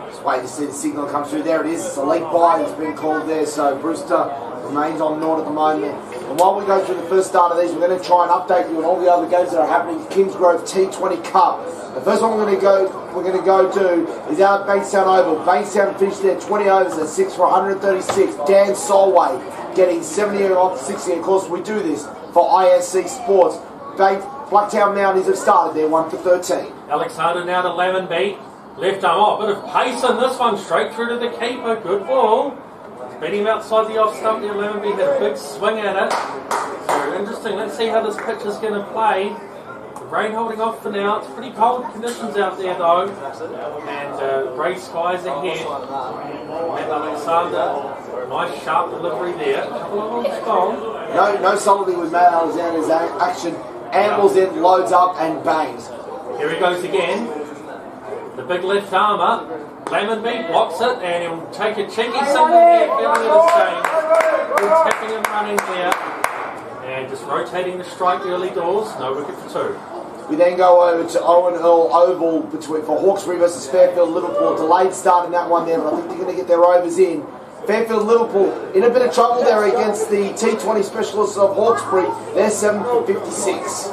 Just wait to see the signal come through. There it is. It's a late bye that's been called there. So Brewster remains on naught at the moment. And while we go through the first start of these, we're going to try and update you on all the other games that are happening in Kingsgrove T20 Cup. The first one we're going to go to is out at Bankstown Oval. Bankstown finished their 20 overs at 6 for 136. Dan Solway getting 70 off 60. Of course, we do this for ISC Sports. Blacktown Mounties have started there, 1 for 13. Alexander now to Lemon Beat. Left arm off, bit of pace in this one, straight through to the keeper. Good ball. Beat him outside the off stump there. Lemon Beat had a big swing at it. So interesting. Let's see how this pitch is going to play. The rain holding off for now. It's pretty cold conditions out there though, and grey skies ahead. And Alexander, nice sharp delivery there. A couple of balls gone. No subtlety with Matt Alexander's action. Ambles in, loads up, and bangs. Here he goes again. The big left armour. Lemon Beat blocks it, and he'll take a cheeky single there, feeling it is game. Good tapping and running there. And just rotating the strike early doors. No wicket for 2. We then go over to Owen Earl Oval for Hawkesbury versus Fairfield Liverpool. Delayed start in that one there, but I think they're going to get their overs in. Fairfield Liverpool in a bit of trouble there against the T20 specialists of Hawkesbury. They're 7 for 56.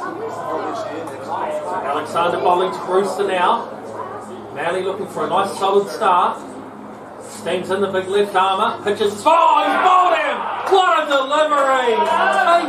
Alexander bowling to Brewster now. Manly looking for a nice solid start. Steams in the big left armour. Pitches. Oh, he's bowled him! What a delivery!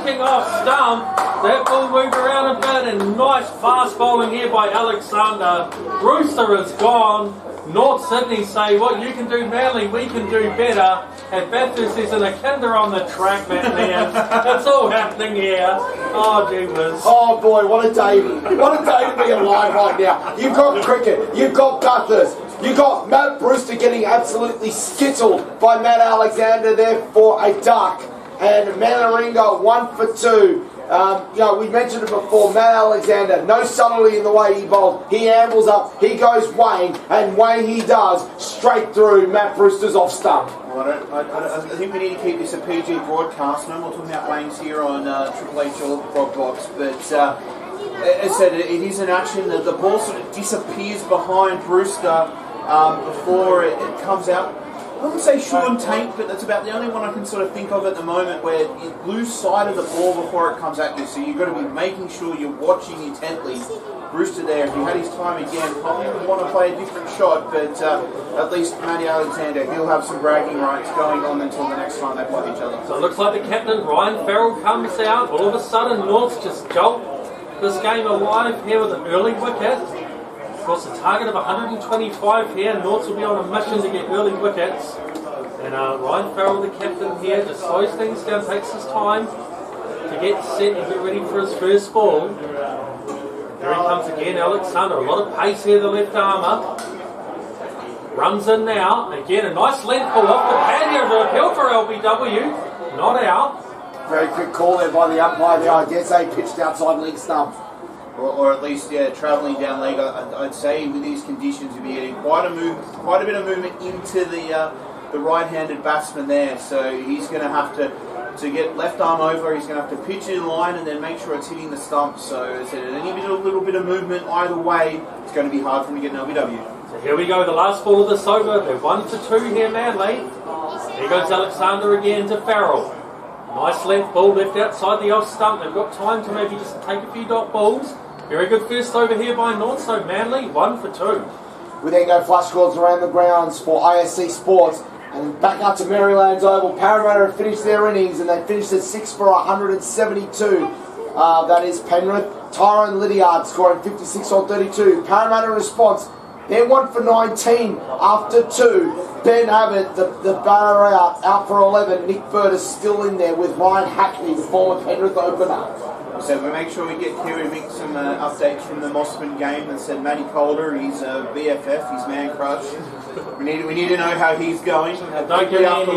Taking off stump. That ball moved around a bit, and nice fast bowling here by Alexander. Brewster is gone. North Sydney say, what you can do, Manly, we can do better. And Bathurst is in a kinder on the track, man. It's all happening here. Oh, gee whiz. Oh boy, what a day. What a day to be alive right now. You've got cricket, you've got Bathurst, you've got Matt Brewster getting absolutely skittled by Matt Alexander there for a duck. And Manly-Warringah 1 for 2. We mentioned it before, Matt Alexander, no subtlety in the way he bowls. He ambles up, he goes weighing, and weighing he does, straight through Matt Brewster's off stump. Well, I think we need to keep this a PG broadcast. No more talking about Wayne's here on Triple H or Frog Box, but as I said, it is an action that the ball sort of disappears behind Brewster before it comes out. I wouldn't say Sean Tate, but that's about the only one I can sort of think of at the moment where you lose sight of the ball before it comes at you. So you've got to be making sure you're watching intently. Brewster there, if he had his time again, probably would want to play a different shot, but at least Matty Alexander, he'll have some bragging rights going on until the next time they play each other. So it looks like the captain, Ryan Farrell, comes out. All of a sudden, North's just jolt this game alive here with an early wicket. Of course, a target of 125 here. Norths will be on a mission to get early wickets. And Ryan Farrell, the captain here, just slows things down, takes his time to get set and get ready for his first ball. Here he comes again, Alexander. A lot of pace here, the left armour. Runs in now. Again, a nice length ball off the pad here. The appeal for LBW. Not out. Very quick call there by the umpire there. I guess they pitched outside leg stump. Or at least, travelling down leg. I'd say with these conditions, you'll be getting quite a bit of movement into the right-handed batsman there. So he's going to have to get left arm over. He's going to have to pitch it in line and then make sure it's hitting the stump. So as I said, a little bit of movement either way, it's going to be hard for him to get an LBW. So here we go, the last ball of this over. They're 1 for 2 here, Manly. Here goes Alexander again to Farrell. Nice length ball left outside the off stump. They've got time to maybe just take a few dot balls. Very good first over here by North, so Manly 1 for 2. We then go flush scores around the grounds for ISC Sports. And back up to Maryland's Oval. Parramatta have finished their innings and they finished at 6 for 172. That is Penrith. Tyrone Lydiard scoring 56 on 32. Parramatta in response. They're 1 for 19 after 2. Ben Abbott, the batter out for 11. Nick Bird is still in there with Ryan Hackney, the former Penrith opener. So we make sure we get Kiwi Mick some updates from the Mossman game that said Matty Calder, he's BFF, he's man crush. We need to know how he's going. Don't give me any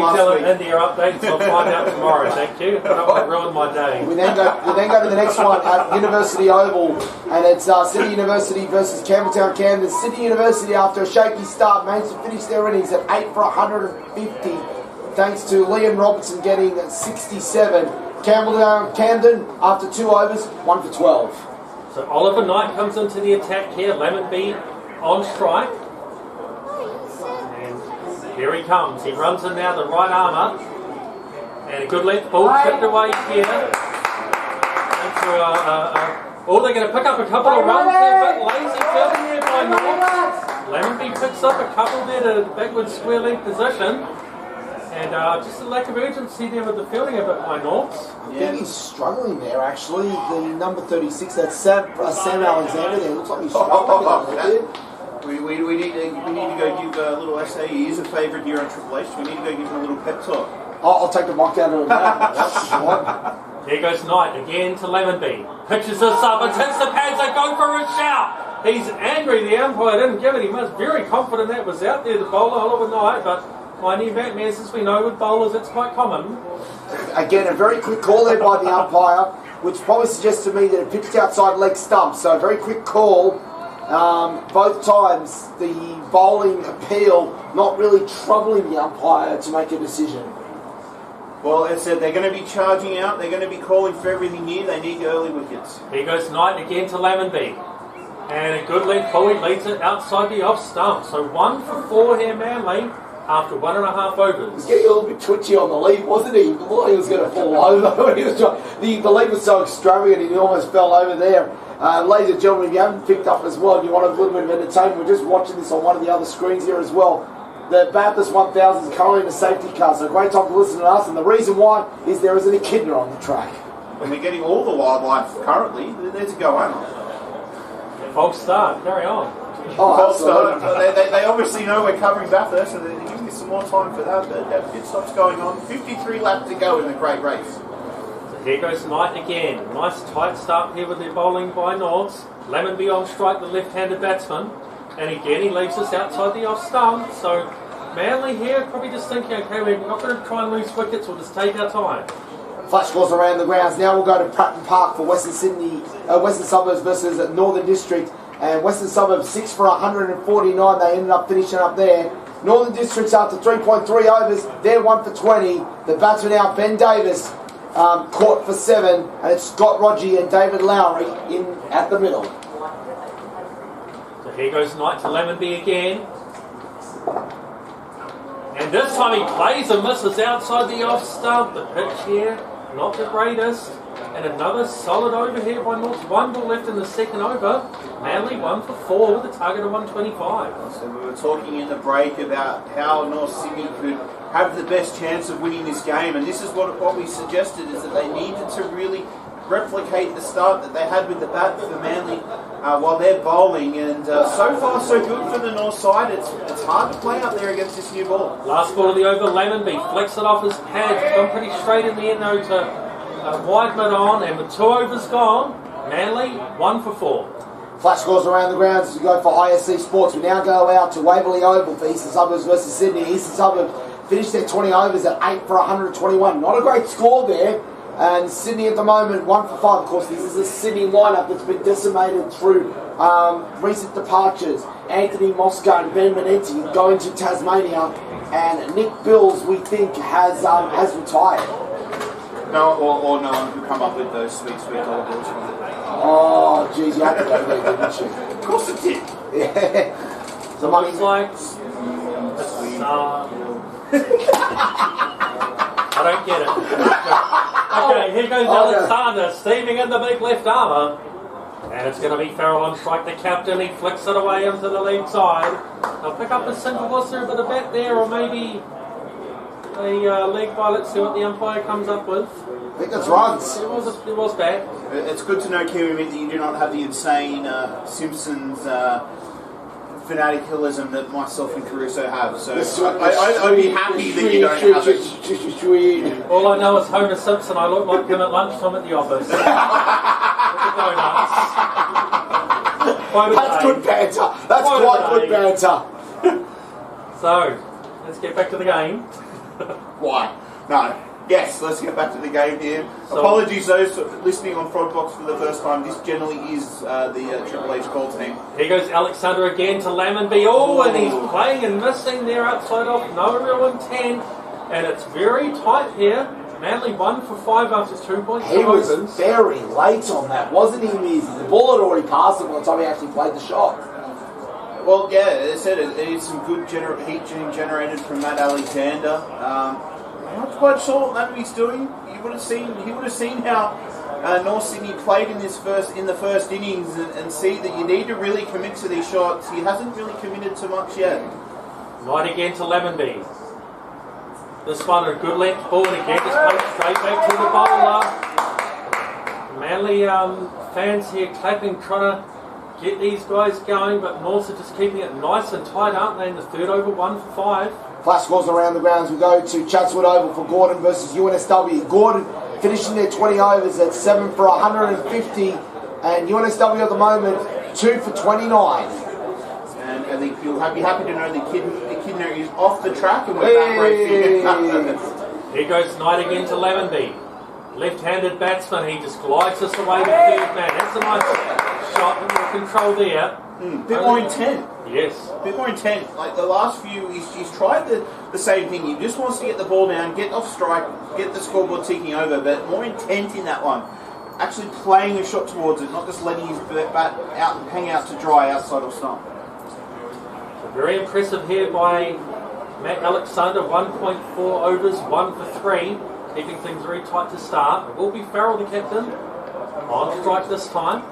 India updates, I'll find out tomorrow, thank you. I don't want to ruin my day. We then go to the next one at University Oval, and it's City University versus Campbelltown Camden. City University, after a shaky start, managed to finish their innings at 8 for 150, thanks to Liam Robertson getting 67. Campbelltown Camden, after 2 overs, 1 for 12. So Oliver Knight comes into the attack here, Lemon B on strike. And here he comes. He runs in now, the right armour. And a good length ball tipped away here. They're going to pick up a couple of runs there, but lazy fielding here by North. Lemon B picks up a couple there to backward square leg position. And just a lack of urgency there with the fielding a bit by Norths. I think he's struggling there, actually. The number 36, that's Sam Alexander there. Looks like he's struggling a little bit. We need to go give a little essay. He is a favourite here on Triple H. We need to go give him a little pep talk. I'll take the mic down to him now. That's right. Here goes Knight again to Lemonby. Pitches this up and hits the pads and go for a shout. He's angry. The umpire didn't give it. He was very confident that was out there, the bowler, Oliver Knight. But my new Batman, as we know with bowlers, it's quite common. Again, a very quick call there by the umpire, which probably suggests to me that it pitched outside leg stump. So a very quick call. Both times the bowling appeal not really troubling the umpire to make a decision. Well, as I said, they're going to be charging out. They're going to be calling for everything here. They need early wickets. Here goes Knight again to Lemonby. And a good length ball. He leads it outside the off stump. So 1 for 4 here, Manly, after 1.5 overs. He was getting a little bit twitchy on the lead, wasn't he? He looked like he was going to fall over when he was trying. The lead was so extravagant, he almost fell over there. Ladies and gentlemen, if you haven't picked up as well, and you want a little bit of entertainment, we're just watching this on one of the other screens here as well. The Bathurst 1000 is currently in a safety car, so a great time to listen to us. And the reason why is there is an echidna on the track. And we're getting all the wildlife currently. They're to go on. False start. Carry on. They obviously know we're covering Bathurst, so they're giving us some more time for that. But that pit stop's going on. 53 laps to go in the great race. So here goes Knight again. Nice tight start here with the bowling by Norths. Lemonby on strike, the left-handed batsman. And again, he leaves us outside the off stump. So Manly here probably just thinking, okay, we're not going to try and lose wickets. We'll just take our time. Flash scores around the grounds. Now we'll go to Pratton Park for Western Suburbs versus Northern District. And Western Suburbs 6 for 149. They ended up finishing up there. Northern District's after 3.3 overs. They're 1 for 20. The batsman now, Ben Davis, caught for 7. And it's Scott Rodgie and David Lowry in at the middle. So here goes Knight to Lemonby again. And this time he plays and misses outside the off stump. The pitch here, not the greatest. And another solid over here by North. 1 ball left in the second over. Manly 1 for 4 with a target of 125. So we were talking in the break about how North Sydney could have the best chance of winning this game. And this is what we suggested, is that they needed to really replicate the start that they had with the bat for Manly while they're bowling. And so far so good for the north side. It's hard to play up there against this new ball. Last ball of the over, Lemonby flicks it off his pads. It's gone pretty straight in the end though to wide mid on, and with 2 overs gone, Manly 1 for 4. Flash scores around the grounds as we go for ISC Sports. We now go out to Waverley Oval for Eastern Suburbs versus Sydney. Eastern Suburbs finished their 20 overs at 8 for 121. Not a great score there. And Sydney at the moment 1 for 5. Of course, this is a Sydney lineup that's been decimated through recent departures. Anthony Moscow and Ben Menenti going to Tasmania, and Nick Bills, we think, has retired. No, or no one could come up with those sweet dollar bills. Oh, geez, you had to go there, didn't you? Of course it did. Yeah. So money's like I don't get it. Okay, here goes Alexander, steaming in the big left armour. And it's going to be Farrell on strike, the captain. He flicks it away into the leg side. They'll pick up a single. Was there a bit of bat there, or maybe a leg by? Let's see what the umpire comes up with. I think that's runs. It was bad. It's good to know, Kiwi, that you do not have the insane Simpsons fanaticalism that myself and Caruso have. So I'd be happy that you don't have it. All I know is Homer Simpson. I look like him at lunchtime at the office. That's good banter. That's quite good banter. So, let's get back to the game. Why? No. Yes, let's get back to the game here. So, apologies those listening on Frogbox for the first time. This generally is the Triple H call team. Here goes Alexander again to Lemonby. Oh, and he's playing and missing there outside off. No real intent. And it's very tight here. Manly 1 for 5 after 2.2 He was overs. very late on that, wasn't he, Miz? The ball had already passed him by the time he actually played the shot. Well, yeah, as I said, it's some good heat generated from Matt Alexander. I'm not quite sure what Lemonby's doing. He would have seen how North Sydney played in the first innings and see that you need to really commit to these shots. He hasn't really committed to much yet. Right again to Lemonby. This one a good length ball, and again just punched straight back to the bowler. Manly fans here clapping, trying to get these guys going, but Norths are just keeping it nice and tight, aren't they, in the third over, 1 for 5. Flash scores around the grounds. We go to Chatswood Oval for Gordon versus UNSW. Gordon finishing their 20 overs at 7 for 150, and UNSW at the moment 2 for 29. And I think you'll be happy to know the Kidner is off the track and we're back racing. Here goes Knight again to Lavenby. Left-handed batsman, he just glides us away to third man. That's a nice shot and more control there. Bit more intent. Yes. Bit more intent. Like the last few, he's tried the same thing. He just wants to get the ball down, get off strike, get the scoreboard ticking over, but more intent in that one. Actually playing a shot towards it, not just letting his bat out and hang out to dry outside of stump. Very impressive here by Matt Alexander, 1.4 overs, 1 for 3, keeping things very tight to start. It will be Farrell, the captain, on strike this time.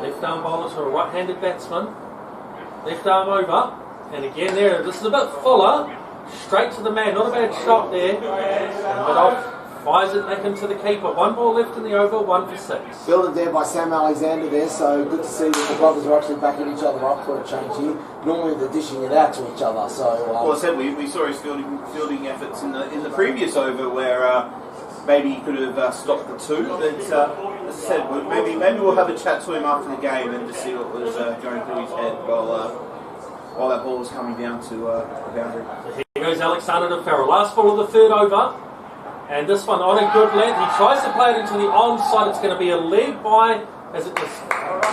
Left arm bowler to a right-handed batsman. Left arm over, and again there, this is a bit fuller, straight to the man, not a bad shot there, but off. Fires it back into the keeper. 1 ball left in the over, 1 for 6. Fielded there by Sam Alexander there, so good to see that the brothers are actually backing each other up for a change here. Normally they're dishing it out to each other, so... well, I said we saw his fielding efforts in the previous over where maybe he could have stopped the 2, but as I said, maybe we'll have a chat to him after the game and to see what was going through his head while that ball was coming down to the boundary. So here goes Alexander to Farrell. Last ball of the third over. And this one on a good length. He tries to play it into the onside. It's going to be a leg by as it just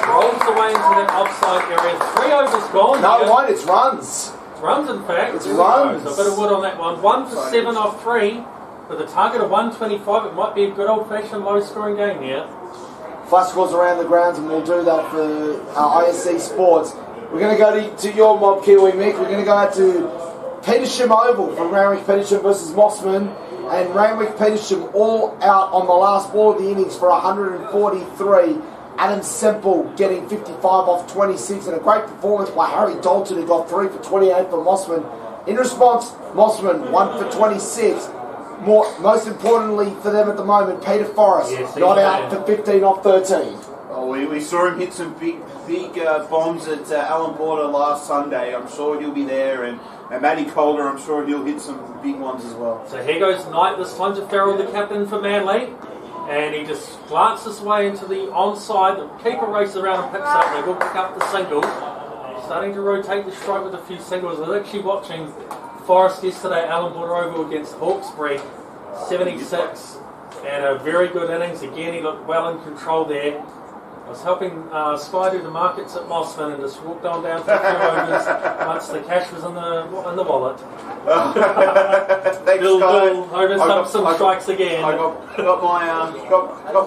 rolls away into that offside area. 3 overs gone. No, one, it's runs. It's runs, in fact. It's runs. A bit of wood on that one. 1 for 7 off 3 with a target of 125. It might be a good old-fashioned low-scoring game here. Flash scores around the grounds, and we'll do that for ISC Sports. We're going to go to your mob, Kiwi Mick. We're going to go out to Petersham Oval for Randwick Petersham versus Mossman. And Randwick Petersham all out on the last ball of the innings for 143. Adam Semple getting 55 off 26, and a great performance by Harry Dalton, who got 3 for 28 for Mossman. In response, Mossman 1 for 26. Most importantly for them at the moment, Peter Forrest not out for 15 off 13. Oh, we saw him hit some big bombs at Alan Border last Sunday. I'm sure he'll be there, and Matty Calder, I'm sure he'll hit some big ones as well. So here goes Knight, this time to Farrell, the captain for Manly. And he just glances away into the onside. The keeper races around and picks up. They will pick up the single. Starting to rotate the strike with a few singles. I was actually watching Forrest yesterday, Alan Border Oval against Hawkesbury, 76. And a very good innings. Again, he looked well in control there. I was helping Sky do the markets at Mossman and just walked on down for a few overs once the cash was in the wallet. Thanks, Bill Sky. Over some strikes again. I got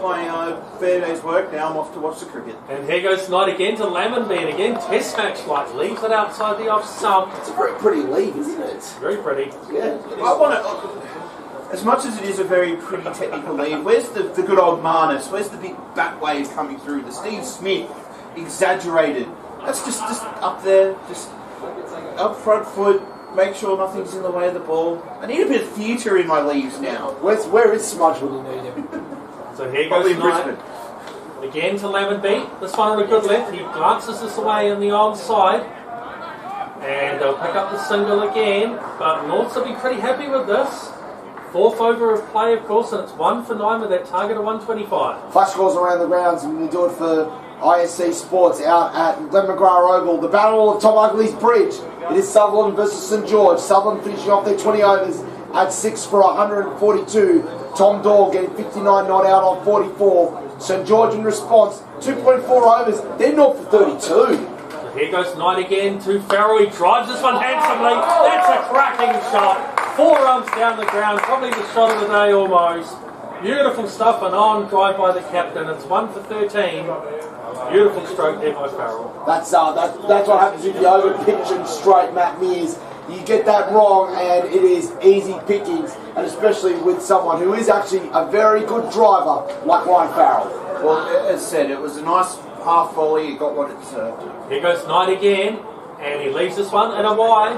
my fair day's work. Now I'm off to watch the cricket. And here goes Knight again to Lamonby, and again test match like leaves it outside the off stump. It's a very pretty league, isn't it? Very pretty. Yeah. I want to. As much as it is a very pretty technical lead, where's the good old Marnus? Where's the big back wave coming through? The Steve Smith, exaggerated. That's just up there, just up front foot, make sure nothing's in the way of the ball. I need a bit of theatre in my leaves now. Where is Smudge when you need him? So here goes Knight. Again to Lamonby. This one on a good left. He glances this away on the onside. And they'll pick up the single again. But Norths will be pretty happy with this. 4th over of play, of course, and it's 1 for 9 with that target of 125. Flash scores around the grounds, and we do it for ISC Sports out at Glen McGrath Oval. The battle of Tom Ugley's Bridge. It is Sutherland versus St George. Sutherland finishing off their 20 overs at 6 for 142. Tom Dawg getting 59 not out on 44. St George in response, 2.4 overs. They're not for 32. So here goes Knight again to Farrell. He drives this one handsomely. That's a cracking shot. 4 runs down the ground, probably the shot of the day almost. Beautiful stuff, and on drive by the captain. It's 1 for 13. Beautiful stroke there by Farrell. That's what happens if you over pitch and straight, Matt Mears. You get that wrong, and it is easy pickings, and especially with someone who is actually a very good driver like Ryan Farrell. Well, as said, it was a nice half volley. It got what it deserved. Here goes Knight again, and he leaves this one and a wide.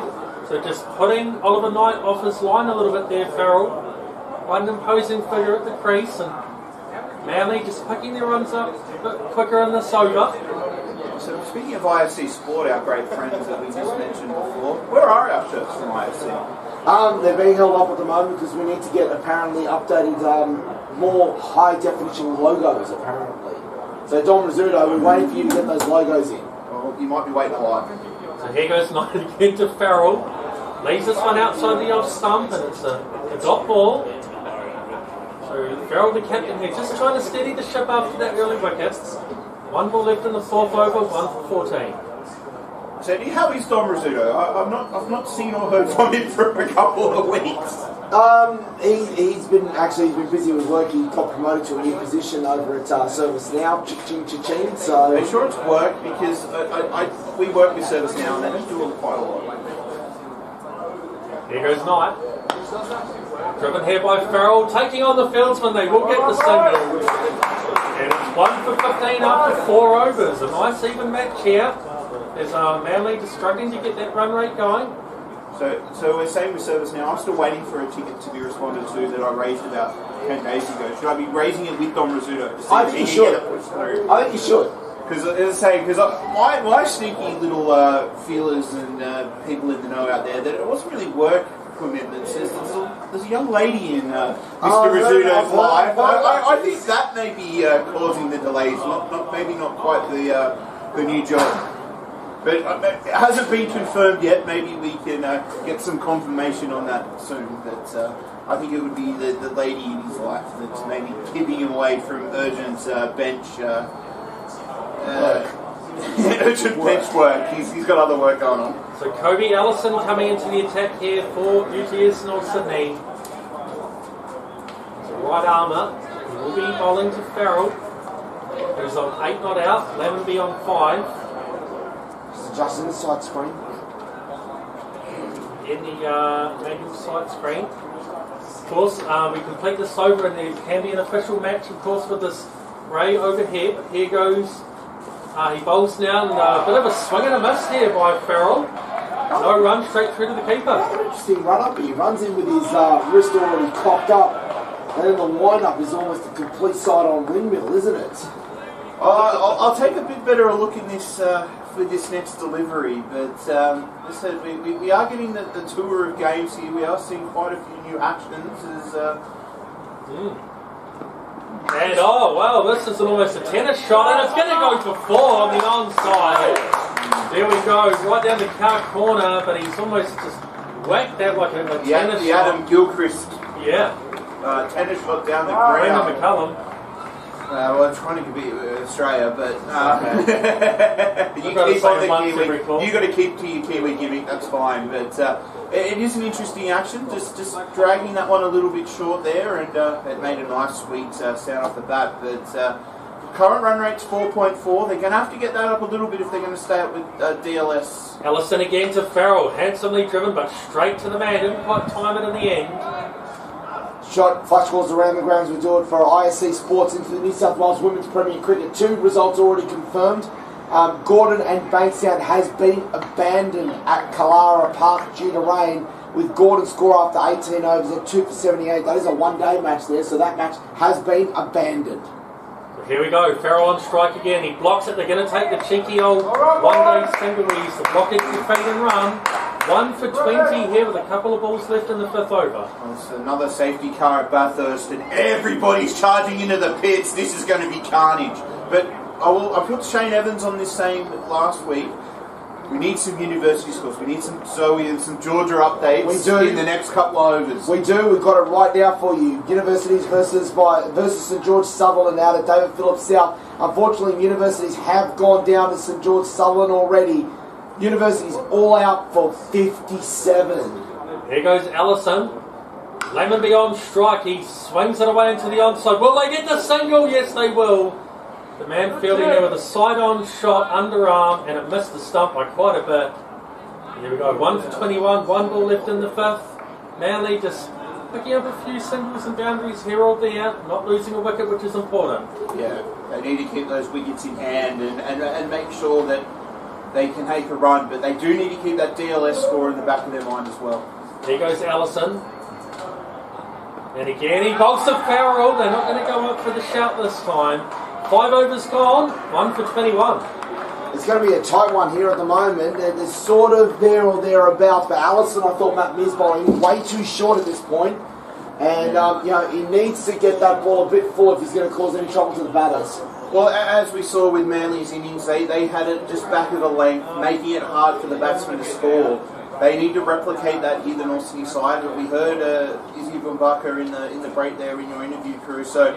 So just putting Oliver Knight off his line a little bit there, Farrell. Quite an imposing figure at the crease, and Manly just picking their runs up a bit quicker in this over. So speaking of IFC Sport, our great friends that we just mentioned before, where are our shirts from IFC? They're being held up at the moment because we need to get apparently updated, more high definition logos apparently. So Dom Rizzuto, we're waiting for you to get those logos in. Well, you might be waiting a while. So here goes Knight again to Farrell. Leaves this one outside the off stump, and it's a dot ball. So Farrell, the captain here, just trying to steady the ship after that early wicket. 1 ball left in the 4th over, 1 for 14. So how is Dom Rizzuto? I've not seen or heard from him for a couple of weeks. He's been busy with work. He got promoted to a new position over at Service Now, cha-ching. So Are you sure it's work? Because we work with Service Now and they don't do quite a lot. Here goes Knight. Driven here by Farrell, taking on the fieldsman. They will get the single. And it's 1 for 15 after 4 overs. A nice even match here. There's Manly just struggling to get that run rate going. So we're saying with Service Now, I'm still waiting for a ticket to be responded to that I raised about 10 days ago. Should I be raising it with Dom Rizzuto? I think you should. I think you should. Because as I say, my sneaky little feelers and people in the know out there that it wasn't really work commitments. There's a young lady in Mr. Rizzuto's life. I think that may be causing the delays. Maybe not quite the new job. But it hasn't been confirmed yet. Maybe we can get some confirmation on that soon. But I think it would be the lady in his life that's maybe keeping him away from urgent bench bench work. He's got other work going on. So Kobe Allison coming into the attack here for UTS North Sydney. So right armour. He will be bowling to Farrell, who's on 8 not out. Lemmonby on 5. Adjusting the side screen. In the manual side screen. Of course, we complete this over and there can be an official match, of course, with this Ray overhead. But here goes, he bowls now, and a bit of a swing and a miss here by Farrell. No run, straight through to the keeper. Interesting run up. He runs in with his wrist already cocked up, and then the wind up is almost a complete side on windmill, isn't it? I'll take a bit better a look in this for this next delivery, but as I said, we are getting the tour of games here. We are seeing quite a few new actions. And oh wow, this is almost a tennis shot, and it's going to go for 4 on the onside. There we go, right down the car corner, but he's almost just whacked that like a tennis the shot. Adam Gilchrist tennis shot down the ground. Brandon McCullum. Well, I'm trying to beat Australia, but you gotta keep on say the once every Kiwi. call. You got to keep to your Kiwi gimmick. That's fine, but it is an interesting action. Just dragging that one a little bit short there, and it made a nice sweet sound off the bat. But current run rate's 4.4. They're going to have to get that up a little bit if they're going to stay up with DLS. Ellison again to Farrell, handsomely driven, but straight to the man. Didn't quite time it in the end. Shot, flash calls around the grounds. We do it for ISC Sports into the New South Wales Women's Premier Cricket. 2 results already confirmed. Gordon and Bankstown has been abandoned at Kalara Park due to rain, with Gordon score after 18 overs at 2 for 78. That is a one-day match there, so that match has been abandoned. So here we go, Farrell on strike again. He blocks it. They're going to take the cheeky old one-day single. We use the blockage to fade and run. 1 for 20 here with a couple of balls left in the 5th over. Well, it's another safety car at Bathurst, and everybody's charging into the pits. This is going to be carnage. But I put Shane Evans on this saying last week. We need some university scores. We need some Zoe and some Georgia updates in the next couple of overs. We do. We've got it right now for you. Universities versus St George Sutherland out at David Phillips South. Unfortunately, universities have gone down to St George Sutherland already. University's all out for 57. Here goes Allison. Lemmonby on strike. He swings it away into the onside. Will they get the single? Yes, they will. The man fielding there with a side-on shot, underarm, and it missed the stump by quite a bit. Here we go. 1 for 21. 1 ball left in the 5th. Manly just picking up a few singles and boundaries here or there. Not losing a wicket, which is important. Yeah, they need to keep those wickets in hand and make sure that they can make a run, but they do need to keep that DLS score in the back of their mind as well. There goes Allison. And again, he bolts to Farrell. They're not going to go up for the shout this time. 5 overs gone, 1 for 21. It's going to be a tight one here at the moment. They're sort of there or thereabouts. But Allison, I thought Matt Mears bowling way too short at this point. And, he needs to get that ball a bit full if he's going to cause any trouble to the batters. Well, as we saw with Manly's innings, they had it just back of the length, making it hard for the batsmen to score. They need to replicate that here, the North Sydney side. But we heard Izzy Bumbaka in the break there in your interview, Caruso,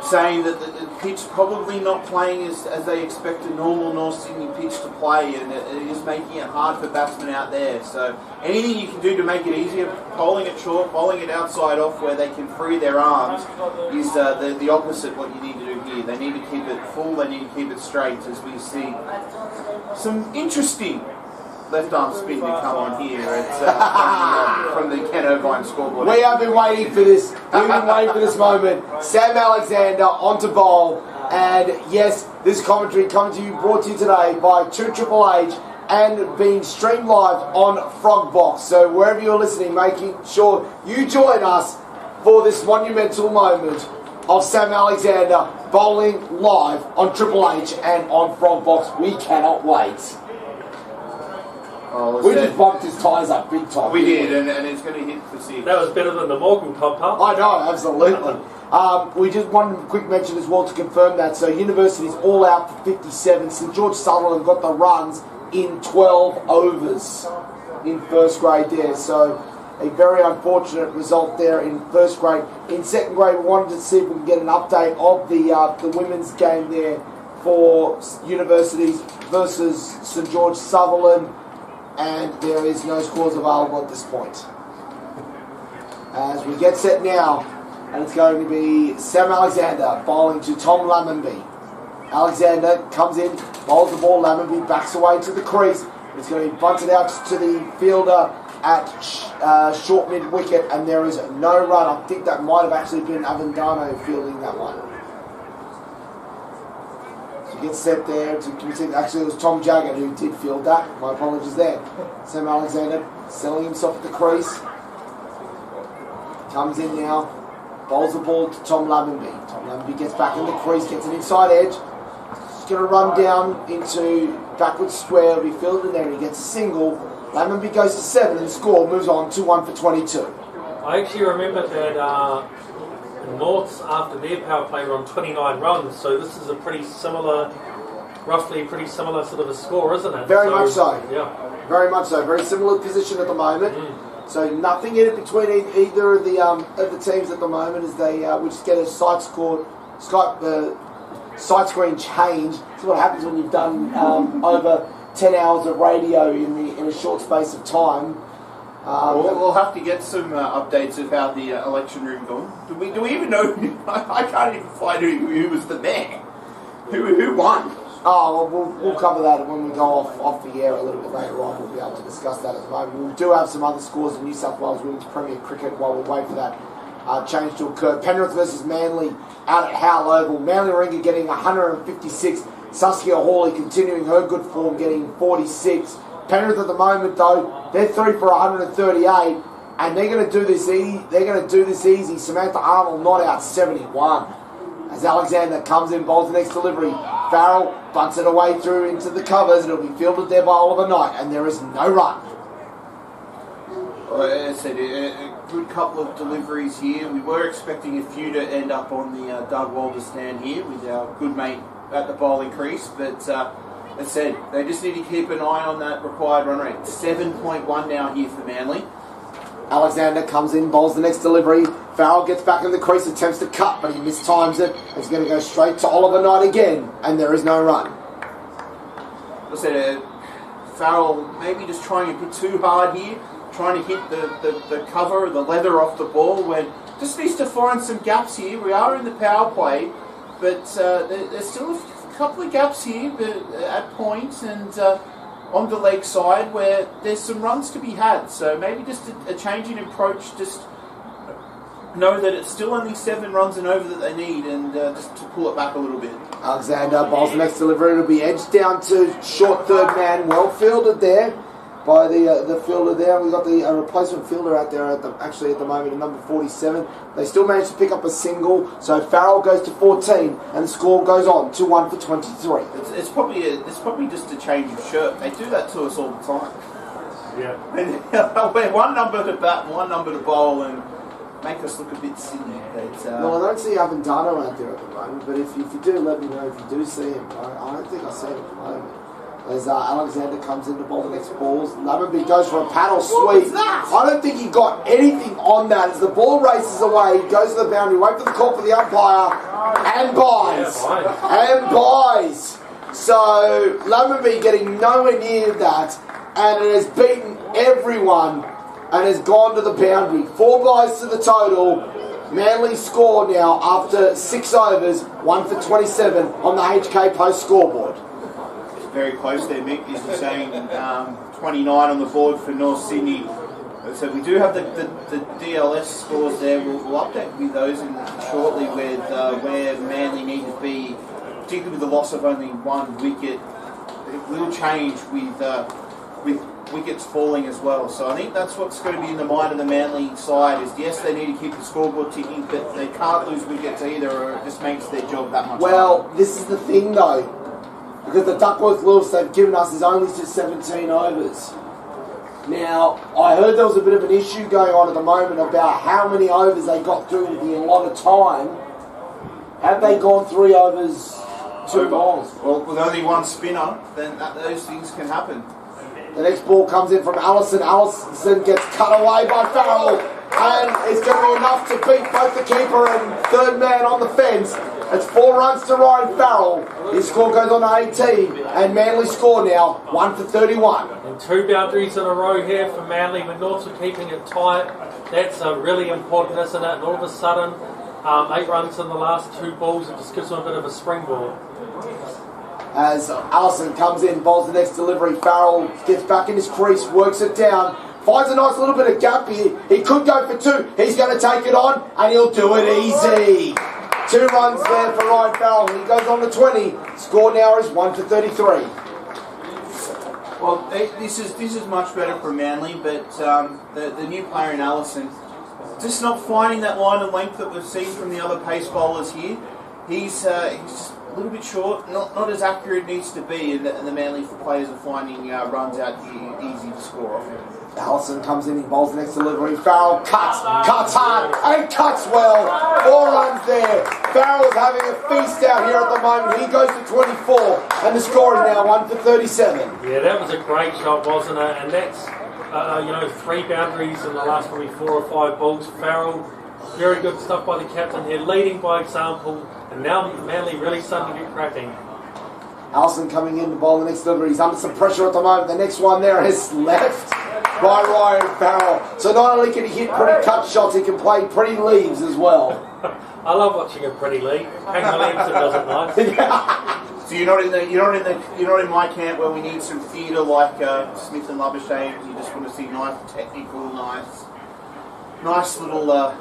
saying that the pitch probably not playing as they expect a normal North Sydney pitch to play, and it is making it hard for batsmen out there. So anything you can do to make it easier, bowling it short, bowling it outside off where they can free their arms, is the opposite what you need to do here. They need to keep it full, they need to keep it straight, as we see some interesting left arm spin to come on here from the Ken Irvine scoreboard. We have been waiting for this. We've been waiting for this moment. Sam Alexander onto bowl. And yes, this commentary comes to you, brought to you today by 2HHH and being streamed live on Frogbox. So wherever you're listening, making sure you join us for this monumental moment of Sam Alexander bowling live on Triple H and on Frogbox. We cannot wait. We just bumped his tyres up big time. We did, and it's going to hit for 6. That was better than the Morgan pump up. I know, absolutely. We just wanted a quick mention as well to confirm that. So University's all out for 57. St George Sutherland got the runs in 12 overs in first grade there. So a very unfortunate result there in first grade. In second grade, we wanted to see if we can get an update of the women's game there for Universities versus St George Sutherland. And there is no scores available at this point. As we get set now, and it's going to be Sam Alexander bowling to Tom Lammonby. Alexander comes in, bowls the ball, Lammonby backs away to the crease. It's going to be bunted out to the fielder at short mid wicket, and there is no run. I think that might have actually been Avendano fielding that one. Gets set there to concede. Actually, it was Tom Jaggett who did field that. My apologies there. Sam Alexander selling himself at the crease. Comes in now. Bowls the ball to Tom Lammonby. Tom Lammonby gets back in the crease, gets an inside edge. He's going to run down into backward square. He'll be fielded there and he gets a single. Lammonby goes to 7 and the score moves on to 1 for 22. I actually remember that Norths, after their power play, were on 29 runs, so this is a pretty similar, roughly pretty similar sort of a score, isn't it? Very much so. Yeah. Very much so. Very similar position at the moment. So nothing in it between either of the teams at the moment as they we just get a side screen change. This is what happens when you've done over 10 hours of radio in a short space of time. We'll have to get some updates of how the election room gone. Do we even know? I can't even find who was the mayor. Who won? Oh, well, we'll cover that when we go off the air a little bit later on. We'll be able to discuss that at the moment. We do have some other scores in New South Wales Women's Premier Cricket while we wait for that change to occur. Penrith versus Manly out at Howell Oval. Manly-Warringah getting 156. Saskia Hawley continuing her good form, getting 46. Penrith at the moment, though, they're 3 for 138, and they're going to do this easy. They're going to do this easy. Samantha Arnold not out 71. As Alexander comes in, bowls the next delivery. Farrell bunts it away through into the covers. It'll be fielded there by Oliver Knight, and there is no run. Well, as I said, a good couple of deliveries here. We were expecting a few to end up on the Doug Walder stand here with our good mate at the bowling crease, but as I said, they just need to keep an eye on that required run rate. 7.1 now here for Manly. Alexander comes in, bowls the next delivery. Farrell gets back in the crease, attempts to cut, but he mistimes it. It's going to go straight to Oliver Knight again, and there is no run. I said, Farrell maybe just trying a bit too hard here, trying to hit the cover, the leather off the ball, when just needs to find some gaps here. We are in the power play, but there's still a couple of gaps here at points and on the leg side where there's some runs to be had. So maybe just a change in approach, just know that it's still only 7 runs and over that they need, and just to pull it back a little bit. Alexander bowls the next delivery. It'll be edged down to short third man. Well fielded there by the fielder there. We've got the replacement fielder out there at the moment at number 47. They still managed to pick up a single, so Farrell goes to 14 and the score goes on to 1 for 23. It's probably just a change of shirt. They do that to us all the time. Yeah. And wear one number to bat and one number to bowl and make us look a bit silly. Well, I don't see Avendano out there at the moment, but if you do, let me know if you do see him. I don't think I see him at the moment. As Alexander comes in to bowl the next balls, Lammonby goes for a paddle sweep. I don't think he got anything on that. As the ball races away, he goes to the boundary, wait for the call for the umpire, and buys. And buys. So Lammonby getting nowhere near that, and it has beaten everyone and has gone to the boundary. 4 buys to the total. Manly score now after 6 overs, 1 for 27 on the HK Post scoreboard. Very close there, Mick. As you're saying, 29 on the board for North Sydney. So we do have the DLS scores there. We'll update with those shortly with where Manly need to be, particularly with the loss of only 1 wicket. It will change with wickets falling as well. So I think that's what's going to be in the mind of the Manly side is, yes, they need to keep the scoreboard ticking, but they can't lose wickets either, or it just makes their job that much harder. This is the thing though, because the Duckworth list they've given us is only to 17 overs. Now, I heard there was a bit of an issue going on at the moment about how many overs they got through with the allotted time. Have they gone 3 overs, 2 balls? Well, with only 1 spinner, then those things can happen. The next ball comes in from Allison. Allison gets cut away by Farrell, and it's going to be enough to beat both the keeper and third man on the fence. It's 4 runs to Ryan Farrell. His score goes on to 18, and Manly score now 1 for 31. And 2 boundaries in a row here for Manly, with Norths are keeping it tight. That's really important, isn't it? And all of a sudden, 8 runs in the last 2 balls, it just gives them a bit of a springboard. As Allison comes in, bowls the next delivery, Farrell gets back in his crease, works it down, finds a nice little bit of gap here. He could go for 2. He's going to take it on, and he'll do it easy. 2 runs there for Ryan Farrell. He goes on to 20. Score now is 1 for 33. Well, this is much better for Manly, but the new player in Allison, just not finding that line of length that we've seen from the other pace bowlers here. He's just a little bit short, not as accurate as it needs to be, and the Manly players are finding runs out here easy to score off. Allison comes in, he bowls the next delivery. Farrell cuts hard, and cuts well. 4 runs there. Farrell's having a feast out here at the moment. He goes to 24, and the score is now 1 for 37. Yeah, that was a great shot, wasn't it? And that's, 3 boundaries in the last probably 4 or 5 balls. Farrell, very good stuff by the captain here, leading by example, and now Manly really starting to get cracking. Allison coming in to bowl the next delivery. He's under some pressure at the moment. The next one there is left by Ryan Farrell. So not only can he hit pretty cut shots, he can play pretty leaves as well. I love watching a pretty leave. Hang the leaves, it does it nice. So you're not in my camp where we need some theatre like Smith and Labuschagne. You just want to see nice technical, nice little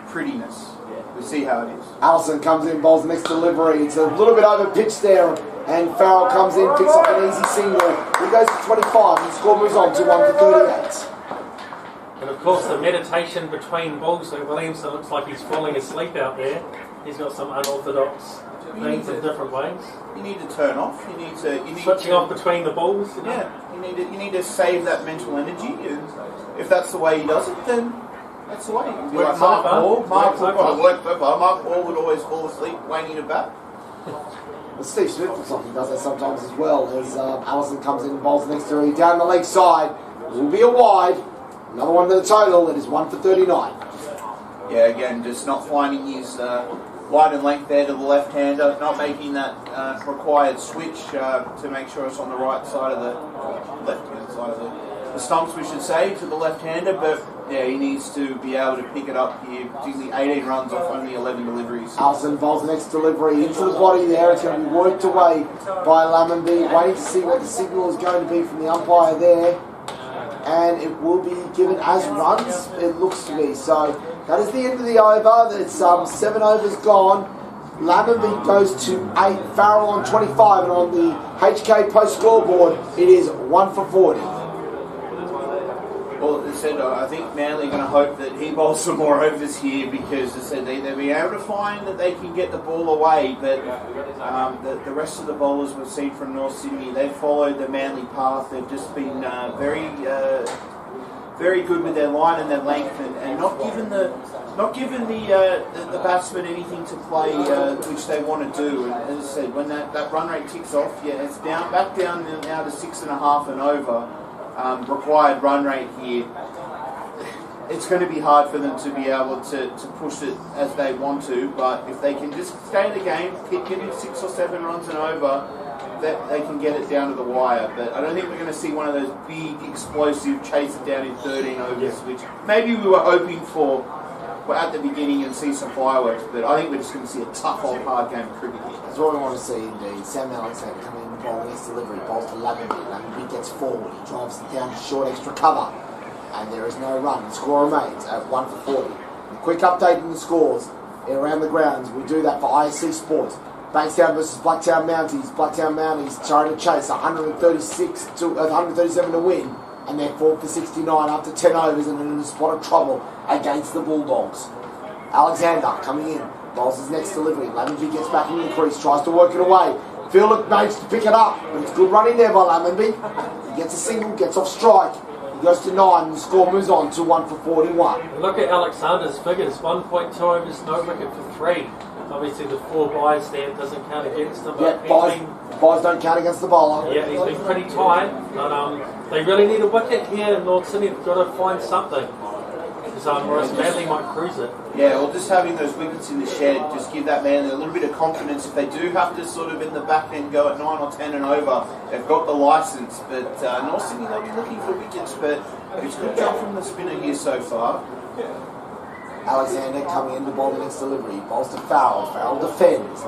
prettiness. We see how it is. Allison comes in, bowls the next delivery. It's a little bit over pitch there, and Farrell comes in, picks up an easy single. He goes to 25, and the score moves on to 1 for 38. And of course, the meditation between balls. So Williamson looks like he's falling asleep out there. He's got some unorthodox things in different ways. You need to turn off. You need switching off between the balls. Yeah, you need to save that mental energy, and if that's the way he does it, then that's the way. Like Mark Paul would always fall asleep waiting to bat. Well, Steve Smith looks like he does that sometimes as well. As Allison comes in and bowls next to him down the leg side. It will be a wide. Another one to the total. It is 1 for 39. Yeah, again, just not finding his wide and length there to the left-hander, not making that required switch to make sure it's on the right side of the left-hand side of the stumps, we should say, to the left-hander. But yeah, he needs to be able to pick it up here, particularly 18 runs off only 11 deliveries. Allison bowls the next delivery into the body there. It's going to be worked away by Lammonby, waiting to see what the signal is going to be from the umpire there. And it will be given as runs, it looks to be. So That is the end of the over. It's 7 overs gone. Lammonby goes to 8. Farrell on 25, and on the HK post scoreboard, it is 1 for 40. Well, as I said, I think Manly are going to hope that he bowls some more overs here because, as I said, they'll be able to find that they can get the ball away. But the rest of the bowlers we've seen from North Sydney, they've followed the Manly path. They've just been very good with their line and their length, and not given the batsmen anything to play which they want to do. And as I said, when that run rate ticks off, it's back down now to 6.5 and over. Required run rate here. It's going to be hard for them to be able to push it as they want to, but if they can just stay in the game, keep getting 6 or 7 runs and over, that they can get it down to the wire. But I don't think we're going to see one of those big explosive chase it down in 13 overs, which maybe we were hoping for at the beginning and see some fireworks, but I think we're just going to see a tough old hard game of cricket here. That's what we want to see indeed. Sam Alexander coming in, bowling his delivery, bowls to Lammonby. Lammonby gets forward, he drives it down to short extra cover, and there is no run. The score remains at 1 for 40. A quick update on the scores around the grounds. We do that for ISC Sports. Bankstown versus Blacktown Mounties. Blacktown Mounties trying to chase 137 to win, and they're 4 for 69 after 10 overs and in a spot of trouble against the Bulldogs. Alexander coming in, bowls his next delivery. Lammonby gets back in the crease, tries to work it away. Fielder managed to pick it up, but it's good running there by Lammonby. He gets a single, gets off strike. He goes to 9, and the score moves on to 1 for 41. Look at Alexander's figures, 1.2 overs, no wicket for 3. Obviously the 4 byes there doesn't count against him. Yeah, byes don't count against the bowler. Yeah, he's been pretty tight, but they really need a wicket here in North Sydney. They've got to find something. Whereas Manly might cruise it. Yeah, well, just having those wickets in the shed, just give that Manly a little bit of confidence. If they do have to sort of in the back end go at 9 or 10 and over, they've got the licence. But North Sydney, they'll be looking for wickets, but it's a good job from the spinner here so far. Alexander coming in to bowl the next delivery. Bowls to Farrell. Farrell defends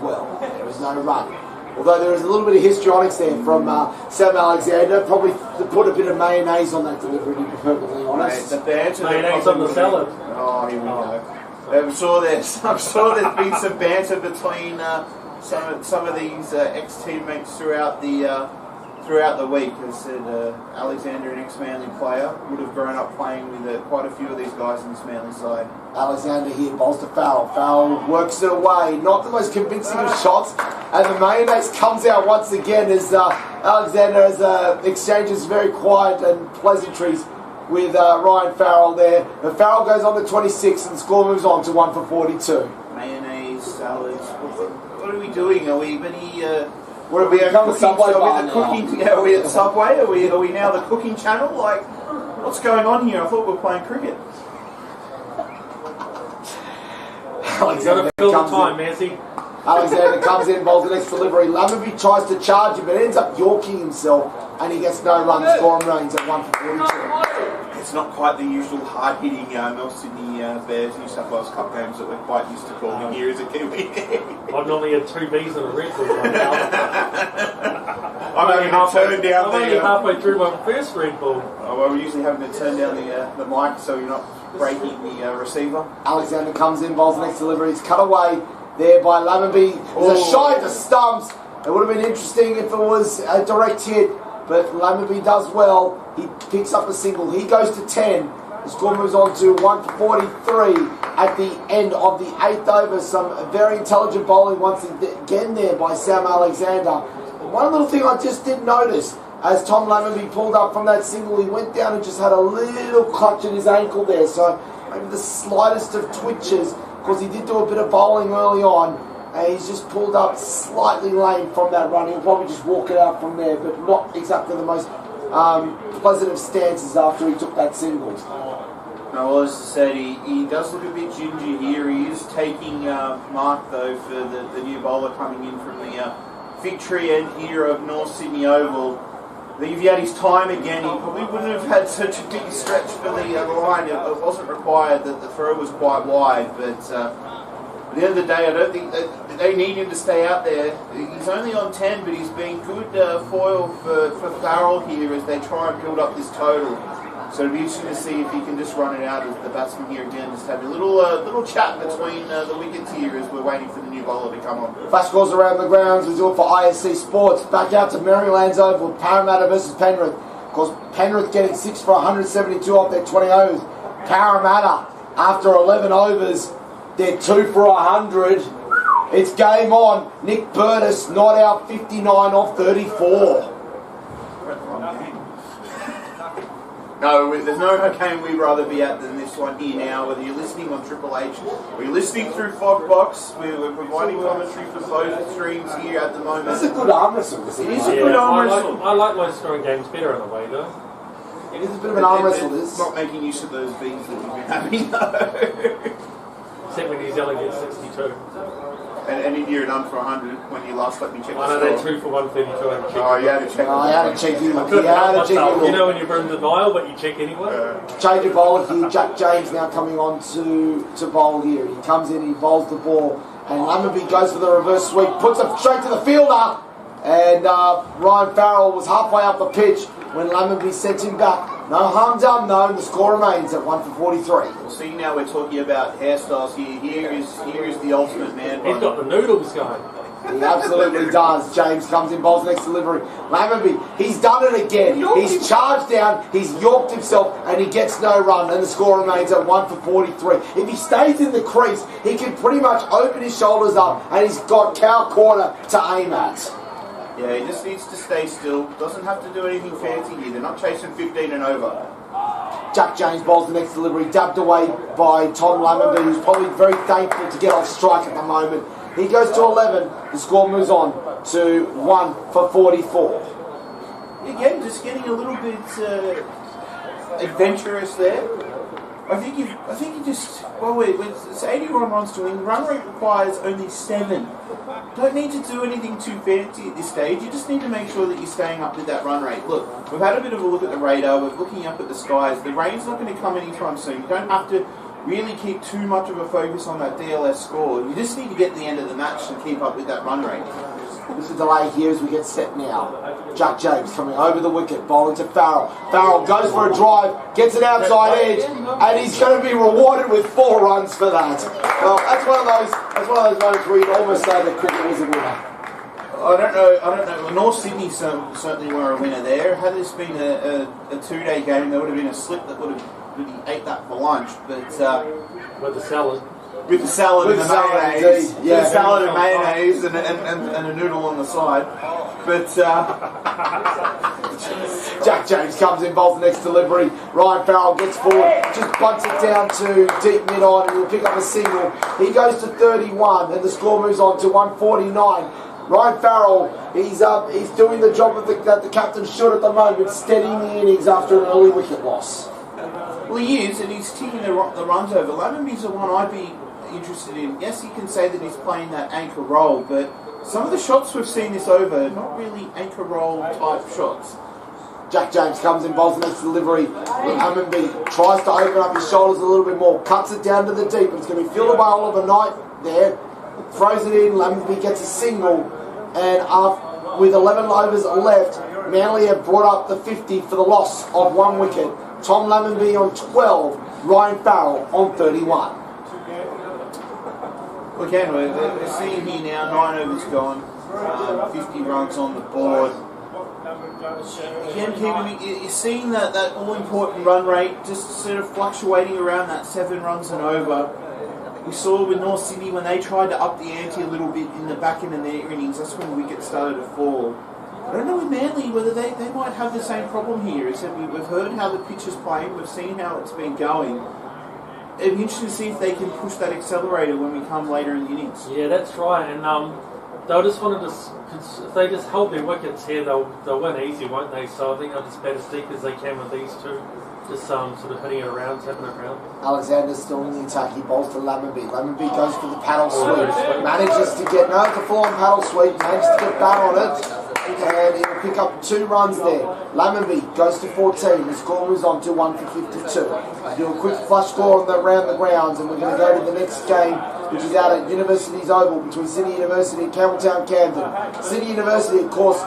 well. There is no run. Although there is a little bit of histrionics there from Sam Alexander. Probably to put a bit of mayonnaise on that delivery, to be perfectly honest. The banter mayonnaise on the salad. Oh, here we go. I'm sure there's been some banter between some of these ex-teammates throughout the week. As I said, Alexander, an ex-Manly player, would have grown up playing with quite a few of these guys in this Manly side. Alexander here bowls to Farrell. Farrell works it away. Not the most convincing of shots. And the mayonnaise comes out once again as Alexander exchanges very quiet and pleasantries with Ryan Farrell there. And Farrell goes on to 26 and the score moves on to 1 for 42. Mayonnaise, salads. What are we doing? Are we many... What are we at Subway bar now? Are we at Subway? Are we now the cooking channel? Like, what's going on here? I thought we were playing cricket. Alexander comes in, bowls the next delivery. Lammonby tries to charge him, but ends up yorking himself, and he gets no run. Score remains at 1 for 42. It's not quite the usual hard-hitting North Sydney Bears New South Wales Cup games that we're quite used to calling here as a Kiwi. I've normally had 2 Bs and a Red Bull. I'm only halfway through my first Red Bull. Oh, well, we're usually having to turn down the mic so you're not breaking the receiver. Alexander comes in, bowls the next delivery. It's cut away there by Lammonby. There's a shot to stumps. It would have been interesting if it was a direct hit, but Lammonby does well. He picks up a single. He goes to 10. The score moves on to 1 for 43 at the end of the 8th over. Some very intelligent bowling once again there by Sam Alexander. One little thing I just did notice, as Tom Lammonby pulled up from that single, he went down and just had a little clutch in his ankle there. So maybe the slightest of twitches, because he did do a bit of bowling early on, and he's just pulled up slightly lame from that run. He'll probably just walk it out from there, but not exactly the most pleasant of stances after he took that single. No, well, as I said, he does look a bit ginger here. He is taking mark, though, for the new bowler coming in from the victory end here of North Sydney Oval. I think if he had his time again, he probably wouldn't have had such a big stretch for the line. It wasn't required that the throw was quite wide, but at the end of the day, I don't think that they need him to stay out there. He's only on 10, but he's been good foil for Farrell here as they try and build up this total. So it'll be interesting to see if he can just run it out as the batsman here again. Just have a little chat between the wickets here as we're waiting for the new bowler to come on. Flash scores around the grounds. We do it for ISC Sports. Back out to Maryland's Oval. Parramatta versus Penrith. Of course, Penrith getting 6 for 172 off their 20 overs. Parramatta, after 11 overs, they're 2 for 100. It's game on. Nick Burtis not out 59 off 34. No, there's no game we'd rather be at than this one here now, whether you're listening on Triple H or you're listening through Fogbox. We're providing commentary for both streams here at the moment. This is a good arm wrestle. It is a good arm wrestle. I like low scoring games better in a way, though. It is a bit of an arm wrestle, this. Not making use of those beats that you've been having, though. Except when New Zealand gets 62. And India an 1 for 100 when you last let me check the I know score. they're 2 for 132. Oh, you had to check. I had to check you. You know when you're in denial, but you check anyway? Change of bowler here. Jack James now coming on to bowl here. He comes in, he bowls the ball, and Lammerby goes for the reverse sweep, puts it straight to the fielder, and Ryan Farrell was halfway up the pitch when Lammerby sent him back. No harm done though, and the score remains at 1 for 43. Well, see, now we're talking about hairstyles here. Here is the ultimate man. He's got the noodles going. He absolutely does. James comes in, bowls next delivery. Lammerby, he's done it again. He's charged down, he's yorked himself, and he gets no run, and the score remains at 1 for 43. If he stays in the crease, he can pretty much open his shoulders up, and he's got cow corner to aim at. Yeah, he just needs to stay still. Doesn't have to do anything fancy here. They're not chasing 15 and over. Jack James bowls the next delivery, dubbed away by Tom Lammerby, who's probably very thankful to get off strike at the moment. He goes to 11. The score moves on to 1 for 44. Again, just getting a little bit adventurous there. I think you just, well, wait, it's 81 runs to win. Run rate requires only 7. Don't need to do anything too fancy at this stage. You just need to make sure that you're staying up with that run rate. Look, we've had a bit of a look at the radar. We're looking up at the skies. The rain's not going to come anytime soon. You don't have to really keep too much of a focus on that DLS score. You just need to get to the end of the match and keep up with that run rate. There's a delay here as we get set now. Jack James coming over the wicket, bowling to Farrell. Farrell goes for a drive, gets it outside edge, and he's going to be rewarded with 4 runs for that. Well, that's one of those moments where you'd almost say that cricket was a winner. I don't know. Well, North Sydney certainly were a winner there. Had this been a 2-day game, there would have been a slip that would have really ate that for lunch. But With the salad. With the salad and the mayonnaise. Yeah. With the salad and mayonnaise and a noodle on the side. But Jack James comes in, bowls the next delivery. Ryan Farrell gets forward, just bunts it down to deep mid-on, and he'll pick up a single. He goes to 31, and the score moves on to 149. Ryan Farrell, he's doing the job that the captain should at the moment, steadying the innings after an early wicket loss. Well, he is, and he's ticking the runs over. Lammerby's the one I'd be interested in. Yes, you can say that he's playing that anchor role, but some of the shots we've seen this over, not really anchor role type shots. Jack James comes in, bowls the next delivery. Lammerby tries to open up his shoulders a little bit more, cuts it down to the deep. It's going to be fielded by Oliver Knight there. Throws it in, Lammerby gets a single, and with 11 overs left, Manly have brought up the 50 for the loss of 1 wicket. Tom Lammerby on 12, Ryan Farrell on 31. Again, we're seeing here now, 9 overs gone, 50 runs on the board. Again, you're seeing that all-important run rate just sort of fluctuating around that 7 runs and over. We saw with North Sydney when they tried to up the ante a little bit in the back end of their innings, that's when the wickets started to fall. I don't know with Manly whether they might have the same problem here. Except we've heard how the pitch is playing, we've seen how it's been going. It'd be interesting to see if they can push that accelerator when we come later in the innings. Yeah, that's right. And they'll just want to if they just hold their wickets here, they'll win easy, won't they? So I think they'll just bat as deep as they can with these two. Just sort of hitting it around, tapping it around. Alexander still in the attack. He bowls to Lammerby. Lammerby goes for the paddle sweep. Manages to get, no, it's a full-on paddle sweep. Manages to get bat on it. And he'll pick up 2 runs there. Lammerby goes to 14. The score moves on to 1 for 52. We'll do a quick flush score around the grounds, and we're going to go to the next game, which is out at University's Oval between Sydney University and Campbelltown Camden. Sydney University, of course,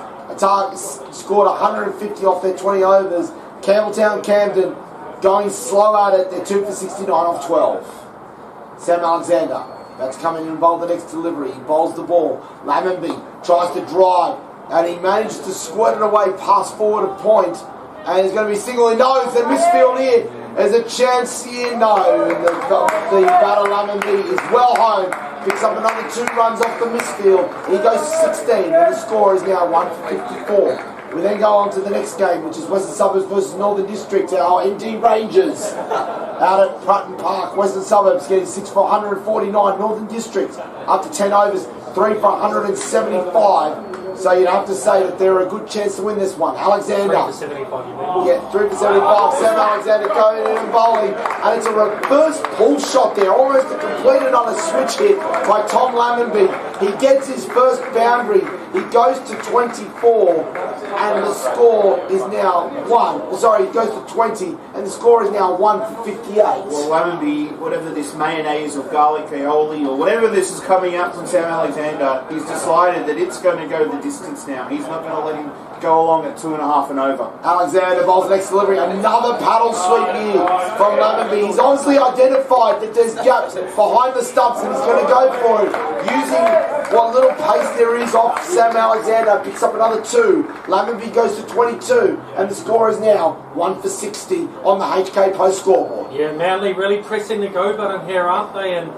scored 150 off their 20 overs. Campbelltown Camden going slow at it. They're 2 for 69 off 12. Sam Alexander, that's coming involved the next delivery. He bowls the ball. Lammonby tries to drive, and he manages to squirt it away past forward a point, and he's going to be singling nose. The misfield here. There's a chance here, no. And the batter Lammonby is well home. Picks up another 2 runs off the misfield. He goes 16, and the score is now 1 for 54. We then go on to the next game, which is Western Suburbs versus Northern District. Our ND Rangers out at Prutton Park. Western Suburbs getting 6 for 149. Northern District up to 10 overs, 3 for 175. So you'd have to say that they're a good chance to win this one. Alexander. 3 for 75, you mean? Yeah, 3 for 75. Sam Alexander going in and bowling. And it's a reverse pull shot there. Almost a complete another switch hit by Tom Lammonby. He gets his first boundary. He goes to 24. And the score is now 1. Sorry, he goes to 20. And the score is now 1 for 58. Well, Lammonby, whatever this mayonnaise or garlic aioli or whatever this is coming out from Sam Alexander, he's decided that it's going to go the distance now. He's not going to let him go along at 2.5 and over. Alexander bowls next delivery. Another paddle sweep here from Lammonby. He's obviously identified that there's gaps behind the stumps and he's going to go for it. Using what little pace there is off Sam Alexander. Picks up another 2. Lammonby goes to 22 and the score is now 1 for 60 on the HK Post scoreboard. Yeah, Manly really pressing the go button here, aren't they? And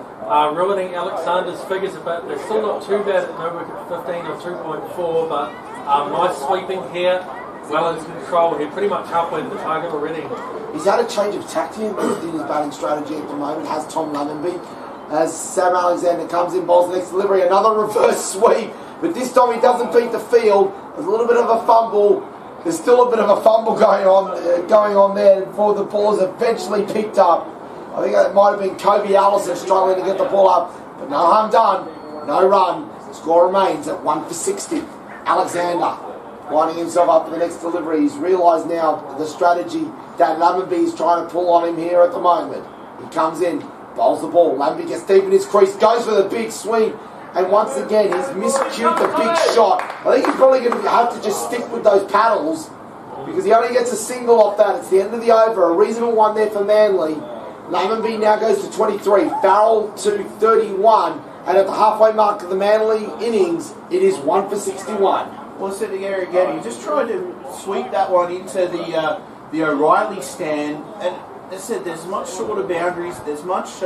ruining Alexander's figures a bit. They're still not too bad at no wicket 15 or 2.4, but nice sweeping here. Well in control here, pretty much halfway to the target already. He's had a change of tactic in his batting strategy at the moment, has Tom Lammonby. As Sam Alexander comes in, bowls the next delivery, another reverse sweep, but this time he doesn't beat the field. There's a little bit of a fumble. There's still a bit of a fumble going on there before the ball is eventually picked up. I think that might have been Kobe Allison struggling to get the ball up, but no harm done, no run. The score remains at 1 for 60. Alexander winding himself up for the next delivery. He's realised now the strategy that Lammonby is trying to pull on him here at the moment. He comes in, bowls the ball. Lammonby gets deep in his crease, goes for the big swing, and once again he's miscued the big shot. I think he's probably going to have to just stick with those paddles because he only gets a single off that. It's the end of the over, a reasonable one there for Manly. Lammonby now goes to 23, Farrell to 31, and at the halfway mark of the Manly innings, it is 1 for 61. Well, said there again, he just tried to sweep that one into the O'Reilly stand, and as I said, there's much shorter boundaries, there's much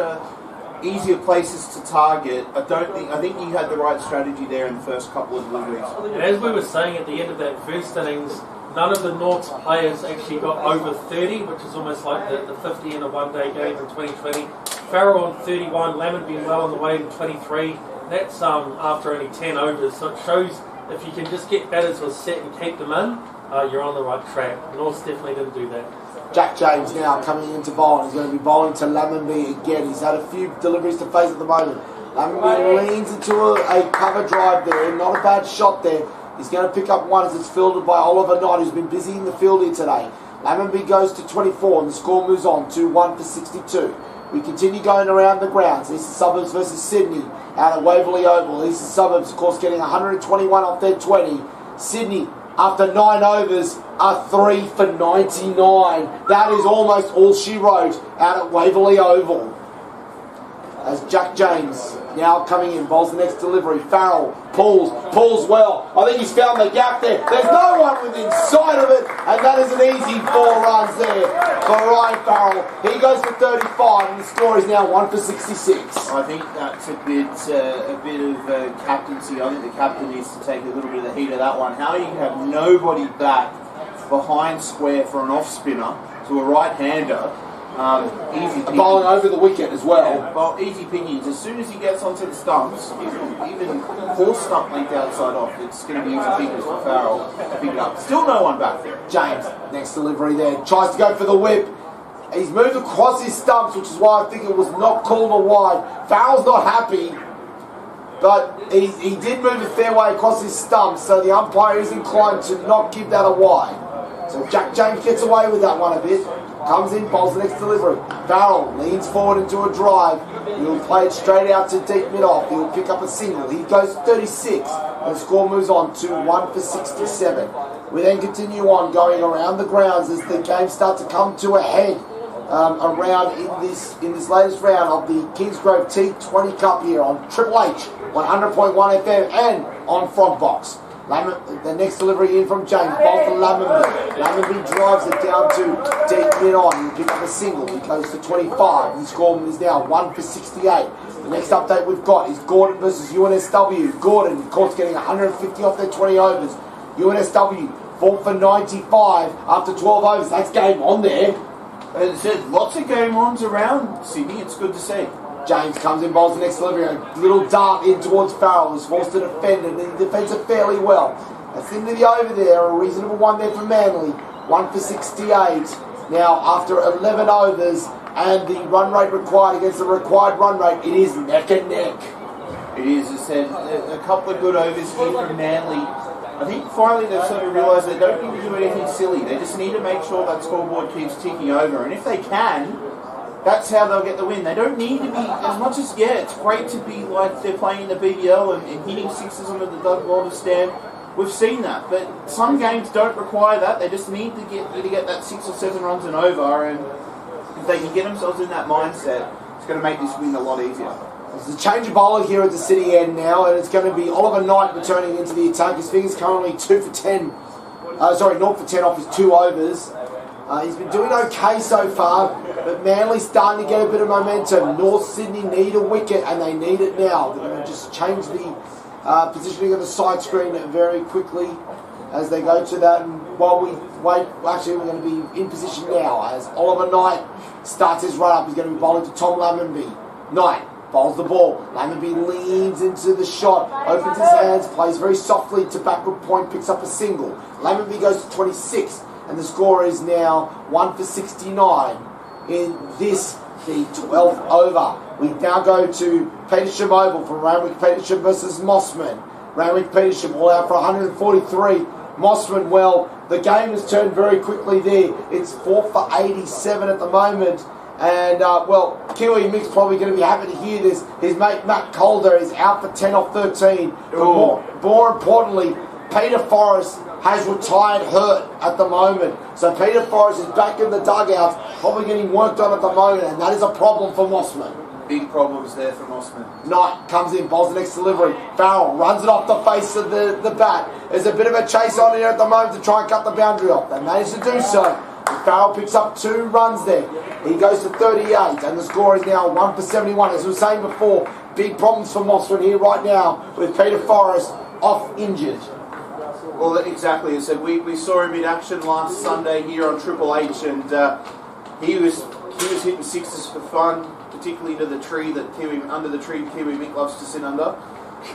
easier places to target. I think he had the right strategy there in the first couple of deliveries. And as we were saying at the end of that first innings, none of the North's players actually got over 30, which is almost like the 50 in a one-day game in 2020. Farrell on 31, Lammonby well on the way to 23. That's after only 10 overs, so it shows if you can just get batters to a set and keep them in, you're on the right track. North's definitely didn't do that. Jack James now coming into bowling. He's going to be bowling to Lammonby again. He's had a few deliveries to face at the moment. Lammonby leans into a cover drive there. Not a bad shot there. He's going to pick up one as it's fielded by Oliver Knight, who's been busy in the field here today. Lammonby goes to 24 and the score moves on to 1 for 62. We continue going around the grounds. Eastern Suburbs versus Sydney out at Waverley Oval. Eastern Suburbs, of course, getting 121 off their 20. Sydney, after 9 overs, are 3 for 99. That is almost all she wrote out at Waverley Oval. As Jack James now coming in, bowls the next delivery. Farrell pulls well. I think he's found the gap there. There's no one within sight of it, and that is an easy 4 runs there for Ryan Farrell. He goes for 35, and the score is now 1 for 66. I think that's a bit of captaincy. I think the captain needs to take a little bit of the heat of that one. How you have nobody back behind square for an off spinner to a right-hander. Easy pickings. Bowling over the wicket as well. Yeah, well, easy pickings. As soon as he gets onto the stumps, even 4 stump length outside off, it's going to be easy pickings for Farrell to pick it up. Still no one back there. James, next delivery there. Tries to go for the whip. He's moved across his stumps, which is why I think it was not called a wide. Farrell's not happy, but he did move a fair way across his stumps, so the umpire is inclined to not give that a wide. So Jack James gets away with that one a bit. Comes in, bowls the next delivery. Farrell leans forward into a drive. He'll play it straight out to deep mid-off. He'll pick up a single. He goes 36. And the score moves on to 1 for 67. We then continue on going around the grounds as the game starts to come to a head. around in this latest round of the Kingsgrove T20 Cup here on Triple H 100.1 FM and on Frogbox. The next delivery in from James, ball to Lammonby. Lammonby drives it down to deep mid on. He picks up a single. He goes to 25. The score is now 1 for 68. The next update we've got is Gordon versus UNSW. Gordon, of course, getting 150 off their 20 overs. UNSW, 4 for 95 after 12 overs. That's game on there. There's lots of game ons around Sydney. It's good to see. James comes in, bowls the next delivery. A little dart in towards Farrell, who's forced to defend it, and he defends it fairly well. That's into the over there, a reasonable one there for Manly. 1 for 68. Now, after 11 overs and the run rate required against the required run rate, it is neck and neck. It is, as I said, a couple of good overs here from Manly. I think finally they've sort of realised they don't need to do anything silly. They just need to make sure that scoreboard keeps ticking over. And if they can, that's how they'll get the win. They don't need to be, as much as, it's great to be like they're playing the BBL and hitting sixes under the Doug Walter stand. We've seen that. But some games don't require that. They just need to get that 6 or 7 runs and over. And if they can get themselves in that mindset, it's going to make this win a lot easier. There's a change of bowler here at the City end now, and it's going to be Oliver Knight returning into the attack. His figure's currently 2 for 10. 0 for 10 off his 2 overs. He's been doing okay so far, but Manly's starting to get a bit of momentum. North Sydney need a wicket, and they need it now. They're going to just change the positioning of the side screen very quickly as they go to that. And while we wait, actually we're going to be in position now as Oliver Knight starts his run up. He's going to be bowling to Tom Lammonby. Knight bowls the ball. Lammonby leans into the shot, opens his hands, plays very softly to backward point, picks up a single. Lammonby goes to 26, and the score is now 1 for 69 in this, the 12th over. We now go to Petersham Oval for Randwick Petersham versus Mossman. Randwick Petersham all out for 143. Mossman, well, the game has turned very quickly there. It's 4 for 87 at the moment. And, Kiwi Mick's probably going to be happy to hear this. His mate Matt Calder is out for 10 off 13. But more importantly, Peter Forrest has retired hurt at the moment. So Peter Forrest is back in the dugouts, probably getting worked on at the moment, and that is a problem for Mossman. Big problems there for Mossman. Knight comes in, bowls the next delivery. Farrell runs it off the face of the bat. There's a bit of a chase on here at the moment to try and cut the boundary off. They managed to do so. Farrell picks up 2 runs there. He goes to 38, and the score is now 1 for 71. As we were saying before, big problems for Mossman here right now with Peter Forrest off injured. Well, exactly. As I said, we saw him in action last Sunday here on Triple H, and he was hitting sixes for fun, particularly to the tree under the tree Kiwi Mick loves to sit under.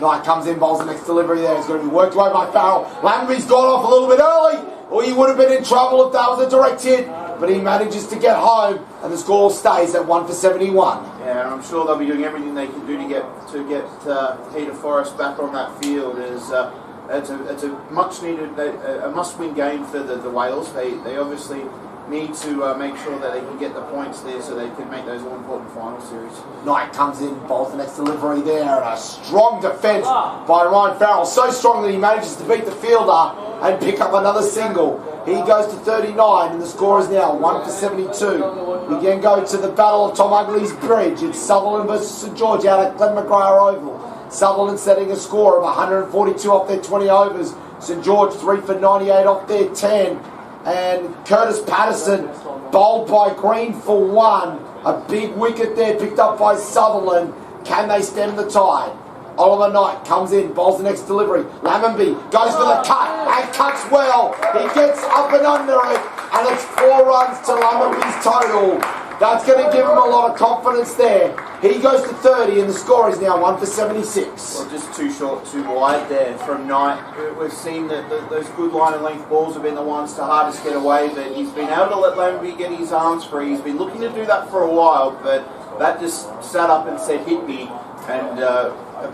Knight comes in, bowls the next delivery there. It's going to be worked away by Farrell. Lamby's gone off a little bit early, or he would have been in trouble if that was a direct hit. But he manages to get home, and the score stays at 1 for 71. Yeah, and I'm sure they'll be doing everything they can do to get Peter Forrest back on that field. It's a much needed, a must-win game for the Whales. They obviously need to make sure that they can get the points there so they can make those all-important final series. Knight comes in, bowls the next delivery there, and a strong defence by Ryan Farrell. So strong that he manages to beat the fielder and pick up another single. He goes to 39, and the score is now 1 for 72. We again go to the Battle of Tom Ugley's Bridge. It's Sutherland versus St George out at Glen McGrath Oval. Sutherland setting a score of 142 off their 20 overs. St George 3 for 98 off their 10. And Curtis Patterson bowled by Green for 1. A big wicket there picked up by Sutherland. Can they stem the tide? Oliver Knight comes in, bowls the next delivery. Lammonby goes for the cut and cuts well. He gets up and under it, and it's 4 runs to Lammonby's total. That's going to give him a lot of confidence there. He goes to 30, and the score is now 1 for 76. Well, just too short, too wide there from Knight. We've seen that those good line and length balls have been the ones to hardest get away, but he's been able to let Lammonby get his arms free. He's been looking to do that for a while, but that just sat up and said, hit me, and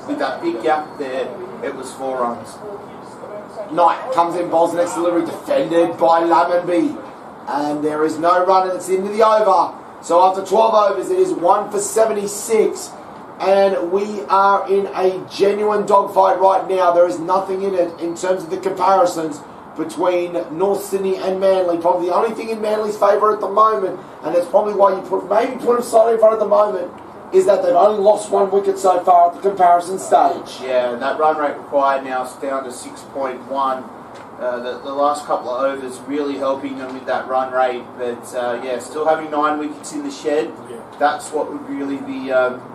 with that big gap there, it was 4 runs. Knight comes in, bowls the next delivery, defended by Lammonby, and there is no run, and it's into the over. So after 12 overs, it is 1 for 76, and we are in a genuine dogfight right now. There is nothing in it in terms of the comparisons. between North Sydney and Manly. Probably the only thing in Manly's favour at the moment, and that's probably why you put them slightly in front at the moment, is that they've only lost 1 wicket so far at the comparison stage. Yeah, and that run rate required now is down to 6.1. The last couple of overs really helping them with that run rate, but still having 9 wickets in the shed. That's what would really be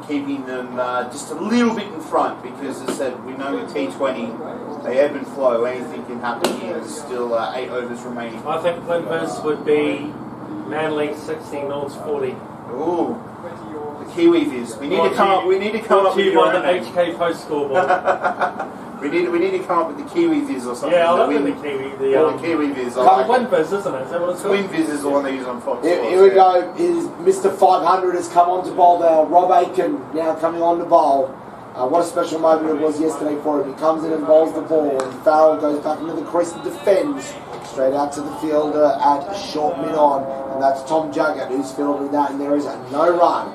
keeping them just a little bit in front, because as I said, we know with T20 they ebb and flow, anything can happen here. There's still 8 overs remaining. I think Flinders would be Manly 60, North's 40. Ooh, the Kiwi Viz. We need to come up with your the own name. HK post scoreboard. We need to come up with the Kiwi Viz or something. Yeah, I love the Kiwi. The Kiwi Viz. Twin Viz, isn't it? Is that what it's called? Twin Viz is the one they use on Fox. Here we go. Mr. 500 has come on to bowl now. Rob Aiken now coming on to bowl. What a special moment it was yesterday for him. He comes in and bowls the ball, and Farrell goes back into the crease and defends straight out to the fielder at short mid-on, and that's Tom Jaggett who's fielding that, and there is a no run.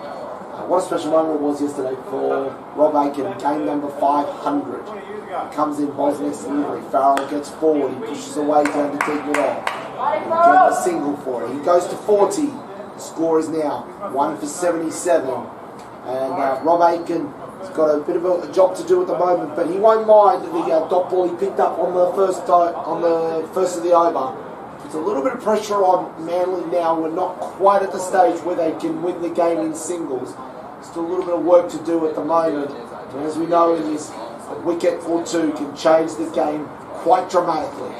What a special moment it was yesterday for Rob Aiken, game number 500. He comes in, bowls next delivery. Farrell gets forward, he pushes away down to deep mid-on. Getting a single for it. He goes to 40. The score is now 1 for 77, and Rob Aiken has got a bit of a job to do at the moment, but he won't mind the dot ball he picked up on the first of the over. It's a little bit of pressure on Manly now. We're not quite at the stage where they can win the game in singles. Still a little bit of work to do at the moment. And as we know in this, a wicket or two can change the game quite dramatically.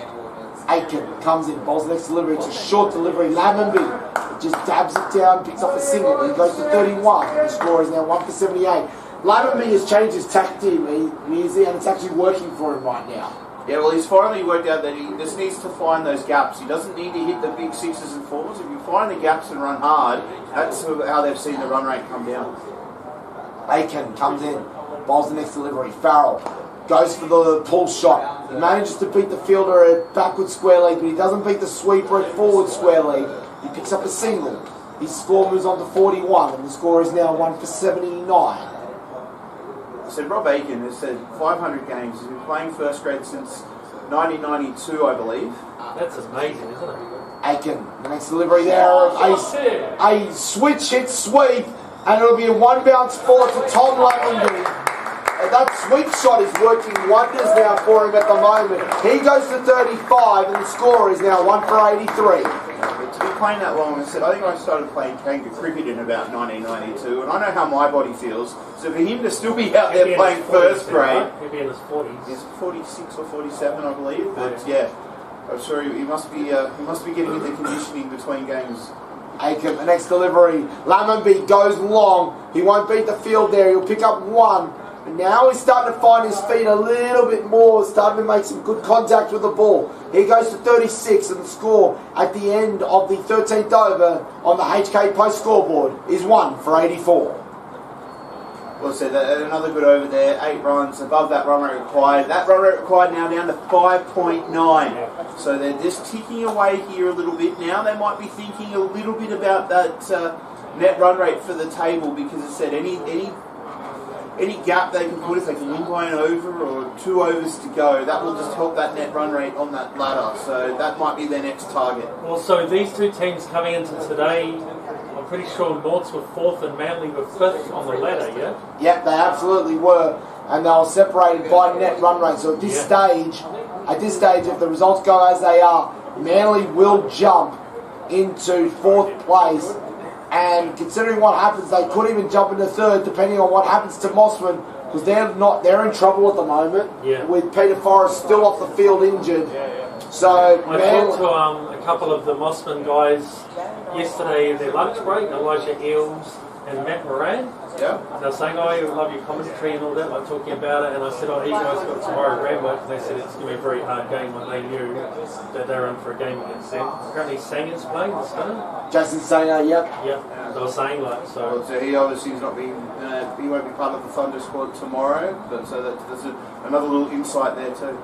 Aiken comes in, bowls the next delivery. It's a short delivery. Lammonby just dabs it down, picks up a single. He goes to 31. The score is now 1 for 78. Lammonby has changed his tactic, and it's actually working for him right now. Yeah, well, he's finally worked out that he just needs to find those gaps. He doesn't need to hit the big 6s and 4s. If you find the gaps and run hard, that's how they've seen the run rate come down. Aiken comes in, bowls the next delivery. Farrell goes for the pull shot. He manages to beat the fielder at backward square leg, but he doesn't beat the sweeper at forward square leg. He picks up a single. His score moves on to 41, and the score is now 1 for 79. So Rob Aiken has said 500 games. He's been playing first grade since 1992, I believe. That's amazing, isn't it? Aiken, the next delivery there. A switch hit sweep, and it'll be a one bounce forward to Tom Lammonby. That sweep shot is working wonders now for him at the moment. He goes to 35, and the score is now 1 for 83. To be playing that long, I think I started playing Kangaroo cricket in about 1992, and I know how my body feels. So for him to still be out there playing first grade, he'll be in his 40s. He's 46 or 47, I believe. But yeah, I'm sure he must be getting into conditioning between games. Aiken, the next delivery. Lammonby goes long. He won't beat the field there. He'll pick up 1. And now he's starting to find his feet a little bit more, starting to make some good contact with the ball. He goes to 36, and the score at the end of the 13th over on the HK post scoreboard is 1 for 84. Well, so another good over there, 8 runs above that run rate required. That run rate required now down to 5.9. So they're just ticking away here a little bit now. They might be thinking a little bit about that net run rate for the table, because it said any gap they can put, if they can win by an over or 2 overs to go, that will just help that net run rate on that ladder. So that might be their next target. Well, so these two teams coming into today, I'm pretty sure Norths were 4th and Manly were 5th on the ladder, yeah? Yep, they absolutely were. And they were separated by net run rate. So at this stage, if the results go as they are, Manly will jump into 4th place. And considering what happens, they could even jump into 3rd, depending on what happens to Mossman, because they're in trouble at the moment. Yeah. With Peter Forrest still off the field injured. So I talked to a couple of the Mossman guys yesterday in their lunch break, Elijah Eels and Matt Moran. Yeah. And they were saying, I love your commentary and all that, like talking about it. And I said, you guys got tomorrow Ramwork. And they said it's going to be a very hard game when they knew that they were in for a game against them. Apparently Sanger's playing this game. Jason Sanger, yep. Yeah, they were saying like so. Well, so he obviously is not being, he won't be part of the Thunder squad tomorrow. But so that's another little insight there too.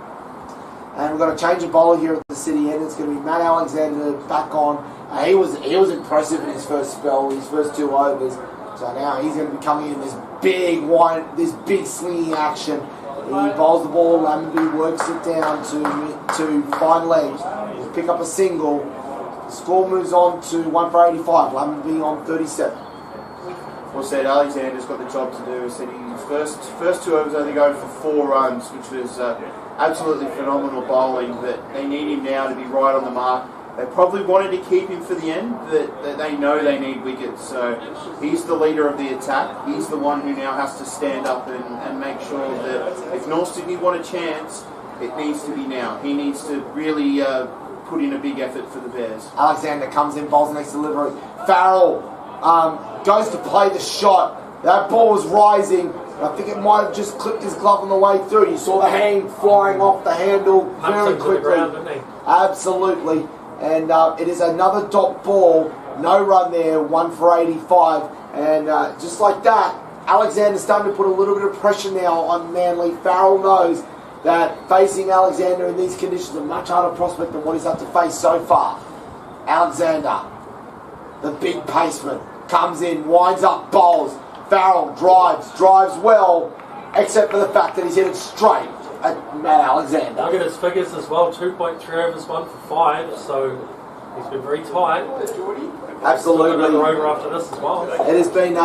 And we've got a change of bowler here at the City End. It's going to be Matt Alexander back on. He was impressive in his first spell, his first 2 overs. So now he's going to be coming in this big slinging action. He bowls the ball, Lammonby works it down to find legs. He'll pick up a single. The score moves on to 1 for 85, Lammonby on 37. Well said, Alexander's got the job to do. He said his first 2 overs only going for 4 runs, which was absolutely phenomenal bowling, but they need him now to be right on the mark. They probably wanted to keep him for the end, but they know they need wickets. So he's the leader of the attack. He's the one who now has to stand up and make sure that if North Sydney want a chance, it needs to be now. He needs to really put in a big effort for the Bears. Alexander comes in, bowls the next delivery. Farrell goes to play the shot. That ball was rising. I think it might have just clipped his glove on the way through. You saw the hand flying off the handle very quickly. Ground, didn't he? Absolutely. And it is another dot ball. No run there, 1 for 85. And just like that, Alexander's starting to put a little bit of pressure now on Manly. Farrell knows that facing Alexander in these conditions is a much harder prospect than what he's had to face so far. Alexander, the big paceman, comes in, winds up, bowls. Farrell drives well, except for the fact that he's hit it straight at Matt Alexander. Look at his figures as well, 2.3 overs, 1 for 5, so he's been very tight. Absolutely. Another over after this as well. It has been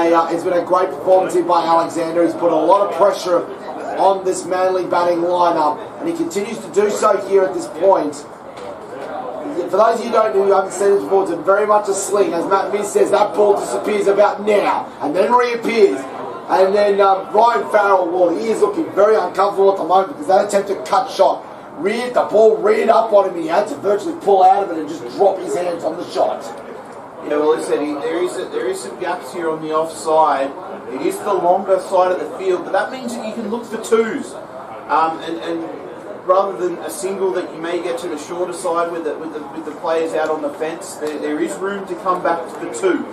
a great performance here by Alexander. He's put a lot of pressure on this Manly batting lineup, and he continues to do so here at this point. For those of you who haven't seen this before, it's very much a sling. As Matt Miz says, that ball disappears about now and then reappears. And then Ryan Farrell, well, he is looking very uncomfortable at the moment because that attempted cut shot the ball reared up on him and he had to virtually pull out of it and just drop his hands on the shot. Yeah, well, as I said, there is some gaps here on the offside. It is the longer side of the field, but that means that you can look for 2s. And rather than a single that you may get to the shorter side with the players out on the fence, there is room to come back to the 2.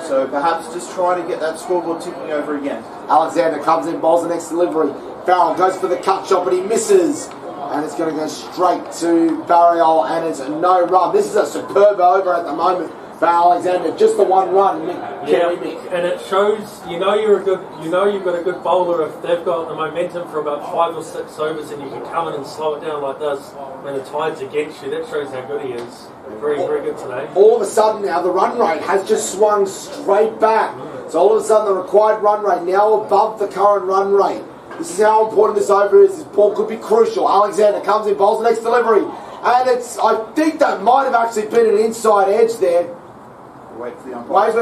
So perhaps just try to get that scoreboard ticking over again. Alexander comes in, bowls the next delivery. Farrell goes for the cut shot, but he misses. And it's going to go straight to Barriol, and it's a no run. This is a superb over at the moment for Alexander. Just the 1 run. Yeah, and it shows you've got a good bowler if they've got the momentum for about 5 or 6 overs, and you can come in and slow it down like this when the tide's against you. That shows how good he is. Very, very good today. All of a sudden now the run rate has just swung straight back. So all of a sudden the required run rate now above the current run rate. This is how important this over is. This ball could be crucial. Alexander comes in, bowls the next delivery. And I think that might have actually been an inside edge there. Wait for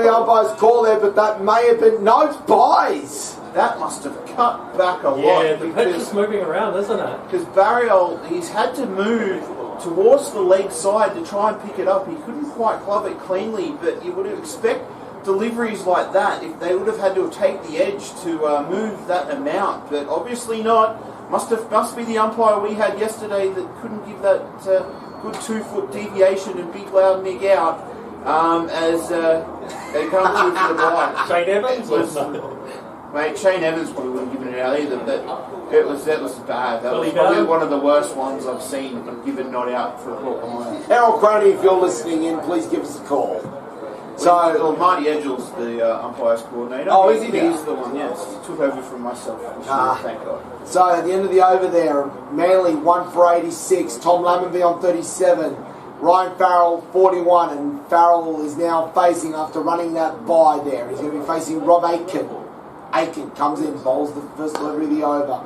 the umpire's call there, but that may have been... No, it's buys. That must have cut back a lot. Yeah, the pitch is moving around, isn't it? Because Barriol, he's had to move towards the leg side to try and pick it up. He couldn't quite glove it cleanly, but you would expect deliveries like that, if they would have had to take the edge to move that amount, but obviously not. Must be the umpire we had yesterday that couldn't give that good 2-foot deviation and big loud Nick out as they come through for the bye. Shane Evans? Mate, Shane Evans probably wouldn't have given it out either, but that was bad. That was probably one of the worst ones I've seen given not out for a caught behind. Harold Cronin, if you're listening in, please give us a call. So, Marty Edgell's the umpire's coordinator. Oh, is he? He's the one, yes. He took over from myself. Thank God. So, at the end of the over there, Manly 1 for 86, Tom Lammonby on 37, Ryan Farrell 41, and Farrell is now facing, after running that bye there, he's going to be facing Rob Aitken. Aitken comes in, bowls the first delivery of the over.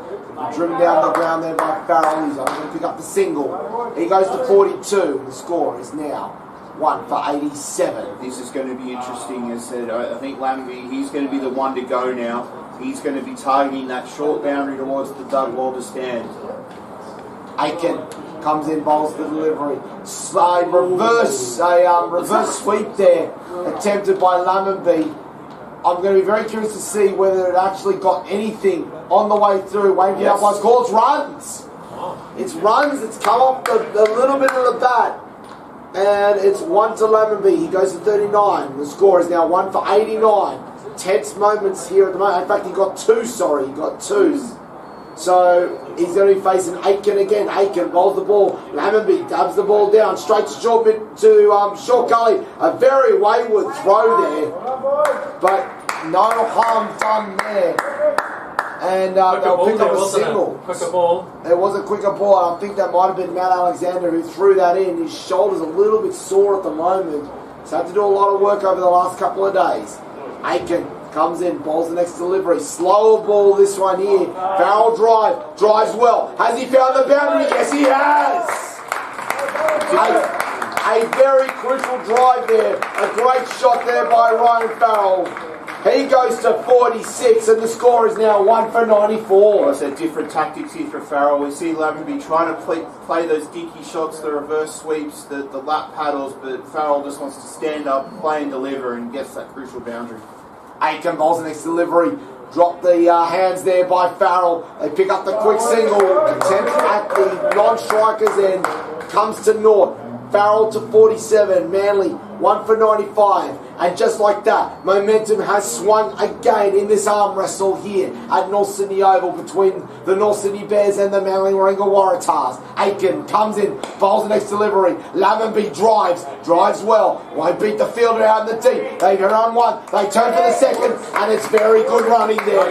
Driven down the ground there by Farrell. He's going to pick up the single. He goes to 42. The score is now 1 for 87. This is going to be interesting. As said, I think Lamby, he's going to be the one to go now. He's going to be targeting that short boundary towards the Doug Walter stand. Aiken comes in, bowls the delivery. Reverse sweep there, attempted by Lammonby. I'm going to be very curious to see whether it actually got anything on the way through. Wayne for the umpire's call. It's runs. It's runs. It's come off a little bit of the bat. And it's 1 to Lammonby. He goes to 39. The score is now 1 for 89. Tense moments here at the moment. In fact, he got 2, He got 2. So he's going to be facing Aitken again. Aitken bowls the ball. Lammonby dabs the ball down straight to short gully. A very wayward throw there, but no harm done there. and Quicker they'll ball pick there, up a wasn't single. it? Quicker ball. It was a quicker ball. I think that might have been Matt Alexander who threw that in. His shoulder's a little bit sore at the moment. He's had to do a lot of work over the last couple of days. Aiken comes in, bowls the next delivery. Slower ball this one here. Farrell drives well. Has he found the boundary? Yes, he has. A very crucial drive there. A great shot there by Ryan Farrell. He goes to 46 and the score is now 1 for 94. Well, I said different tactics here for Farrell. We see Lavenby trying to play those dicky shots, the reverse sweeps, the lap paddles, but Farrell just wants to stand up, play and deliver, and gets that crucial boundary. Aiken bowls the next delivery. Drop the hands there by Farrell. They pick up the quick single. Attempt at the non-striker's end. Comes to naught. Farrell to 47. Manly 1 for 95. And just like that, momentum has swung again in this arm wrestle here at North Sydney Oval between the North Sydney Bears and the Manly-Warringah Waratahs. Aiken comes in, bowls the next delivery. Lavenby drives well. Won't beat the fielder out in the deep. They run one, they turn for the second, and it's very good running there.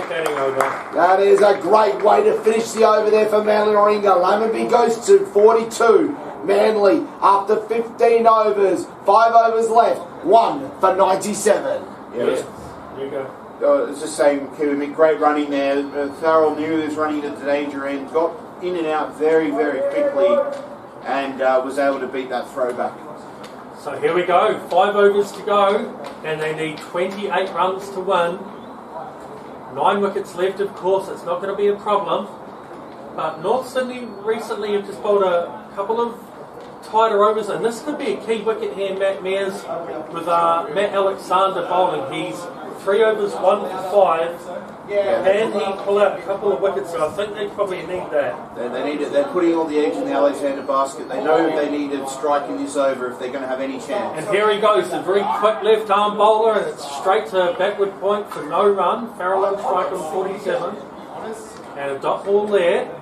That is a great way to finish the over there for Manly-Warringah. Lavenby goes to 42. Manly, after 15 overs, 5 overs left, 1 for 97. Yeah, There you go. it's just saying, Kevin, great running there. Farrell knew he was running at the danger end, got in and out very, very quickly, and was able to beat that throwback. So here we go, 5 overs to go, and they need 28 runs to win. 9 wickets left, of course, it's not going to be a problem. But North Sydney recently have just bowled a couple of tighter overs, and this could be a key wicket here, Matt Mears, with Matt Alexander bowling. He's 3 overs, 1 for 5. And he pull out a couple of wickets, so I think they probably need that. They need it. They're putting all the eggs in the Alexander basket. They know they need a strike in this over if they're going to have any chance. And here he goes, the very quick left arm bowler, and it's straight to backward point for no run. Farrell on strike on 47. And a dot ball there.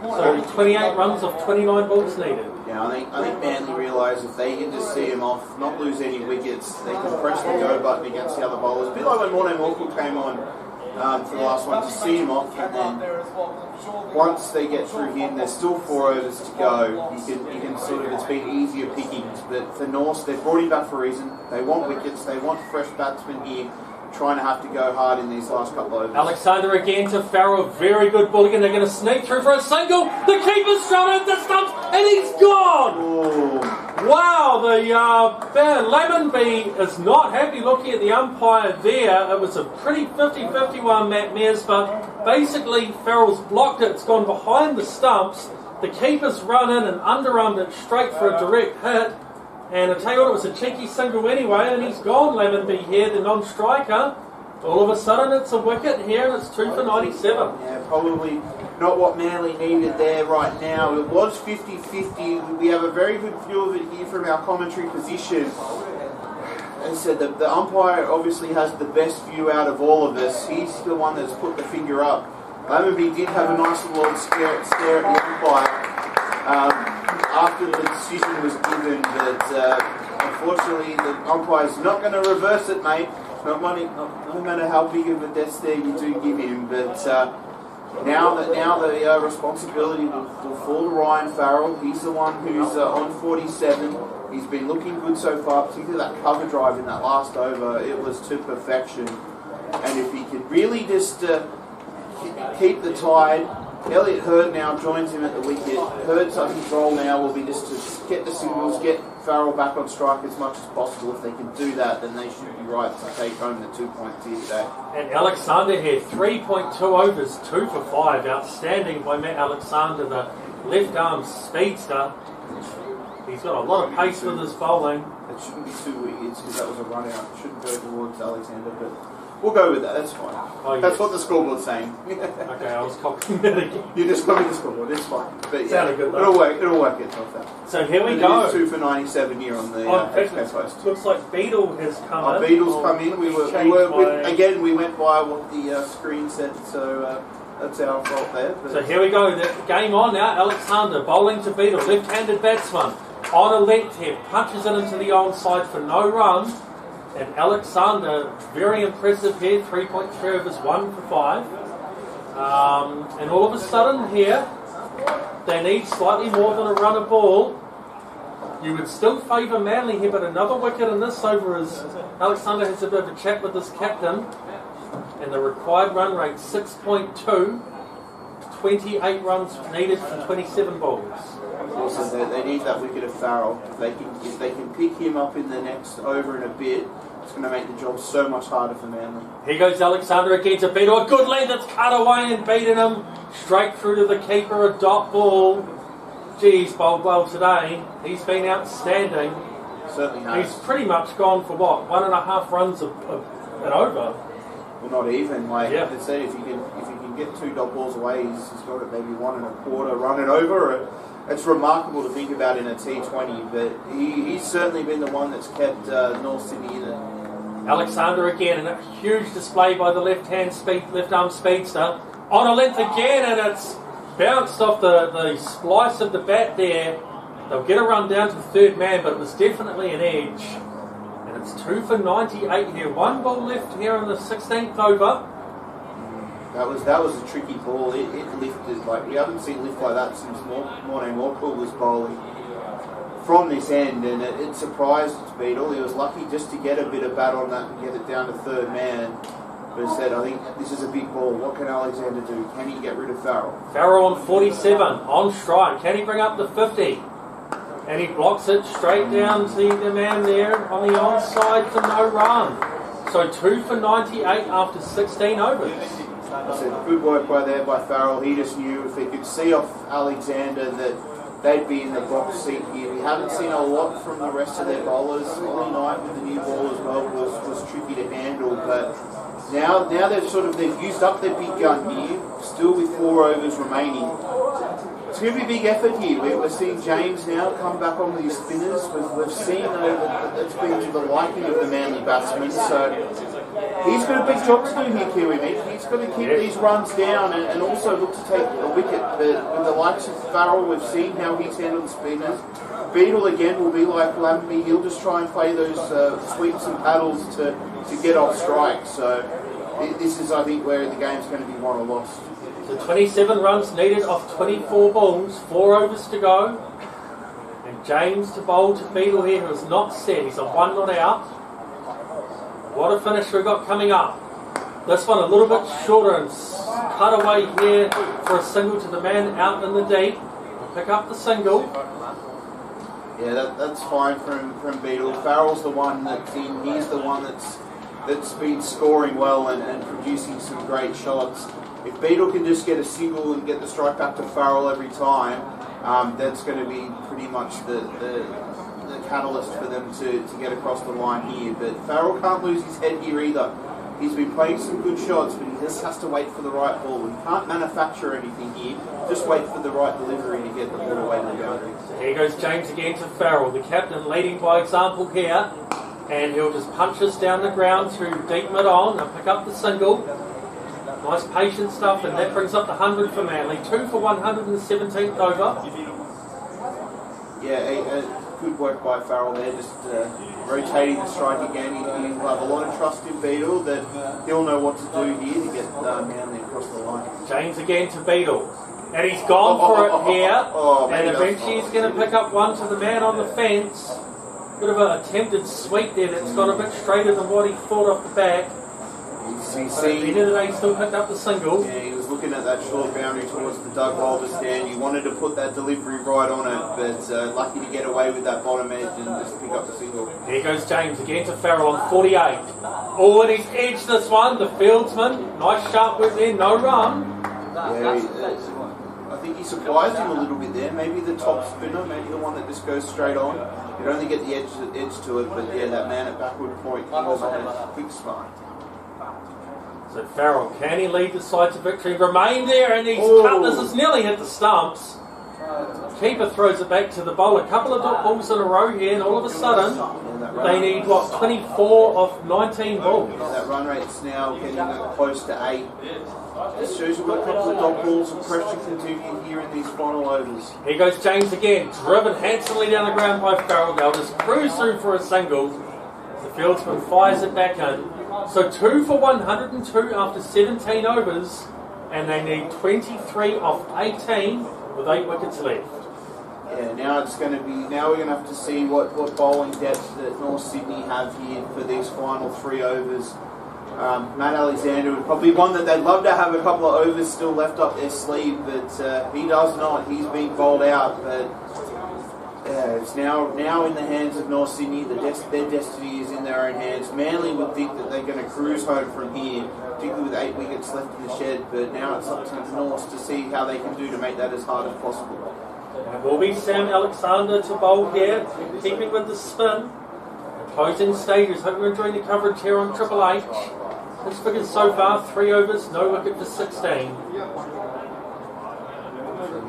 So 28 runs of 29 balls needed. Yeah, I think Manly realise if they can just see him off, not lose any wickets, they can press the go button against the other bowlers. A bit like when Morne Morkel came on for the last one, to see him off, and then once they get through him, there's still 4 overs to go. You can sort of, it's been easier pickings, but for North, they've brought him back for a reason. They want wickets, they want fresh batsmen here, trying to have to go hard in these last couple of overs. Alexander again to Farrell, very good ball again. They're going to sneak through for a single. The keeper's thrown into stumps, and he's gone. Oh. Wow, the Lavenby is not happy looking at the umpire there. It was a pretty 50-50 one, Matt Mears, but basically Farrell's blocked it. It's gone behind the stumps. The keeper's run in and underarmed it straight for a direct hit. And I tell you what, it was a cheeky single anyway, and he's gone, Lavenby here, the non-striker. All of a sudden it's a wicket here, and it's 2 for 97. Yeah, probably not what Manly needed there right now. It was 50-50. We have a very good view of it here from our commentary position. As I said, the umpire obviously has the best view out of all of us. He's the one that's put the finger up. Lavenby did have a nice little stare at the umpire after the decision was given, but unfortunately the umpire's not going to reverse it, mate. No matter how big of a death stare you do give him, but now the responsibility will fall to Ryan Farrell. He's the one who's on 47. He's been looking good so far, particularly that cover drive in that last over. It was to perfection, and if he could really just keep the tide. Elliot Hurd now joins him at the wicket. Hurd's role now will be just to get the signals, get Farrell back on strike as much as possible. If they can do that, then they should be right to take home the 2 points here today. And Alexander here, 3.2 overs, 2 for 5. Outstanding by Matt Alexander, the left arm speedster. He's got a lot of pace with his bowling. It shouldn't be 2 wickets because that was a run out. It shouldn't go towards Alexander, but we'll go with that. That's fine. Oh, That's yes. what the scoreboard's saying. Okay, I was copying that again. You just copy the scoreboard. It's fine. But Sounded good, though. It'll work itself out. So here we And go. It is 2 for 97 here on the XK post. Looks like Beetle has come in. Beatles come in. We went by what the screen said, so that's our fault there. But So here we go. The game on now. Alexander bowling to Beetle, left-handed batsman. On a length here, punches it into the onside for no run. And Alexander, very impressive here, 3.3 overs, 1 for 5. And all of a sudden here, they need slightly more than a run of ball. You would still favour Manly here, but another wicket in this over as Alexander has a bit of a chat with his captain. And the required run rate 6.2, 28 runs needed for 27 balls. Also, they need that wicket of Farrell. If they can pick him up in the next over in a bit, it's going to make the job so much harder for Manly. Here goes Alexander again to Beadle. A good lead that's cut away and beaten him straight through to the keeper. A dot ball. Geez, bowled well today. He's been outstanding. Certainly has. He's pretty much gone for what, 1.5 runs an over. Well, not even. Like yeah. I said, if you can get 2 dot balls away, he's got it maybe 1.25 running over. It's remarkable to think about in a T20, but he's certainly been the one that's kept North Sydney in it. Alexander again, and a huge display by the left arm speedster. On a length again, and it's bounced off the splice of the bat there. They'll get a run down to third man, but it was definitely an edge. And it's 2 for 98 here. 1 ball left here in the 16th over. That was a tricky ball. It lifted like we haven't seen lift like that since Morne Morkel was bowling from this end, and it surprised Beadle. He was lucky just to get a bit of bat on that and get it down to third man. But he said, I think this is a big ball. What can Alexander do? Can he get rid of Farrell? Farrell on 47, on strike. Can he bring up the 50? And he blocks it straight down to the man there on the onside for no run. So 2 for 98 after 16 overs. I said, good work by Farrell. He just knew if he could see off Alexander that they'd be in the box seat here. We haven't seen a lot from the rest of their bowlers. Ollie Knight with the new ball as well was tricky to handle, but now they've used up their big gun here, still with 4 overs remaining. It's going to be a big effort here. We're seeing James now come back on with his spinners. We've seen that it's been to the liking of the Manly batsmen, so he's got a big job to do here, Kiwi Mick. He's got to keep these runs down and also look to take a wicket. But with the likes of Farrell, we've seen how he's handled the spinners. Beadle again will be like Lamby. He'll just try and play those sweeps and paddles to get off strike. So this is, I think, where the game's going to be won or lost. So 27 runs needed off 24 balls, 4 overs to go. And James to bowl to Beadle here, who is not set. He's a 1 not out. What a finish we've got coming up. This one a little bit shorter and cut away here for a single to the man out in the deep. Pick up the single. Yeah, that's fine from Beadle. Farrell's the one that's in. He's the one that's been scoring well and producing some great shots. If Beadle can just get a single and get the strike back to Farrell every time, that's going to be pretty much the catalyst for them to get across the line here. But Farrell can't lose his head here either. He's been playing some good shots, but he just has to wait for the right ball. He can't manufacture anything here. Just wait for the right delivery to get the ball away to the boundary. Here goes James again to Farrell, the captain leading by example here. And he'll just punch us down the ground to deep mid-on and pick up the single. Nice patient stuff, and that brings up the 100 for Manly. 2 for 117th over. Yeah, good work by Farrell there, just rotating the strike again. He'll have a lot of trust in Beadle that he'll know what to do here to get Manly across the line. James again to Beadle. And he's gone for it here. And eventually he's going to pick up one to the man on the fence. Bit of an attempted sweep there that's got a bit straighter than what he thought off the back. But at the end of the day, he still picked up the single. Yeah, he was looking at that short boundary towards the Doug Holder stand. He wanted to put that delivery right on it, but lucky to get away with that bottom edge and just pick up the single. Here goes James again to Farrell on 48. Oh, and he's edged this one. The fieldsman, nice sharp whip there, no run. Yeah, I think he surprised him a little bit there. Maybe the top spinner, maybe the one that just goes straight on. You'd only get the edge to it, but yeah, that man at backward point, he was on a quick smart. So Farrell, can he lead the side to victory? Remain there, and he's cut. This has nearly hit the stumps. Keeper throws it back to the bowler. A couple of dot balls in a row here, and all of a sudden, they need, 24 off 19 balls. That run rate's now getting close to 8. This shows we've got a couple of dot balls and pressure continuing here in these final overs. Here goes James again, driven handsomely down the ground by Farrell. They'll just cruise through for a single. The fieldsman fires it back in. So 2 for 102 after 17 overs. and they need 23 off 18 with 8 wickets left. Yeah, now it's going to be. Now we're going to have to see what bowling depth that North Sydney have here for these final 3 overs. Matt Alexander would probably one that they'd love to have a couple of overs still left up their sleeve, but he does not. He's been bowled out, but it's now in the hands of North Sydney. Their destiny is in their own hands. Manly would think that they're going to cruise home from here, particularly with 8 wickets left in the shed, but now it's up to the North to see how they can do to make that as hard as possible. It will be Sam Alexander to bowl here, keeping with the spin. Closing stages. Hope you're enjoying the coverage here on Triple H. His figures so far, 3 overs, no wicket for 16.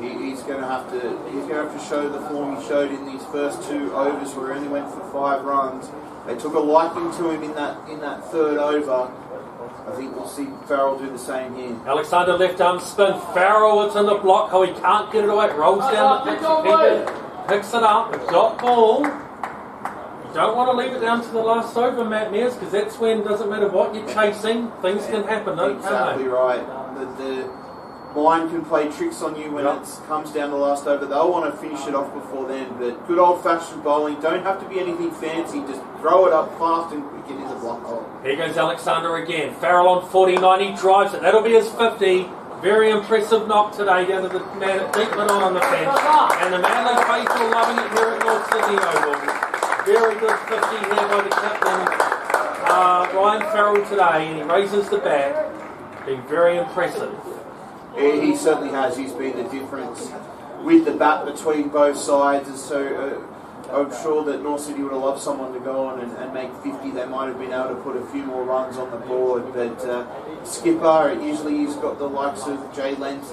He's going to have to show the form he showed in these first 2 overs, where he only went for 5 runs. They took a liking to him in that 3rd over. I think we'll see Farrell do the same here. Alexander left arm spin. Farrell, it's in the block. Oh, he can't get it away. It rolls down the pitch. Keeper picks it up. Dot ball. You don't want to leave it down to the last over, Matt Mears, because that's when, doesn't matter what you're chasing, things can happen. Exactly right. The mind can play tricks on you when it comes down to the last over. They'll want to finish it off before then, but good old-fashioned bowling. Don't have to be anything fancy. Just throw it up fast and get in the block hole. Here goes Alexander again. Farrell on 49. He drives it. That'll be his 50. Very impressive knock today down to the man at deep middle on the fence. And the Manly faithful loving it here at North Sydney Oval. Very good 50 here by the captain, Ryan Farrell today, and he raises the bat. Been very impressive. Yeah, he certainly has. He's been the difference with the bat between both sides. And so I'm sure that North City would have loved someone to go on and make 50. They might have been able to put a few more runs on the board. But skipper, usually he's got the likes of Jay Lent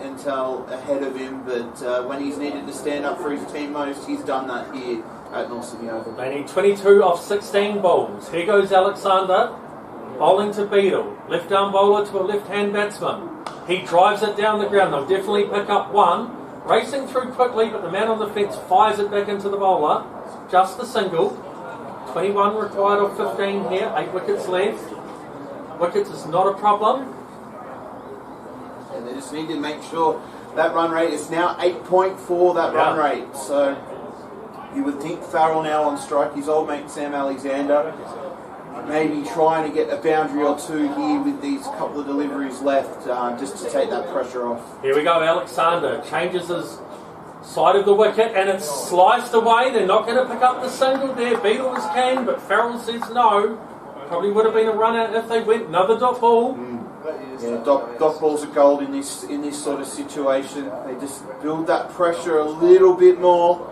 and Tal ahead of him. But when he's needed to stand up for his team most, he's done that here at North Sydney Oval. They need 22 off 16 bowls. Here goes Alexander, bowling to Beadle. Left arm bowler to a left-hand batsman. He drives it down the ground. They'll definitely pick up 1. Racing through quickly, but the man on the fence fires it back into the bowler. Just a single. 21 required off 15 here. 8 wickets left. Wickets is not a problem. And they just need to make sure that run rate is now 8.4, that run rate. So you would think Farrell now on strike, his old mate Sam Alexander, maybe trying to get a boundary or 2 here with these couple of deliveries left, just to take that pressure off. Here we go, Alexander changes his side of the wicket and it's sliced away. They're not going to pick up the single there. Beatles can, but Farrell says no. Probably would have been a run out if they went. Another dot ball. Yeah, dot balls are gold in this sort of situation. They just build that pressure a little bit more.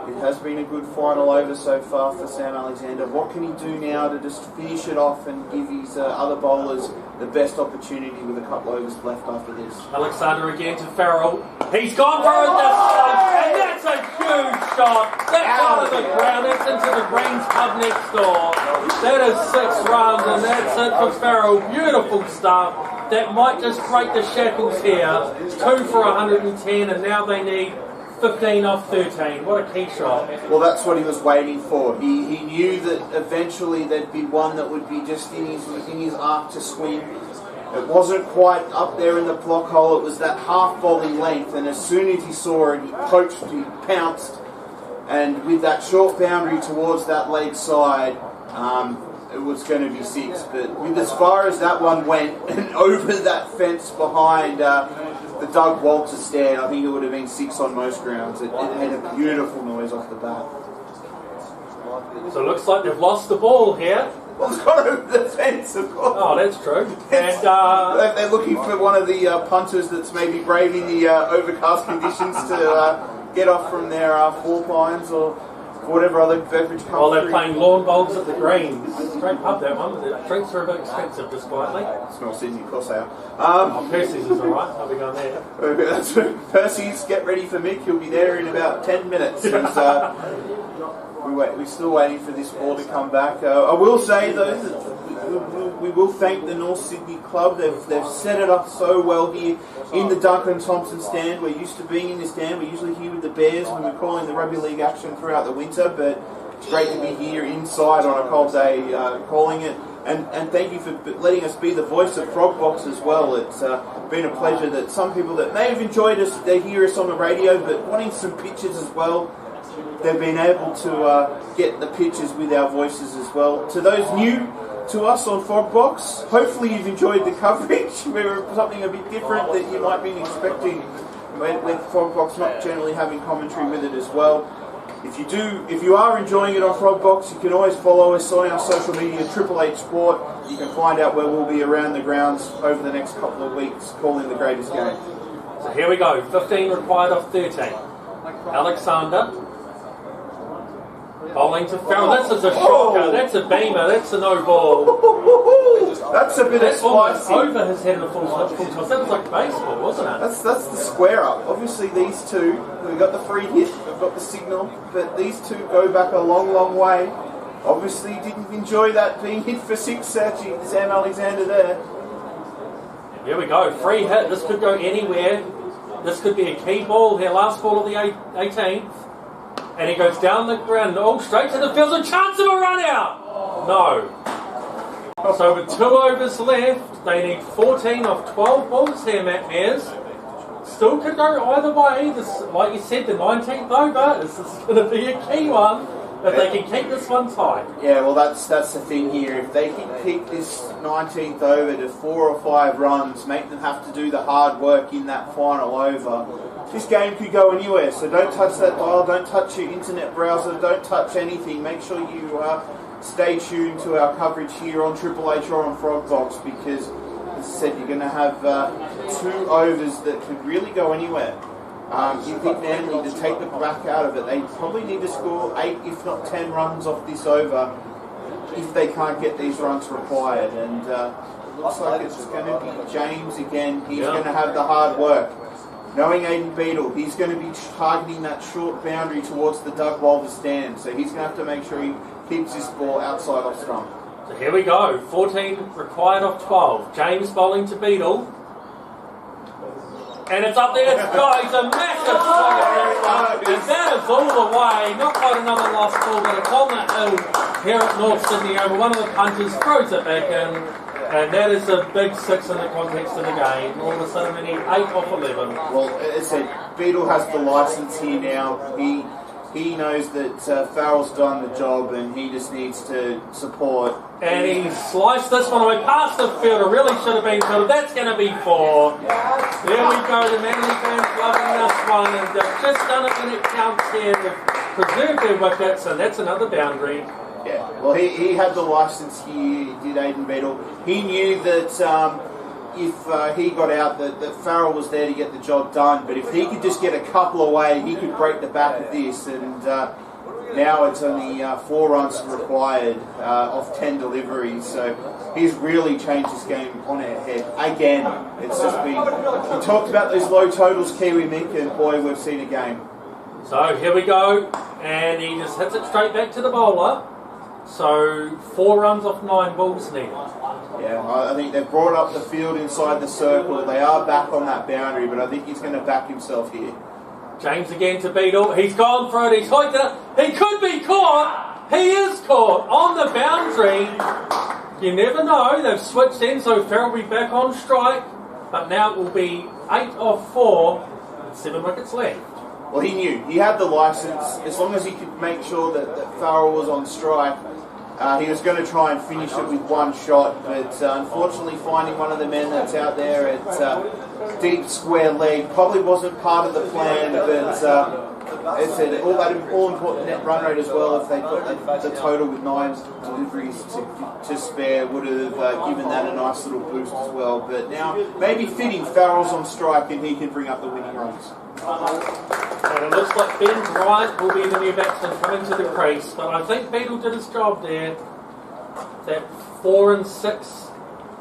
It has been a good final over so far for Sam Alexander. What can he do now to just finish it off and give his other bowlers the best opportunity with a couple overs left after this? Alexander again to Farrell. He's gone for it this time, and that's a huge shot. That's out of the ground. That's into the Greens pub next door. That is 6 runs, and that's it for Farrell. Beautiful stuff. That might just break the shackles here. 2 for 110, and now they need 15 off 13. What a key shot. Well, that's what he was waiting for. He knew that eventually there'd be one that would be just in his arc to swing. It wasn't quite up there in the block hole. It was that half volley length, and as soon as he saw it, he poached, he pounced, and with that short boundary towards that leg side, it was going to be 6. But with as far as that one went and over that fence behind the Doug Walter stand, I think it would have been 6 on most grounds. It had a beautiful noise off the bat. So it looks like they've lost the ball here. Well, it's gone over the fence, of course. Oh, that's true. And they're looking for one of the punters that's maybe braving the overcast conditions to get off from their 4 pines or whatever other beverage comes well, they're through. playing lawn bowls at the Greens. Great pub, that one. The drinks are a bit expensive, disquietly. It's not Sydney, of course they are. Percy's is alright. I'll be going there. That's right. Percy's, get ready for Mick. He'll be there in about 10 minutes. We're still waiting for this ball to come back. I will say, though, that we will thank the North Sydney Club. They've set it up so well here in the Duncan Thompson stand. We're used to being in this stand. We're usually here with the Bears when we're calling the rugby league action throughout the winter, but it's great to be here inside on a cold day calling it. And thank you for letting us be the voice of Frogbox as well. It's been a pleasure that some people that may have enjoyed us, they hear us on the radio, but wanting some pictures as well, they've been able to get the pictures with our voices as well. To those new to us on Frogbox, hopefully you've enjoyed the coverage. We're something a bit different that you might be expecting with Frogbox not generally having commentary with it as well. If you are enjoying it on Frogbox, you can always follow us on our social media, Triple H Sport. You can find out where we'll be around the grounds over the next couple of weeks, calling the greatest game. So here we go, 15 required off 13. Alexander. Bowling to Farrell. That's a shocker. That's a beamer. That's a no ball. That's a bit That's of almost spicy. over his head in a full toss. That was like baseball, wasn't it? That's the square up. Obviously these two, we've got the free hit, we've got the signal, but these two go back a long, long way. Obviously didn't enjoy that being hit for six, Sam Alexander there. Here we go, free hit. This could go anywhere. This could be a key ball here. Last ball of the 18th. And he goes down the ground, straight to the field. A chance of a run out! No. So with 2 overs left, they need 14 off 12 balls here, Matt Mears. Still could go either way. This, like you said, the 19th over is going to be a key one. If they can keep this one tight. Yeah, well, that's the thing here. If they can keep this 19th over to 4 or 5 runs, make them have to do the hard work in that final over, this game could go anywhere. So don't touch that dial, don't touch your internet browser, don't touch anything. Make sure you stay tuned to our coverage here on Triple H or on Frogbox, because, as I said, you're going to have 2 overs that could really go anywhere. You think Manly to take the back out of it, they probably need to score 8, if not 10 runs off this over if they can't get these runs required. And it looks like it's going to be James again. He's going to have the hard work. Knowing Aiden Beadle, he's going to be targeting that short boundary towards the Doug Walter stand. So he's going to have to make sure he keeps this ball outside off stump. So here we go, 14 required off 12. James bowling to Beadle. And it's up there, it's a massive swing at that one. And that is all the way, not quite another lost ball, but it's on the hill here at North Sydney over. One of the punters throws it back in, and that is a big 6 in the context of the game. All of a sudden we need 8 off 11. Well, as I said, Beadle has the licence here now. He knows that Farrell's done the job and he just needs to support. And he sliced this one away past the fielder. Really should have been fielded. That's going to be 4. There we go. The Manly fans loving this one. And they've just done it when it counts here. They've preserved their wickets, and that's another boundary. Yeah, well, he had the licence here, did Aiden Beadle. He knew that if he got out, that Farrell was there to get the job done. But if he could just get a couple away, he could break the back of this. And now it's only 4 runs required off 10 deliveries. So he's really changed this game on our head again. It's just been. We talked about those low totals, Kiwi Mick, and boy, we've seen a game. So here we go, and he just hits it straight back to the bowler. So 4 runs off 9 balls now. Yeah, I think they've brought up the field inside the circle. They are back on that boundary, but I think he's going to back himself here. James again to Beadle. He's gone for it. He's hoiked it up. He could be caught. He is caught on the boundary. You never know. They've switched in, so Farrell will be back on strike. But now it will be 8 off 4 with 7 wickets left. Well, he knew. He had the licence. As long as he could make sure that Farrell was on strike, he was going to try and finish it with 1 shot. But unfortunately, finding one of the men that's out there at deep square leg probably wasn't part of the plan. But it's an all-important net run rate as well. If they got the total with 9 deliveries to spare, would have given that a nice little boost as well. But now, maybe fitting, Farrell's on strike and he can bring up the winning runs. And it looks like Ben Bryant will be the new batsman coming to the crease, but I think Beadle did his job there. That 4 and 6,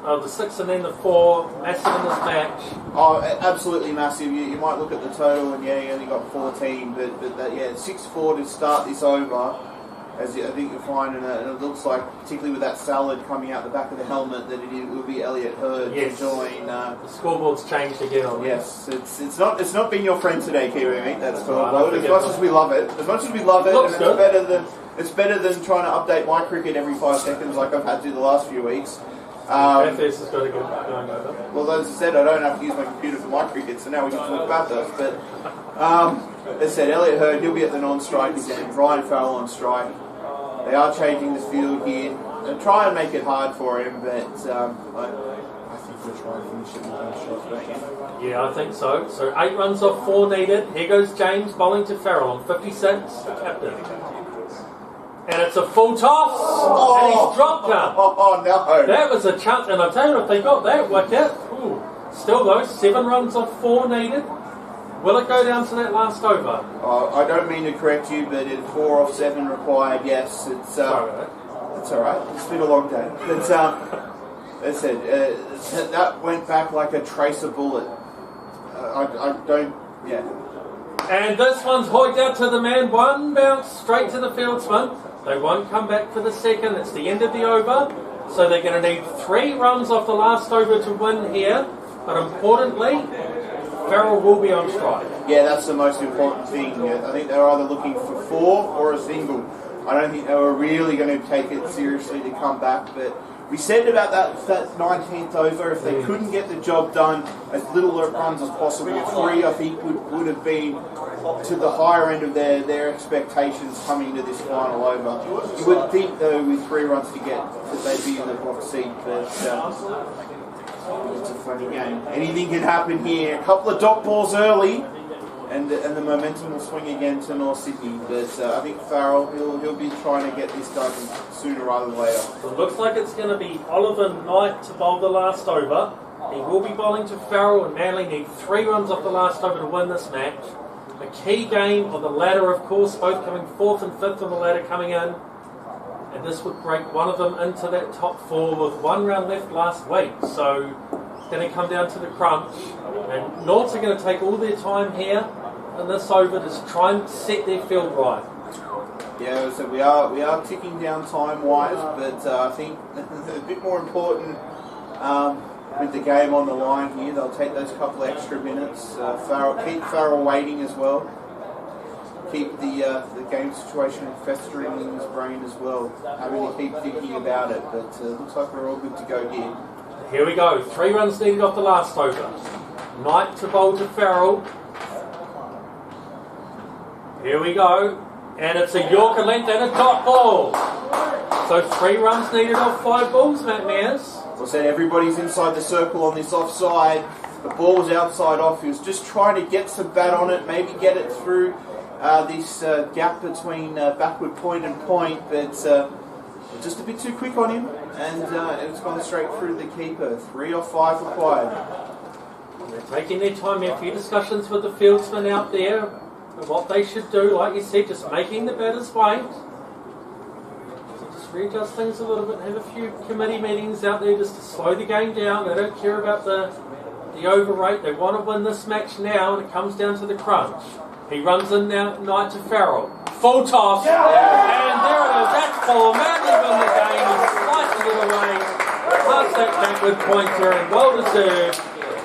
the 6 and then the 4, massive in this match. Oh, absolutely massive. You might look at the total and he only got 14, but 6-4 to start this over. as I think you'll find, and it looks like, particularly with that salad coming out the back of the helmet, that it will be Elliot Hurd to join. The scoreboard's changed again on Yes, it's not been your friend today, Kiwi mate. That's scoreboard. As much as we love it, and it's better than trying to update my cricket every 5 seconds like I've had to the last few weeks. Bathurst has got to get going over. Well, as I said, I don't have to use my computer for my cricket, so now we can talk Bathurst. But as I said, Elliot Hurd, he'll be at the non-strike again. Ryan Farrell on strike. They are changing the field here. They'll try and make it hard for him, but I think we'll try and finish it with one shot, don't you? Yeah, I think so. So 8 runs off 4 needed. Here goes James bowling to Farrell on 56, the captain. And it's a full toss, and he's dropped her. Oh no! That was a chance, and I tell you, if they got that wicket, still though, 7 runs off 4 needed. Will it go down to that last over? I don't mean to correct you, but it's 4 off 7 required. Yes, it's it's all right. It's been a long day. But as I said, that went back like a tracer bullet. I don't. Yeah. And this one's hoiked out to the man. 1 bounce straight to the fieldsman. They won't come back for the second. It's the end of the over. So they're going to need 3 runs off the last over to win here. But importantly, Farrell will be on strike. Yeah, that's the most important thing. I think they're either looking for 4 or a single. I don't think they were really going to take it seriously to come back. But we said about that 19th over, if they couldn't get the job done, as little runs as possible, 3 I think would have been to the higher end of their expectations coming to this final over. You would think, though, with 3 runs to get, that they'd be in the box seat, but it's a funny game. Anything can happen here. A couple of dot balls early, and the momentum will swing again to North Sydney. But I think Farrell, he'll be trying to get this done sooner rather than later. It looks like it's going to be Oliver Knight to bowl the last over. He will be bowling to Farrell, and Manly need 3 runs off the last over to win this match. A key game on the ladder, of course, both coming 4th and 5th on the ladder coming in. And this would break one of them into that top 4 with 1 round left last week. So it's going to come down to the crunch. And Norths are going to take all their time here in this over to try and set their field right. Yeah, so we are ticking down time-wise, but I think a bit more important with the game on the line here. They'll take those couple extra minutes. Keep Farrell waiting as well. Keep the game situation festering in his brain as well. Having to keep thinking about it, but looks like we're all good to go here. Here we go. 3 runs needed off the last over. Knight to bowl to Farrell. Here we go. And it's a Yorker length and a dot ball. So 3 runs needed off 5 balls, Matt Mears. As I said, everybody's inside the circle on this offside. The ball was outside off. He was just trying to get some bat on it, maybe get it through this gap between backward point and point, but just a bit too quick on him, and it's gone straight through the keeper. 3 or 5 required. They're taking their time. A few discussions with the fieldsmen out there of what they should do. Like you said, just making the batters wait. Just readjust things a little bit. Have a few committee meetings out there just to slow the game down. They don't care about the over rate. They want to win this match now, and it comes down to the crunch. He runs in now, Knight to Farrell. Full toss. And there it is. That's 4. Manly win the game. He slices it away. Past that backward pointer, and well deserved.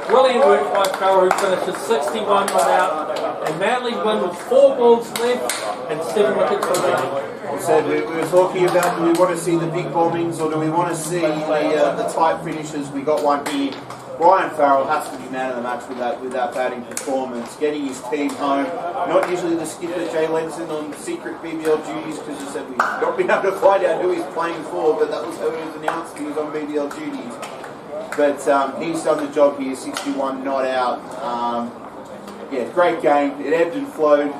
Brilliant work by Farrell, who finishes 61 not out. And Manly win with 4 balls left and 7 wickets remaining. We said we were talking about, do we want to see the big bombings or do we want to see the tight finishes? We got one here. Ryan Farrell has to be man of the match with that batting performance, getting his team home. Not usually the skipper Jay Lenson on secret BBL duties, because he said we've not been able to find out who he's playing for, but that was how it was announced, he was on BBL duties. But he's done the job here, 61 not out. Yeah, great game. It ebbed and flowed.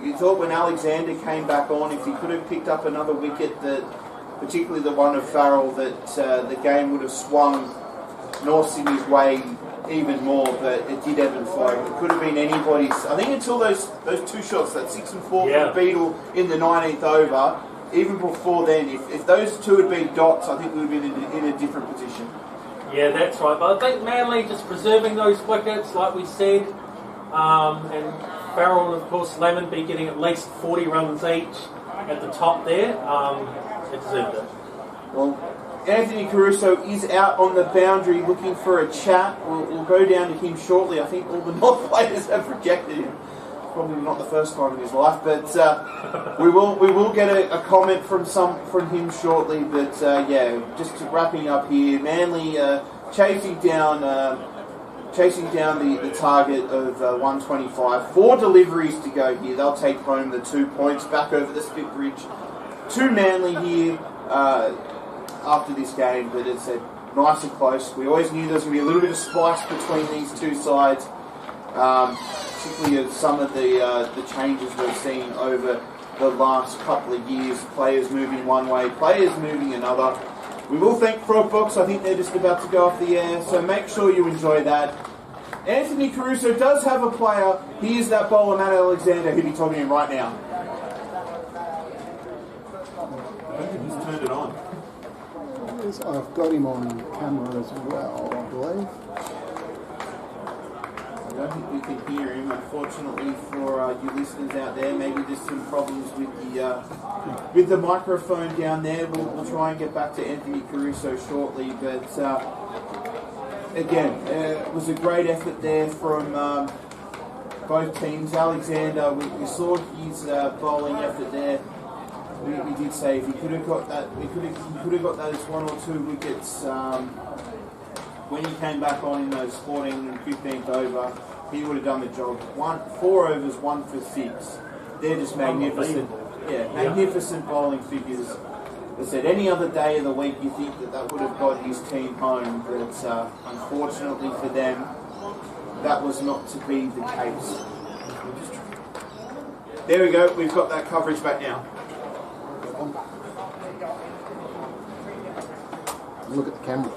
You thought when Alexander came back on, if he could have picked up another wicket, that particularly the one of Farrell, that the game would have swung North Sydney's way even more, but it did ebb and flow. It could have been anybody's. I think until those 2 shots, that 6 and 4 from Beadle in the 19th over, even before then, if those 2 had been dots, I think we would have been in a different position. Yeah, that's right. But I think Manly just preserving those wickets, like we said, and Farrell, of course, Lemon be getting at least 40 runs each. at the top there, it deserved it. Well, Anthony Caruso is out on the boundary looking for a chat. We'll go down to him shortly. I think all the North players have rejected him. Probably not the first time in his life, but we will get a comment from him shortly. But yeah, just wrapping up here, Manly chasing down the target of 125. 4 deliveries to go here. They'll take home the 2 points back over the spit bridge to Manly here after this game. But it's nice and close. We always knew there was going to be a little bit of spice between these two sides. Particularly of some of the changes we've seen over the last couple of years. Players moving one way, players moving another. We will thank Frogbox. I think they're just about to go off the air, so make sure you enjoy that. Anthony Caruso does have a player. He is that bowler, Matt Alexander, who'll be talking to him right now. I think he's turned it on. I've got him on camera as well, I believe. I don't think we can hear him, unfortunately, for you listeners out there. Maybe there's some problems with the microphone down there. We'll try and get back to Anthony Caruso shortly. But again, it was a great effort there from both teams. Alexander, we saw his bowling effort there. We did say if he could have got that, he could have got those 1 or 2 wickets. When he came back on in those 14th and 15th over, he would have done the job. 4 overs, 1 for 6. They're just magnificent. Yeah, magnificent bowling figures. As I said, any other day of the week you think that would have got his team home, but unfortunately for them, that was not to be the case. There we go, we've got that coverage back now. Look at the camera.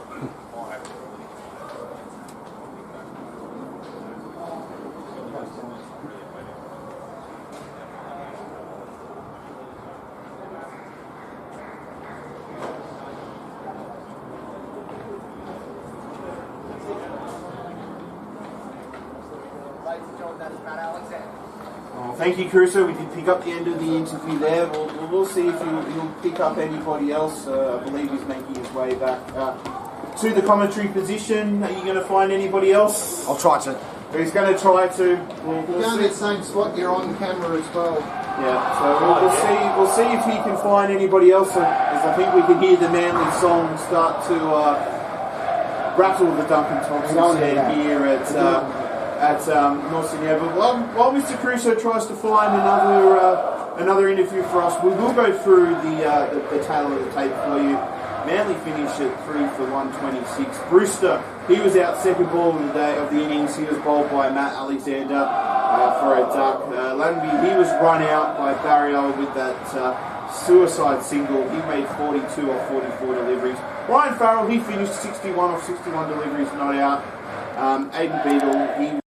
Thank you, Caruso. We did pick up the end of the interview there. We'll see if he'll pick up anybody else. I believe he's making his way back to the commentary position. Are you going to find anybody else? I'll try to. He's going to try to. We'll You're in the same spot, you're on camera as well. Yeah, so we'll see if he can find anybody else. As I think we can hear the Manly song start to rattle the Duncan Thompson head here at North Sydney. But while Mr. Caruso tries to find another interview for us, we will go through the tail of the tape for you. Manly finished at 3 for 126. Brewster, he was out second ball of the innings. He was bowled by Matt Alexander for a duck. Lanby, he was run out by Barrio with that suicide single. He made 42 off 44 deliveries. Ryan Farrell, he finished 61 off 61 deliveries, not out. Aiden Beadle, he